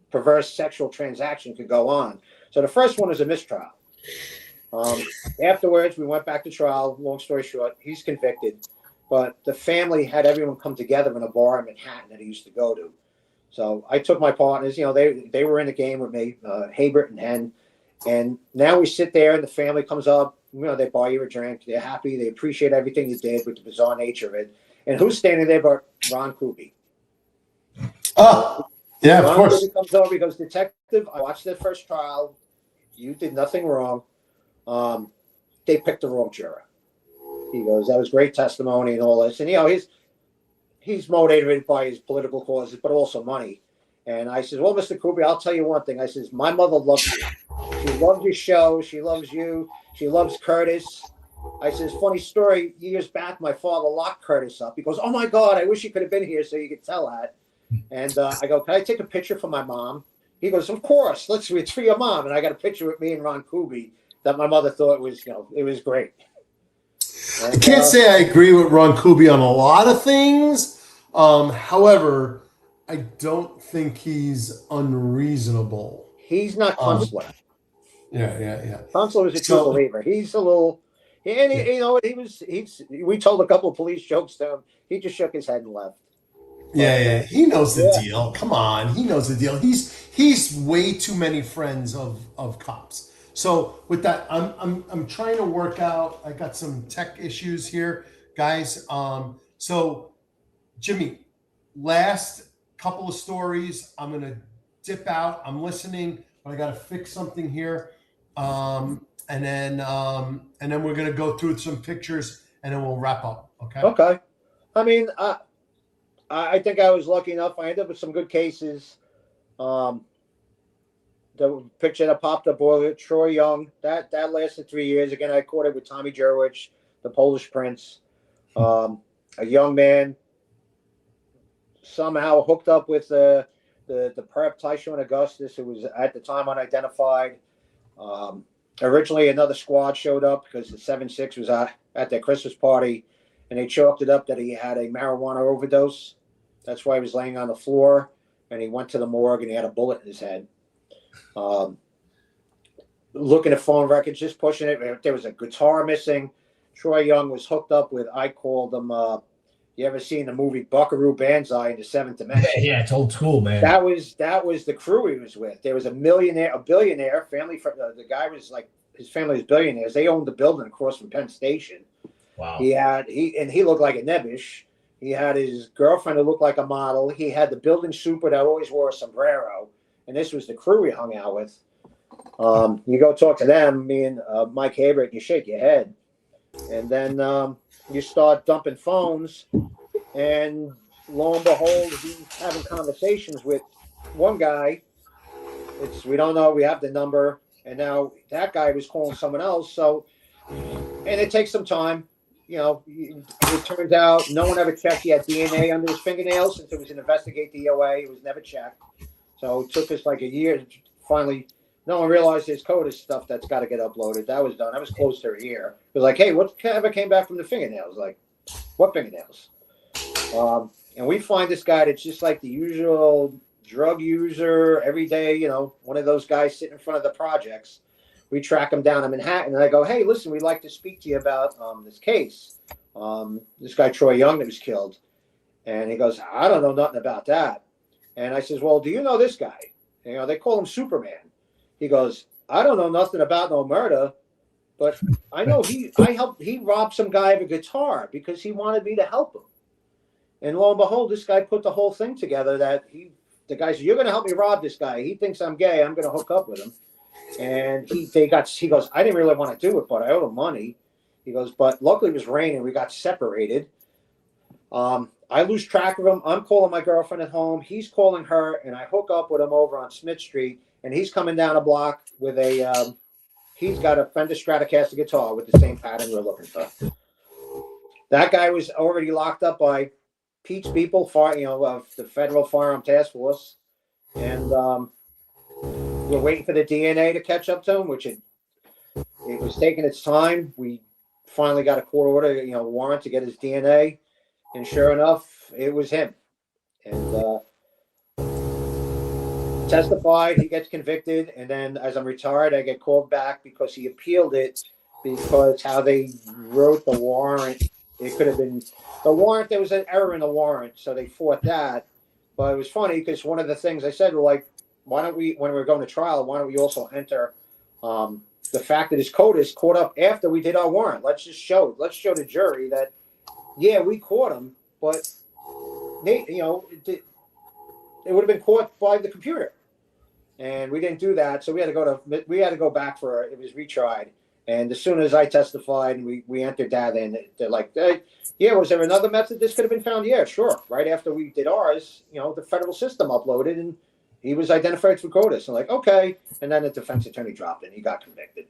perverse sexual transaction could go on. So the first one is a mistrial. Afterwards, we went back to trial. Long story short, he's convicted. But the family had everyone come together in a bar in Manhattan that he used to go to. So I took my partners, they were in the game with me, Habert and Hen. And now we sit there and the family comes up, they buy you a drink. They're happy. They appreciate everything you did with the bizarre nature of it. And who's standing there but Ron Kuby? Oh, yeah, of Ron course. Kuby comes over. He goes, Detective, I watched the first trial. You did nothing wrong. They picked the wrong juror. He goes, that was great testimony and all this. And, he's motivated by his political causes, but also money. And I says, well, Mr. Kuby, I'll tell you one thing. I says, my mother loves you. She loves your show. She loves you. She loves Curtis. I says, funny story. Years back, my father locked Curtis up. He goes, oh, my God, I wish you could have been here so you could tell that. And I go, can I take a picture for my mom? He goes, of course. It's for your mom. And I got a picture with me and Ron Kuby that my mother thought was, it was great. And, I can't say I agree with Ron Kuby on a lot of things. However, I don't think he's unreasonable. he's not Kunstler. Yeah. Kunstler was a true believer. He's a little, and we told a couple of police jokes to him. He just shook his head and left. Yeah. He knows the deal. Come on, he knows the deal. He's way too many friends of cops. So with that, I'm trying to work out. I got some tech issues here, guys. So Jimmy, last couple of stories. I'm gonna dip out. I'm listening, but I gotta fix something here. And then we're gonna go through some pictures, and then we'll wrap up. Okay. Okay. I mean, I think I was lucky enough. I ended up with some good cases. The picture that popped up earlier, Troy Young, that lasted 3 years. Again, I caught it with Tommy Jerwich, the Polish Prince. A young man somehow hooked up with the perp Tyshawn Augustus, who was at the time unidentified. Originally, another squad showed up because the 7-6 was at their Christmas party, and they chalked it up that he had a marijuana overdose. That's why he was laying on the floor, and he went to the morgue, and he had a bullet in his head. Looking at phone records, just pushing it. There was a guitar missing. Troy Young was hooked up with, I called him, you ever seen the movie Buckaroo Banzai in the Seventh Dimension? Yeah, it's old school, man. That was the crew he was with. There was a billionaire family. The guy was like, his family was billionaires. They owned the building across from Penn Station. Wow. He looked like a nebbish. He had his girlfriend who looked like a model. He had the building super that always wore a sombrero. And this was the crew we hung out with. You go talk to them, me and Mike Habert, you shake your head. And then you start dumping phones, and lo and behold, he's having conversations with one guy. We don't know, we have the number, and now that guy was calling someone else. So, and it takes some time. It turns out no one ever checked. He had DNA under his fingernails since it was an investigate DOA. It was never checked. So it took us like a year. Finally, no one realized his code is stuff that's got to get uploaded. That was done. That was close to a year. It was like, hey, what ever came back from the fingernails? Like, what fingernails? And we find this guy that's just like the usual drug user every day, one of those guys sitting in front of the projects. We track him down in Manhattan, and I go, hey, listen, we'd like to speak to you about this case. This guy, Troy Young, that was killed. And he goes, I don't know nothing about that. And I says, well, do you know this guy? They call him Superman. He goes, I don't know nothing about no murder, but I know he robbed some guy of a guitar because he wanted me to help him. And lo and behold, this guy put the whole thing together that the guy said, you're going to help me rob this guy. He thinks I'm gay. I'm going to hook up with him. And he goes, I didn't really want to do it, but I owe him money. He goes, but luckily it was raining. We got separated. I lose track of him. I'm calling my girlfriend at home. He's calling her, and I hook up with him over on Smith Street. And he's coming down a block with he's got a Fender Stratocaster guitar with the same pattern we're looking for. That guy was already locked up by Pete's people, of the Federal Firearm Task Force. And we're waiting for the DNA to catch up to him, which it was taking its time. We finally got a court order, warrant to get his DNA, and sure enough, it was him. And testified, he gets convicted, and then as I'm retired, I get called back because he appealed it because how they wrote the warrant, it could have been the warrant. There was an error in the warrant, so they fought that. But it was funny because one of the things I said were like, why don't we, when we're going to trial, why don't we also enter the fact that his code is caught up after we did our warrant? Let's show the jury that, yeah, we caught him, but they, it would have been caught by the computer. And we didn't do that, so we had to go back for it. It was retried. And as soon as I testified and we entered that, and they're like, hey, yeah, was there another method this could have been found? Yeah, sure. Right after we did ours, the federal system uploaded, and he was identified for CODIS. I'm like, okay. And then the defense attorney dropped it, and he got convicted.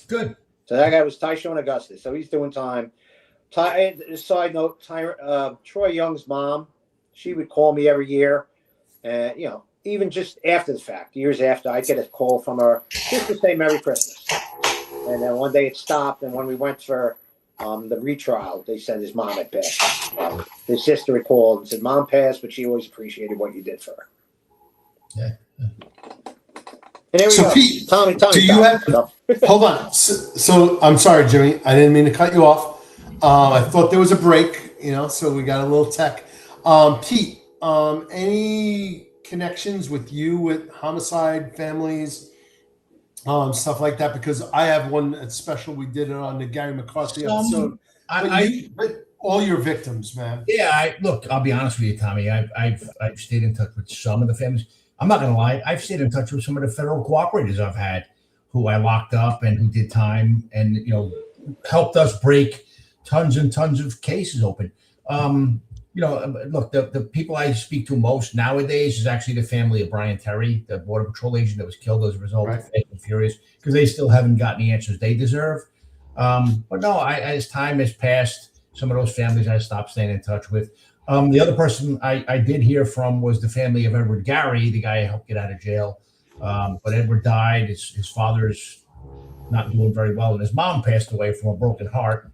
Good. So that guy was Tyshawn Augustus. So he's doing time. Side note, Troy Young's mom, she would call me every year, and even just after the fact, years after, I'd get a call from her just to say Merry Christmas. And then one day it stopped, and when we went for the retrial, they said his mom had passed. His sister had called and said, Mom passed, but she always appreciated what you did for her. Yeah. And there we go. Pete, Tommy, do you have, hold on. So I'm sorry, Jimmy. I didn't mean to cut you off. I thought there was a break, so we got a little tech. Pete, any connections with you with homicide families, stuff like that? Because I have one that's special. We did it on the Gary McCarthy episode. But all your victims, man. Yeah, look, I'll be honest with you, Tommy. I've stayed in touch with some of the families. I'm not gonna lie. I've stayed in touch with some of the federal cooperators I've had, who I locked up and who did time, and helped us break tons and tons of cases open. Look, the people I speak to most nowadays is actually the family of Brian Terry, the Border Patrol agent that was killed as a result of Fast and Furious, because they still haven't gotten the answers they deserve. But no, as time has passed, some of those families I stopped staying in touch with. The other person I did hear from was the family of Edward Gary, the guy I helped get out of jail. But Edward died. His father's not doing very well, and his mom passed away from a broken heart.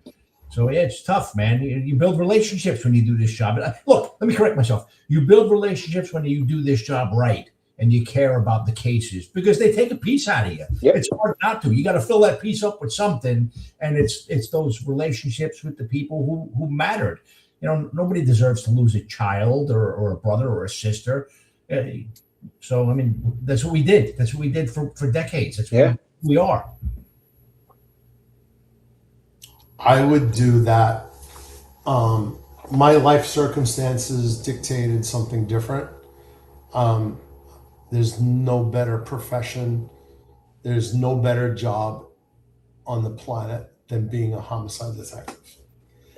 So yeah, it's tough, man. You build relationships when you do this job. Look, let me correct myself. You build relationships when you do this job right, and you care about the cases, because they take a piece out of you. Yep. It's hard not to. You got to fill that piece up with something, and it's those relationships with the people who mattered. Nobody deserves to lose a child or a brother or a sister. So I mean, that's what we did. That's what we did for decades. That's what we are. I would do that. My life circumstances dictated something different. There's no better profession. There's no better job on the planet than being a homicide detective.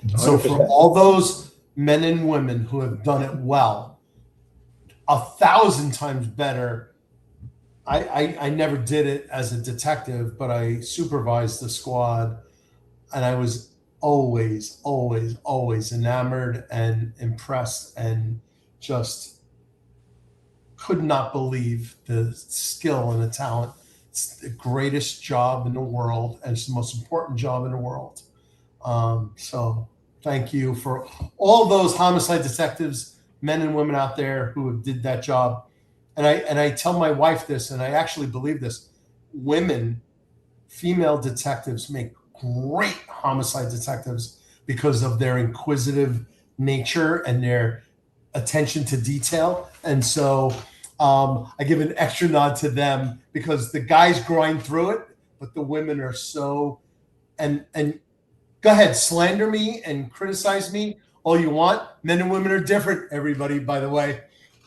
100%. So for all those men and women who have done it well, 1,000 times better. I never did it as a detective, but I supervised the squad. And I was always, always, always enamored and impressed, and just could not believe the skill and the talent. It's the greatest job in the world, and it's the most important job in the world. So thank you for all those homicide detectives, men and women out there who did that job. And I tell my wife this, and I actually believe this: female detectives make great homicide detectives because of their inquisitive nature and their attention to detail. And so I give an extra nod to them, because the guys grind through it, but the women are so, and go ahead, slander me and criticize me all you want. Men and women are different, everybody, by the way.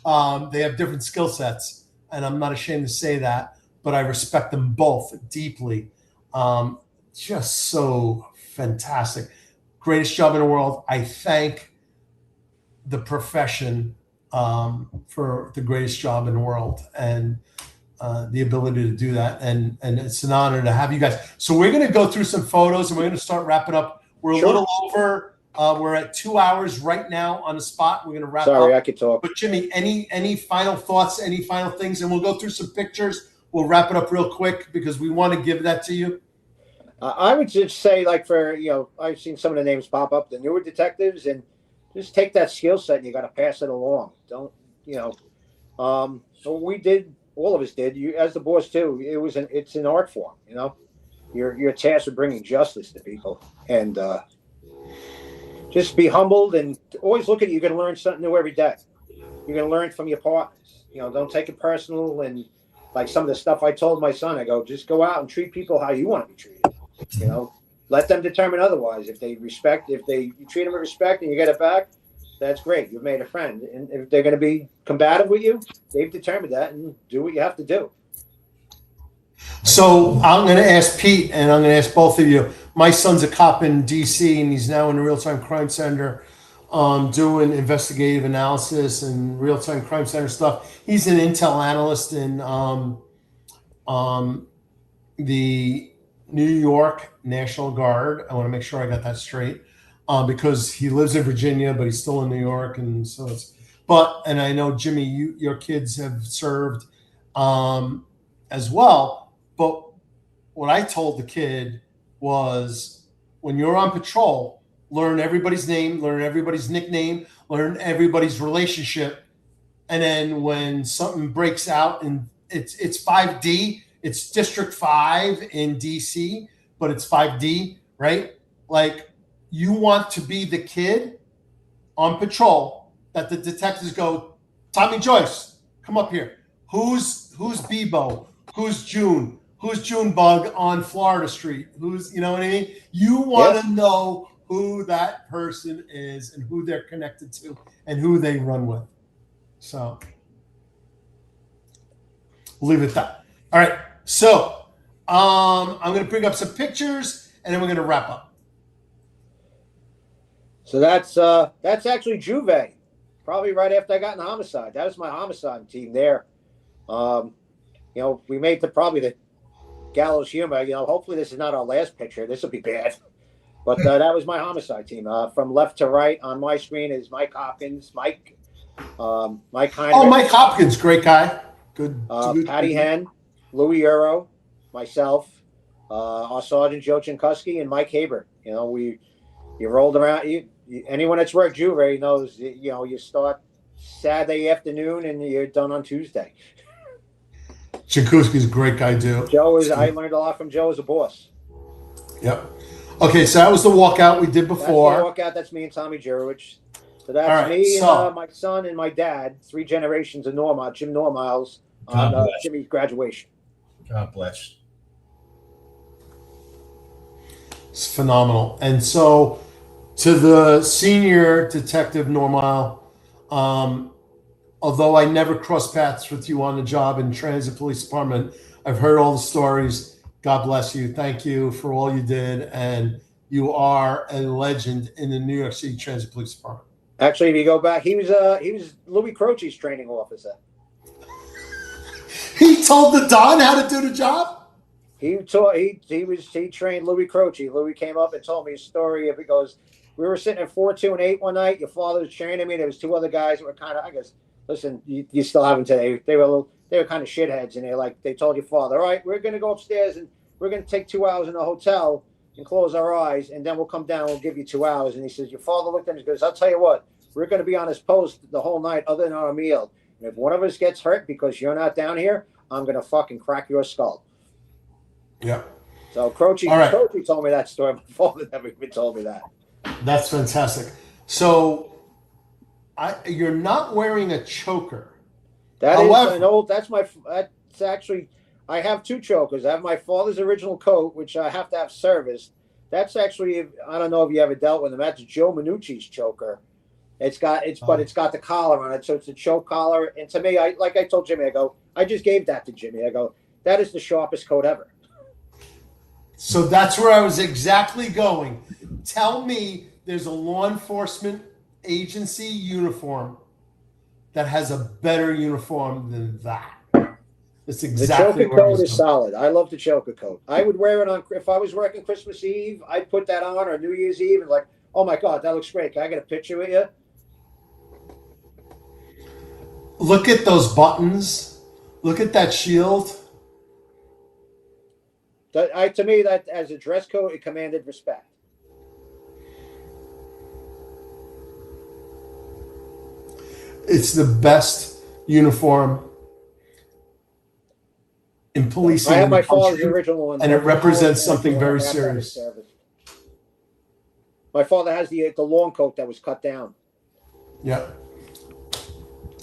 They have different skill sets, and I'm not ashamed to say that, but I respect them both deeply. Just so fantastic. Greatest job in the world. I thank the profession for the greatest job in the world, and the ability to do that. And it's an honor to have you guys. So we're going to go through some photos, and we're going to start wrapping up. We're a little over. We're at 2 hours right now on the spot. We're going to wrap up. Sorry, I could talk. But Jimmy, any final thoughts, any final things? And we'll go through some pictures. We'll wrap it up real quick because we want to give that to you. I would just say, like, for, I've seen some of the names pop up, the newer detectives, and just take that skill set and you got to pass it along. Don't, so we did, all of us did, you as the boss too. It's an art form, You're tasked with bringing justice to people, and just be humbled and always look at it. You're going to learn something new every day. You're going to learn from your partners. Don't take it personal. And like some of the stuff I told my son, I go, just go out and treat people how you want to be treated. Let them determine otherwise. If you treat them with respect and you get it back, that's great. You've made a friend. And if they're going to be combative with you, they've determined that, and do what you have to do. So I'm going to ask Pete, and I'm going to ask both of you. My son's a cop in D.C., and he's now in the real-time crime center doing investigative analysis and real-time crime center stuff. He's an intel analyst in the New York National Guard. I want to make sure I got that straight because he lives in Virginia, but he's still in New York. And so and I know, Jimmy, your kids have served as well. But what I told the kid was, when you're on patrol, learn everybody's name, learn everybody's nickname, learn everybody's relationship. And then when something breaks out, and it's 5D, it's District 5 in DC, but it's 5D, right? Like, you want to be the kid on patrol that the detectives go, Tommy Joyce, come up here. Who's Bebo? Who's June? Who's Junebug on Florida Street? Who's, you know what I mean? You want to know who that person is and who they're connected to and who they run with. So we'll leave it at that. All right. So I'm going to bring up some pictures and then we're going to wrap up. So that's actually Juve. Probably right after I got in Homicide. That was my Homicide team there. We made probably the gallows humor. Hopefully this is not our last picture. This will be bad. But that was my Homicide team. From left to right on my screen is Mike Hopkins, Mike Heinrich. Oh, Mike Hopkins, great guy. Good. Patty Henn, Louis Euro, myself, our Sergeant Joe Chinkuski, and Mike Haber. You rolled around. Anyone that's worked Juve knows. You start Saturday afternoon and you're done on Tuesday. Chinkuski's a great guy too. I learned a lot from Joe as a boss. Yep. Okay, so that was the walkout we did before. That's the walkout. That's me and Tommy Jurowicz. So that's me and my son and my dad. 3 generations of Jim Normile on Jimmy's graduation. God bless. It's phenomenal. And so, to the senior detective Normile, although I never crossed paths with you on the job in Transit Police Department, I've heard all the stories. God bless you. Thank you for all you did. And you are a legend in the New York City Transit Police Department. Actually, if you go back, he was Louis Croce's training officer. He told the Don how to do the job? He trained Louis Croce. Louis came up and told me a story. He goes, we were sitting at 4, 2, and 8 one night. Your father was training me. There was 2 other guys that were kind of, I guess, listen, you still have them today. They were kind of shitheads, and they told your father, all right, we're going to go upstairs and we're going to take 2 hours in the hotel and close our eyes, and then we'll come down and we'll give you 2 hours. And he says, your father looked at him and goes, I'll tell you what, we're going to be on this post the whole night other than our meal. And if one of us gets hurt because you're not down here, I'm going to fucking crack your skull. Yeah. So Croce told me that story. My father never even told me that. That's fantastic. So you're not wearing a choker. That's actually, I have 2 chokers. I have my father's original coat, which I have to have serviced. That's actually, I don't know if you ever dealt with him. That's Joe Minucci's choker. But it's got the collar on it, so it's a choke collar. And to me, like I told Jimmy, I just gave that to Jimmy. I go, that is the sharpest coat ever. So that's where I was exactly going. Tell me there's a law enforcement agency uniform that has a better uniform than that. That's exactly the choker coat is solid. I love the choker coat. I would wear it if I was working Christmas Eve, I'd put that on, or New Year's Eve, and like, oh my God, that looks great. Can I get a picture with you? Look at those buttons. Look at that shield. To me, that as a dress code, it commanded respect. It's the best uniform in policing. I have in the my father's country, original one, and it represents College something uniform very after his serious. service. My father has the long coat that was cut down. Yeah.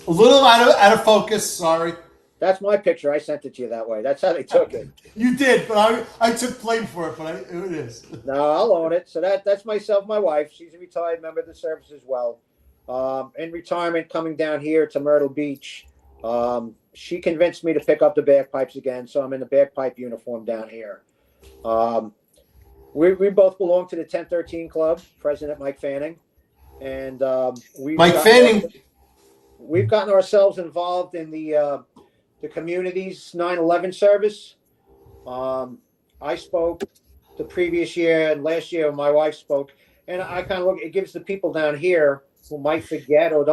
A little out of focus. Sorry. That's my picture. I sent it to you that way. That's how they took it. You did, but I took blame for it. But it is. No, I'll own it. So that's myself, my wife. She's a retired member of the service as well. In retirement, coming down here to Myrtle Beach, she convinced me to pick up the bagpipes again. So I'm in the bagpipe uniform down here. We both belong to the 1013 Club, President Mike Fanning. And we've gotten ourselves involved in the community's 9/11 service. I spoke the previous year, and last year my wife spoke. And I kind of look, it gives the people down here who might forget or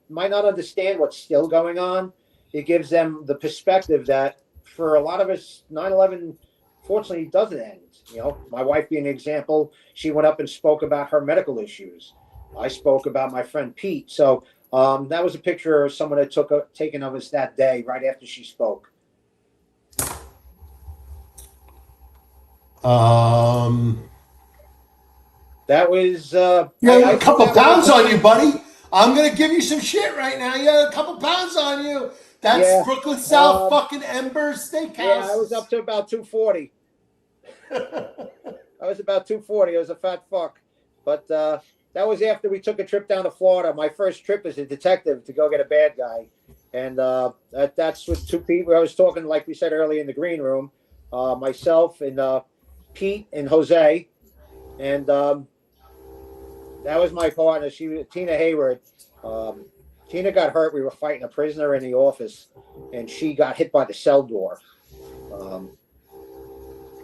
might not understand what's still going on. It gives them the perspective that for a lot of us, 9/11 fortunately doesn't end. You know, my wife being an example, she went up and spoke about her medical issues. I spoke about my friend Pete. So that was a picture someone had taken of us that day, right after she spoke. That was you have a couple pounds on you, buddy. I'm gonna give you some shit right now. You have a couple pounds on you. That's Brooklyn South fucking Ember Steakhouse. Yeah, I was up to about 240. I was about 240. I was a fat fuck. But that was after we took a trip down to Florida. My first trip as a detective to go get a bad guy. And that's with two people. I was talking, like we said earlier, in the green room. Myself and Pete and Jose. And that was my partner. She was Tina Hayward. Tina got hurt. We were fighting a prisoner in the office, and she got hit by the cell door.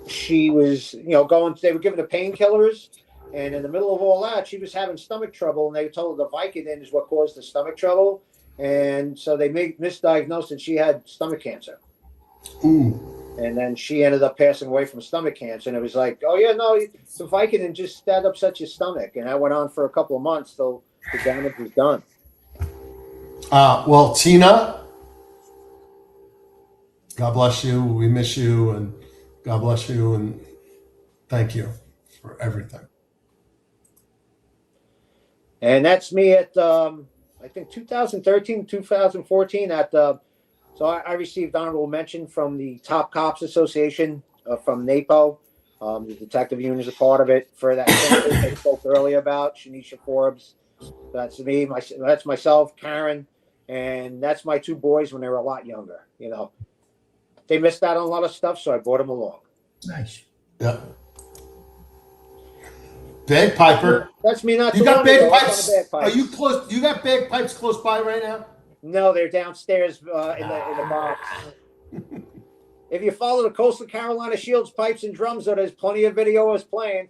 She was, going. They were giving her painkillers, and in the middle of all that, she was having stomach trouble, and they told her the Vicodin is what caused the stomach trouble, and so they misdiagnosed, and she had stomach cancer. Ooh. And then she ended up passing away from stomach cancer. And it was like, oh, yeah, no, the Vicodin just that upsets your stomach. And that went on for a couple of months till the damage was done. Well, Tina, God bless you. We miss you. And God bless you. And thank you for everything. And that's me at, I think, 2013, 2014 at So I received honorable mention from the Top Cops Association from NAPO. The detective union is a part of it for that thing I spoke earlier about, Shanisha Forbes. That's me. That's myself, Karen, and that's my two boys when they were a lot younger. They missed out on a lot of stuff, so I brought them along. Nice. Yeah. Bagpiper. That's me. Not you got bagpipes. bagpipes. Are you close? You got bagpipes close by right now? No, they're downstairs in the box. If you follow the Coastal Carolina Shields pipes and drums, there's plenty of video of us playing.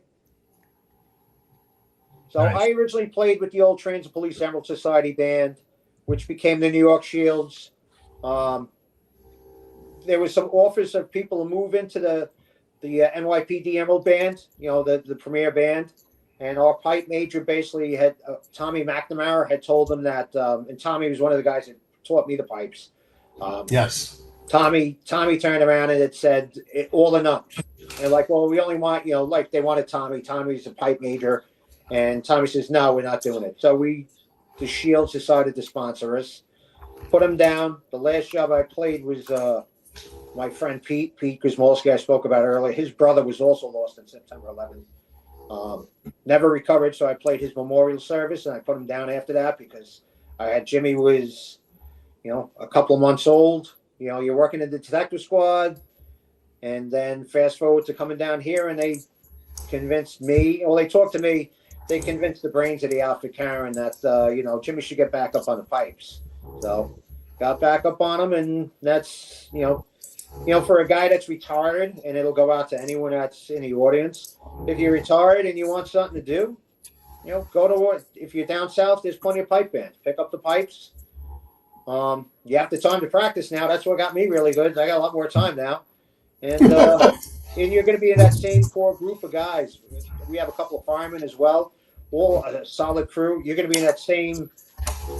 So nice. I originally played with the old Transit Police Emerald Society band, which became the New York Shields. There was some offers of people to move into the NYPD Emerald band, the premier band. And our pipe major basically had Tommy McNamara had told them that, and Tommy was one of the guys that taught me the pipes. Yes. Tommy turned around and it said all or none. And like, well, we only want, like they wanted Tommy. Tommy's a pipe major, and Tommy says, no, we're not doing it. So the Shields decided to sponsor us, put him down. The last job I played was my friend Pete Guzmolski I spoke about earlier. His brother was also lost on September 11th. Never recovered, so I played his memorial service, and I put him down after that because I had Jimmy was, a couple of months old. You're working in the detective squad, and then fast forward to coming down here, and they convinced me. Well, they talked to me. They convinced the brains of the outfit, Karen, that Jimmy should get back up on the pipes. So got back up on him, and that's for a guy that's retired, and it'll go out to anyone that's in the audience. If you're retired and you want something to do, go to work. If you're down south, there's plenty of pipe bands. Pick up the pipes. You have the time to practice now. That's what got me really good. I got a lot more time now. And and you're going to be in that same core group of guys. We have a couple of firemen as well, all a solid crew. You're going to be in that same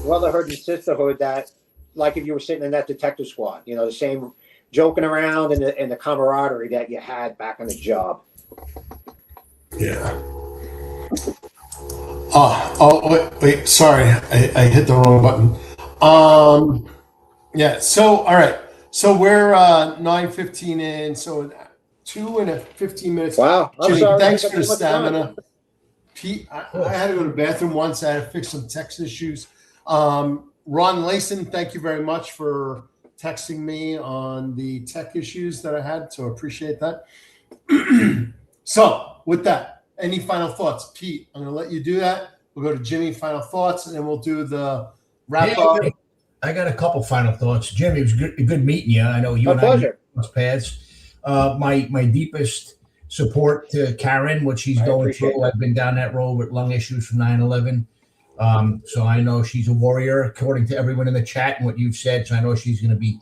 brotherhood and sisterhood that, like if you were sitting in that detective squad, you know, the same joking around and the camaraderie that you had back on the job. Yeah. Wait, sorry, I hit the wrong button. Yeah. So, all right. So we're 9:15 in. So 2 and 15 minutes. Wow. I'm Jimmy, sorry. thanks I for the took too much time. stamina. Pete, I had to go to the bathroom once. I had to fix some text issues. Ron Layson, thank you very much for texting me on the tech issues that I had. So appreciate that. So with that, any final thoughts? Pete, I'm going to let you do that. We'll go to Jimmy, final thoughts, and then we'll do the wrap up. I got a couple final thoughts. Jimmy, it was good meeting you. I know you and I crossed paths. My deepest support to Karen, what she's going through. I've been down that road with lung issues from 9/11. So I know she's a warrior, according to everyone in the chat and what you've said. So I know she's going to be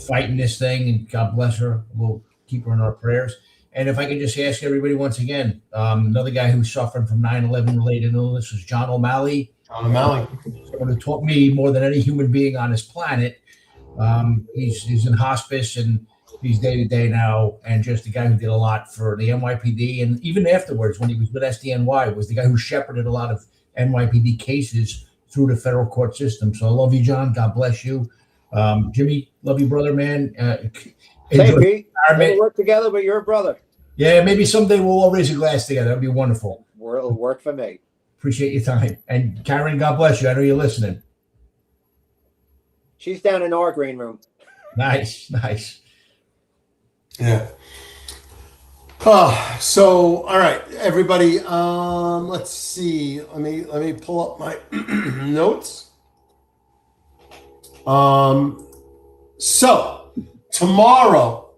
fighting this thing, and God bless her. We'll keep her in our prayers. And if I could just ask everybody once again, another guy who's suffering from 9/11 related illness is John O'Malley. John O'Malley. Someone who taught me more than any human being on this planet. He's in hospice and he's day to day now, and just a guy who did a lot for the NYPD, and even afterwards when he was with SDNY, was the guy who shepherded a lot of NYPD cases through the federal court system. So I love you, John. God bless you. Jimmy, love you, brother, man. Hey, Pete. We'll work together, but you're a brother. Yeah, maybe someday we'll all raise a glass together. That'd be wonderful. It'll work for me. Appreciate your time. And Karen, God bless you. I know you're listening. She's down in our green room. Nice. Yeah. So all right, everybody. Let's see. Let me pull up my notes. So tomorrow,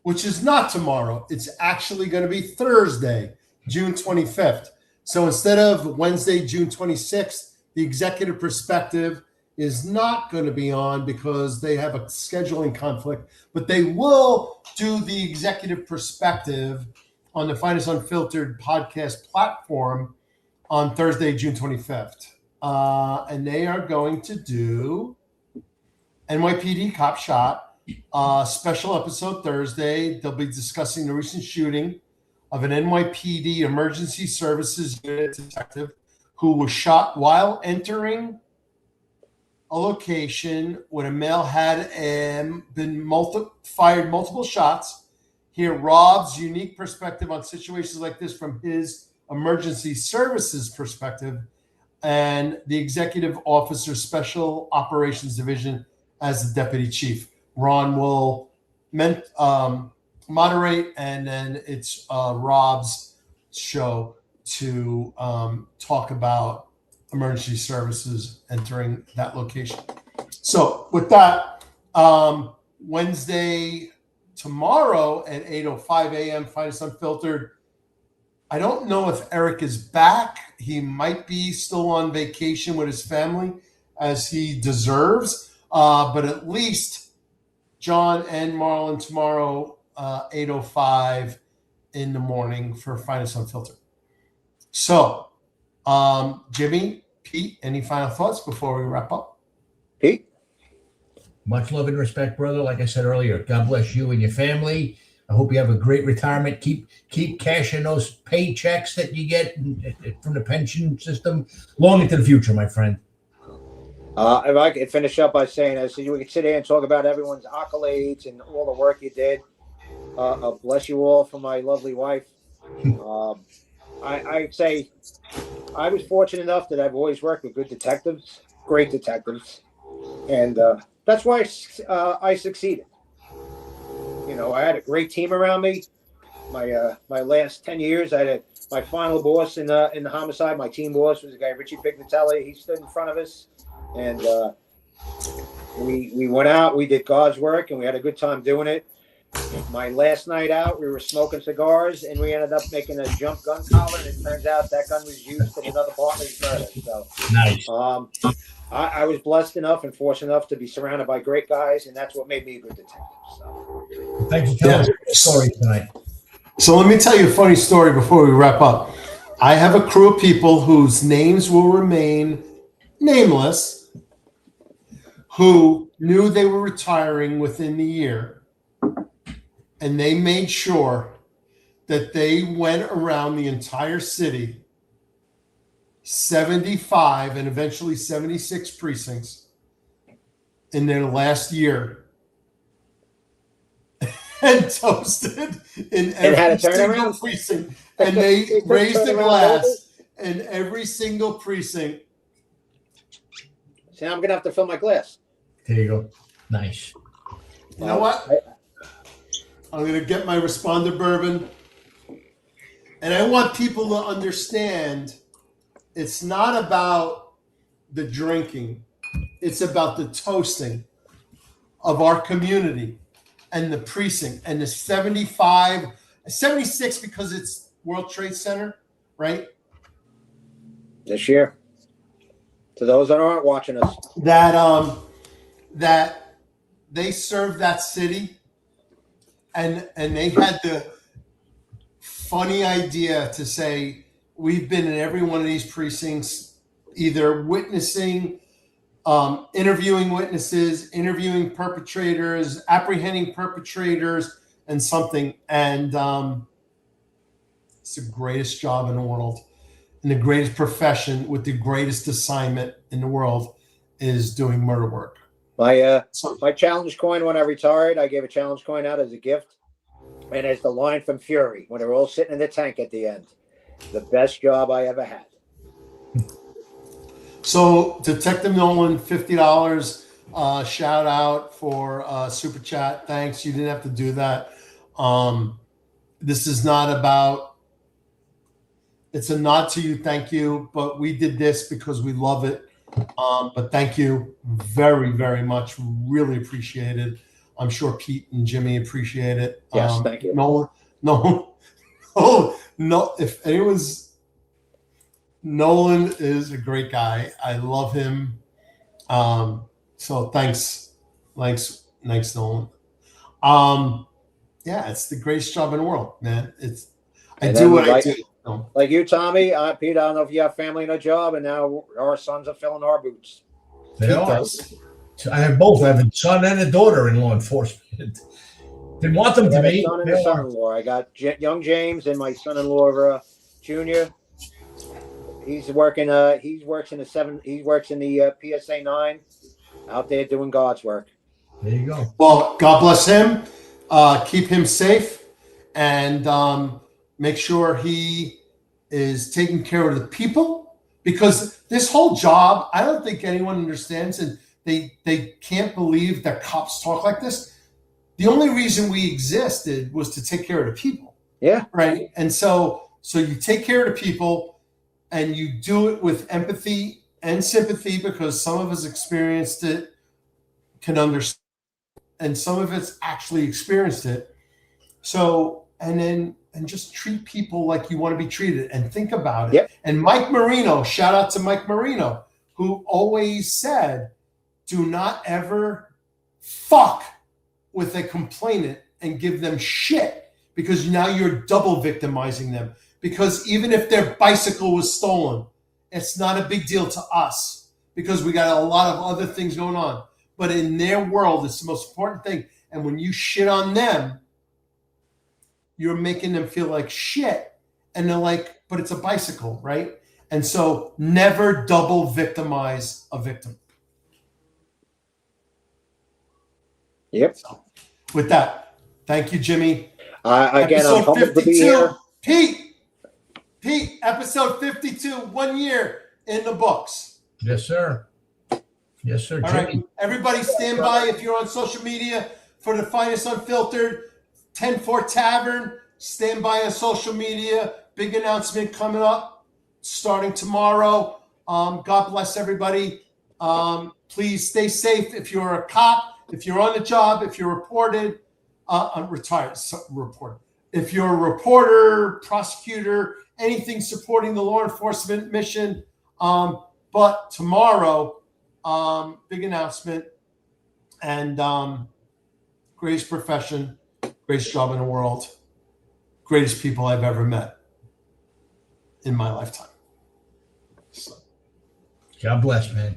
which is not tomorrow, it's actually going to be Thursday, June 25th. So instead of Wednesday, June 26th, the executive perspective is not going to be on because they have a scheduling conflict, but they will do the executive perspective on the Finest Unfiltered podcast platform on Thursday, June 25th. And they are going to do NYPD Cop Shot, special episode Thursday. They'll be discussing the recent shooting of an NYPD emergency services unit detective who was shot while entering a location when a male had been fired multiple shots. Hear Rob's unique perspective on situations like this from his emergency services perspective, and the executive officer special operations division as the deputy chief. Ron will moderate, and then it's Rob's show to talk about emergency services entering that location. So with that, Wednesday, tomorrow at 8:05 a.m., Finest Unfiltered. I don't know if Eric is back. He might be still on vacation with his family, as he deserves. But at least John and Marlon tomorrow, 8:05 in the morning for Finest Unfiltered. So, Jimmy, Pete, any final thoughts before we wrap up? Pete? Much love and respect, brother. Like I said earlier, God bless you and your family. I hope you have a great retirement. Keep cashing those paychecks that you get from the pension system long into the future, my friend. If I could finish up by saying, I said we could sit here and talk about everyone's accolades and all the work you did. Bless you all for my lovely wife. I'd say I was fortunate enough that I've always worked with good detectives, great detectives, and that's why I succeeded. You know, I had a great team around me. My last 10 years, I had my final boss in the homicide. My team boss was a guy, Richie Pignatelli. He stood in front of us, and we went out. We did God's work, and we had a good time doing it. My last night out, we were smoking cigars, and we ended up making a jump gun collar, and it turns out that gun was used in another partner's murder. So nice. I was blessed enough and fortunate enough to be surrounded by great guys, and that's what made me a good detective. So. Thanks for telling us the story tonight. So let me tell you a funny story before we wrap up. I have a crew of people whose names will remain nameless, who knew they were retiring within the year, and they made sure that they went around the entire city, 75 and eventually 76 precincts in their last year, and toasted in every single precinct. And they raised a glass in every single precinct. See, now I'm gonna have to fill my glass. There you go. Nice. You know what? I'm gonna get my responder bourbon, and I want people to understand it's not about the drinking, it's about the toasting of our community and the precinct and the 75, 76 because it's World Trade Center, right? This year. To those that aren't watching us. That they served that city, and they had the funny idea to say, we've been in every one of these precincts, either witnessing, interviewing witnesses, interviewing perpetrators, apprehending perpetrators, and something. And it's the greatest job in the world, and the greatest profession with the greatest assignment in the world is doing murder work. My challenge coin when I retired, I gave a challenge coin out as a gift. And it's the line from Fury when they're all sitting in the tank at the end. The best job I ever had. So, Detective Nolan, $50 shout out for super chat. Thanks. You didn't have to do that. This is not about, it's a nod to you. Thank you. But we did this because we love it. But thank you very, very much. Really appreciate it. I'm sure Pete and Jimmy appreciate it. Yes, thank you. No. If anyone's, Nolan is a great guy. I love him. So thanks, Nolan. Yeah, it's the greatest job in the world, man. I do what I do. Like you, Tommy, Pete, I don't know if you have family in a job, and now our sons are filling our boots. They are. I have both. I have a son and a daughter in law enforcement. Didn't want them to be. Son and a son-in-law. I got young James and my son-in-law, Junior. He works in the PSA 9, out there doing God's work. There you go. Well, God bless him. Keep him safe, and make sure he is taking care of the people, because this whole job, I don't think anyone understands, and they can't believe that cops talk like this. The only reason we existed was to take care of the people. Yeah. Right. And so you take care of the people, and you do it with empathy and sympathy, because some of us experienced it, can understand, and some of us actually experienced it. So, and just treat people like you want to be treated, and think about it. Yep. And Mike Marino, shout out to Mike Marino, who always said, do not ever fuck with a complainant and give them shit, because now you're double victimizing them. Because even if their bicycle was stolen, it's not a big deal to us, because we got a lot of other things going on. But in their world, it's the most important thing. And when you shit on them, you're making them feel like shit. And they're like, but it's a bicycle, right? And so never double victimize a victim. Yep. So, with that, thank you, Jimmy. Again, I'm humbled to be here. Pete, episode 52, 1 year in the books. Yes, sir. Yes, sir. All Jimmy. right. Everybody stand by if you're on social media for the finest Unfiltered. Ten-Four Tavern. Stand by on social media. Big announcement coming up starting tomorrow. God bless everybody. Please stay safe. If you're a cop, if you're on the job, if you're reported, reported. If you're a reporter, prosecutor, anything supporting the law enforcement mission. But tomorrow, big announcement, and greatest profession, greatest job in the world, greatest people I've ever met in my lifetime. So. God bless, man.